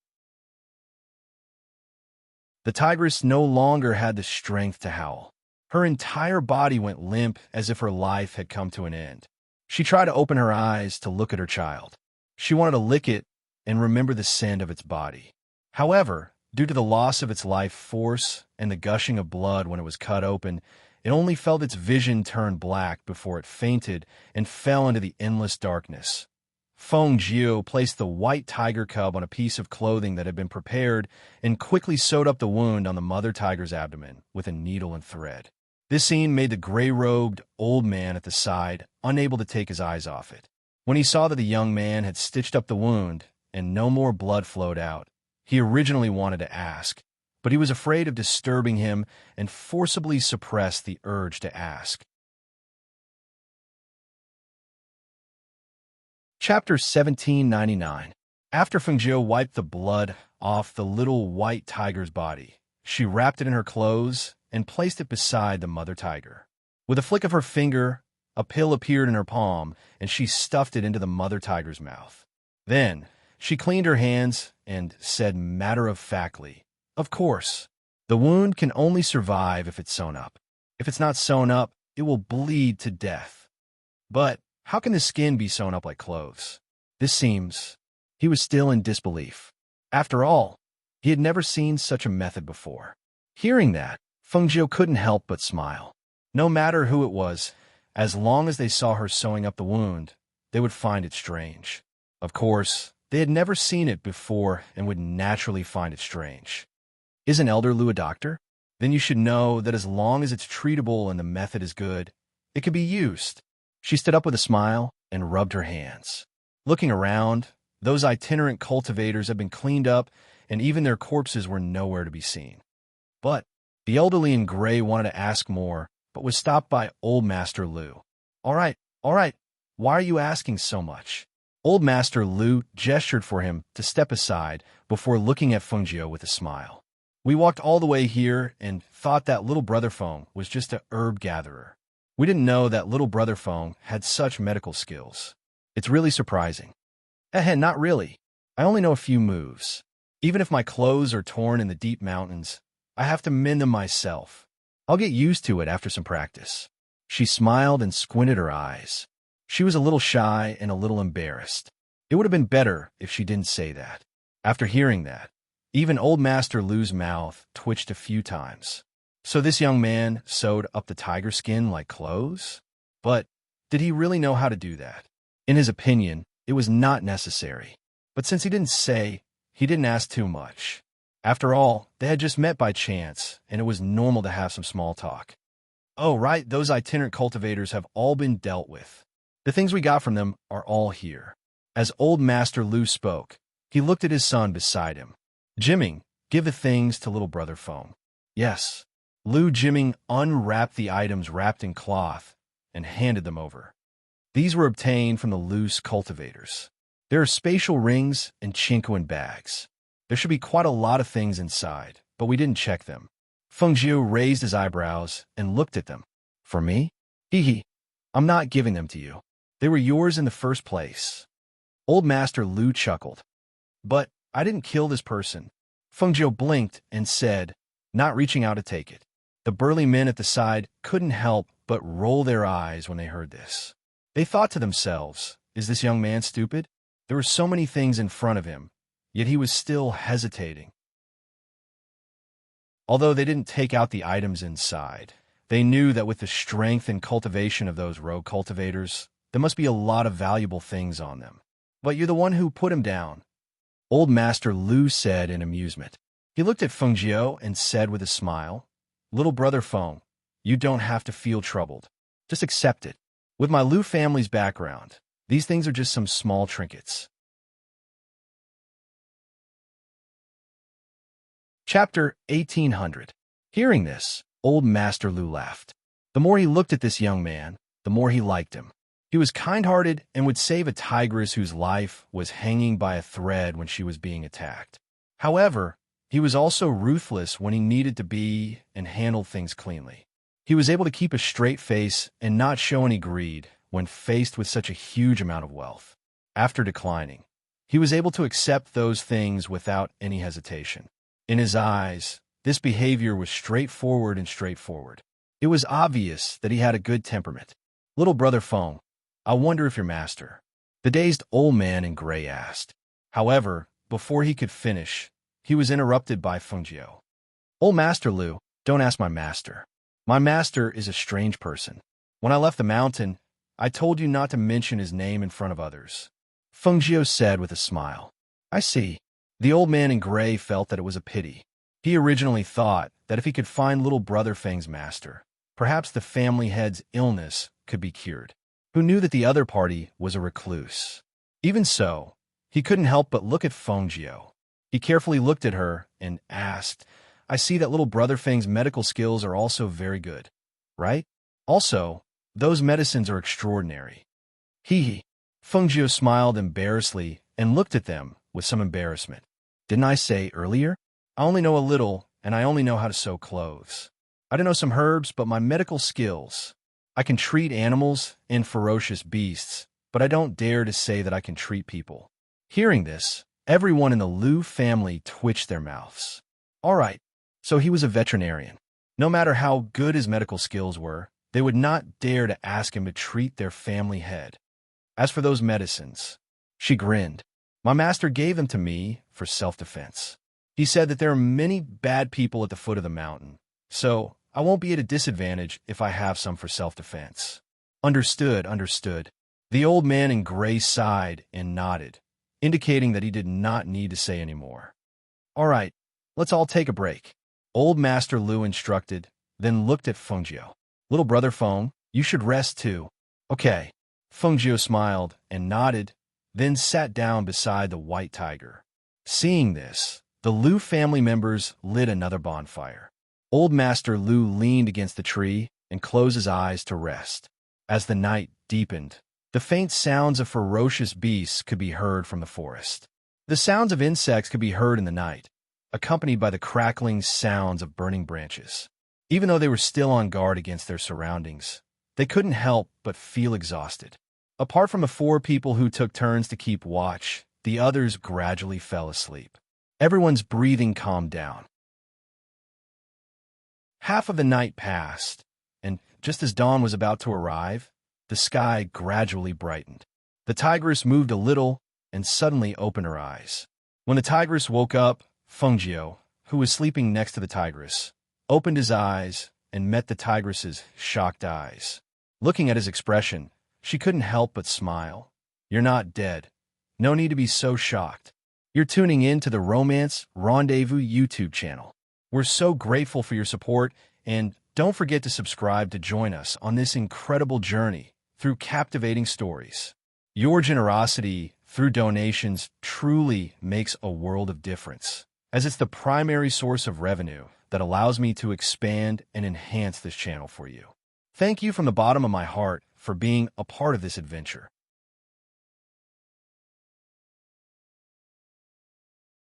A: The tigress no longer had the strength to howl. Her entire body went limp as if her life had come to an end. She tried to open her eyes to look at her child. She wanted to lick it and remember the scent of its body. However, due to the loss of its life force and the gushing of blood when it was cut open, It only felt its vision turn black before it fainted and fell into the endless darkness. Feng Jiu placed the white tiger cub on a piece of clothing that had been prepared and quickly sewed up the wound on the mother tiger's abdomen with a needle and thread. This scene made the gray-robed old man at the side unable to take his eyes off it. When he saw that the young man had stitched up the wound and no more blood flowed out, he originally wanted to ask, but he was afraid of disturbing him and forcibly suppressed the urge to ask. Chapter 1799. After Fengjiu wiped the blood off the little white tiger's body, she wrapped it in her clothes and placed it beside the mother tiger. With a flick of her finger, a pill appeared in her palm, and she stuffed it into the mother tiger's mouth. Then, she cleaned her hands and said matter-of-factly, "Of course, the wound can only survive if it's sewn up. If it's not sewn up, it will bleed to death. But how can the skin be sewn up like clothes?" This seems... He was still in disbelief. After all, he had never seen such a method before. Hearing that, Fengjiu couldn't help but smile. No matter who it was, as long as they saw her sewing up the wound, they would find it strange. Of course, they had never seen it before and would naturally find it strange. Is an elder Lu a doctor? Then you should know that as long as it's treatable and the method is good, it can be used. She stood up with a smile and rubbed her hands. Looking around, those itinerant cultivators had been cleaned up, and even their corpses were nowhere to be seen. But the elderly in gray wanted to ask more, but was stopped by Old Master Lu. All right, why are you asking so much?" Old Master Lu gestured for him to step aside before looking at Fengjiu with a smile. "We walked all the way here and thought that little brother Feng was just a herb gatherer. We didn't know that little brother Feng had such medical skills. It's really surprising." Not really. I only know a few moves. Even if my clothes are torn in the deep mountains, I have to mend them myself. I'll get used to it after some practice." She smiled and squinted her eyes. She was a little shy and a little embarrassed. It would have been better if she didn't say that. After hearing that, even Old Master Lu's mouth twitched a few times. So this young man sewed up the tiger skin like clothes? But did he really know how to do that? In his opinion, it was not necessary. But since he didn't say, he didn't ask too much. After all, they had just met by chance, and it was normal to have some small talk. "Oh, right, those itinerant cultivators have all been dealt with. The things we got from them are all here." As Old Master Lu spoke, he looked at his son beside him. "Jimming, give the things to little brother Feng." "Yes." Lu Jimming unwrapped the items wrapped in cloth and handed them over. These were obtained from the loose cultivators. There are spatial rings and chinko bags. There should be quite a lot of things inside, but we didn't check them. Fengjiu raised his eyebrows and looked at them. "For me? Hee. I'm not giving them to you. They were yours in the first place." Old Master Lu chuckled. "But I didn't kill this person." Fengjiu blinked and said, not reaching out to take it. The burly men at the side couldn't help but roll their eyes when they heard this. They thought to themselves, is this young man stupid? There were so many things in front of him, yet he was still hesitating. Although they didn't take out the items inside, they knew that with the strength and cultivation of those rogue cultivators, there must be a lot of valuable things on them. "But you're the one who put him down," Old Master Lu said in amusement. He looked at Fengjiu and said with a smile, "Little brother Feng, you don't have to feel troubled. Just accept it. With my Lu family's background, these things are just some small trinkets." Chapter 1800. Hearing this, Old Master Lu laughed. The more he looked at this young man, the more he liked him. He was kind-hearted and would save a tigress whose life was hanging by a thread when she was being attacked. However, he was also ruthless when he needed to be and handled things cleanly. He was able to keep a straight face and not show any greed when faced with such a huge amount of wealth. After declining, he was able to accept those things without any hesitation. In his eyes, this behavior was straightforward. It was obvious that he had a good temperament. "Little brother Feng, I wonder if your master," the dazed old man in gray asked. However, before he could finish, he was interrupted by Fengjiu. "Old Master Lu, don't ask my master. My master is a strange person. When I left the mountain, I told you not to mention his name in front of others. Feng Jiu said with a smile. I see. The old man in gray felt that it was a pity. He originally thought that if he could find little brother Feng's master, perhaps the family head's illness could be cured. Who knew that the other party was a recluse? Even so, he couldn't help but look at Feng Jiu. He carefully looked at her and asked, I see that little brother Feng's medical skills are also very good, right? Also, those medicines are extraordinary. Hee. Feng Jiu smiled embarrassedly and looked at them with some embarrassment. Didn't I say earlier? I only know a little, and I only know how to sew clothes. I don't know some herbs, but my medical skills. I can treat animals and ferocious beasts, but I don't dare to say that I can treat people. Hearing this, everyone in the Liu family twitched their mouths. All right, so he was a veterinarian. No matter how good his medical skills were, they would not dare to ask him to treat their family head. As for those medicines, she grinned. My master gave them to me for self-defense. He said that there are many bad people at the foot of the mountain, so I won't be at a disadvantage if I have some for self-defense. Understood. The old man in gray sighed and nodded, indicating that he did not need to say any more. All right, let's all take a break. Old Master Liu instructed, then looked at Feng Jiu. Little brother Feng, you should rest too. Okay. Feng Jiu smiled and nodded, then sat down beside the white tiger. Seeing this, the Liu family members lit another bonfire. Old Master Liu leaned against the tree and closed his eyes to rest. As the night deepened, the faint sounds of ferocious beasts could be heard from the forest. The sounds of insects could be heard in the night, accompanied by the crackling sounds of burning branches. Even though they were still on guard against their surroundings, they couldn't help but feel exhausted. Apart from the 4 people who took turns to keep watch, the others gradually fell asleep. Everyone's breathing calmed down. Half of the night passed, and just as dawn was about to arrive, the sky gradually brightened. The tigress moved a little and suddenly opened her eyes. When the tigress woke up, Feng Jiu, who was sleeping next to the tigress, opened his eyes and met the tigress's shocked eyes. Looking at his expression, she couldn't help but smile. You're not dead. No need to be so shocked. You're tuning in to the Romance Rendezvous YouTube channel. We're so grateful for your support, and don't forget to subscribe to join us on this incredible journey through captivating stories. Your generosity through donations truly makes a world of difference, as it's the primary source of revenue that allows me to expand and enhance this channel for you. Thank you from the bottom of my heart for being a part of this adventure.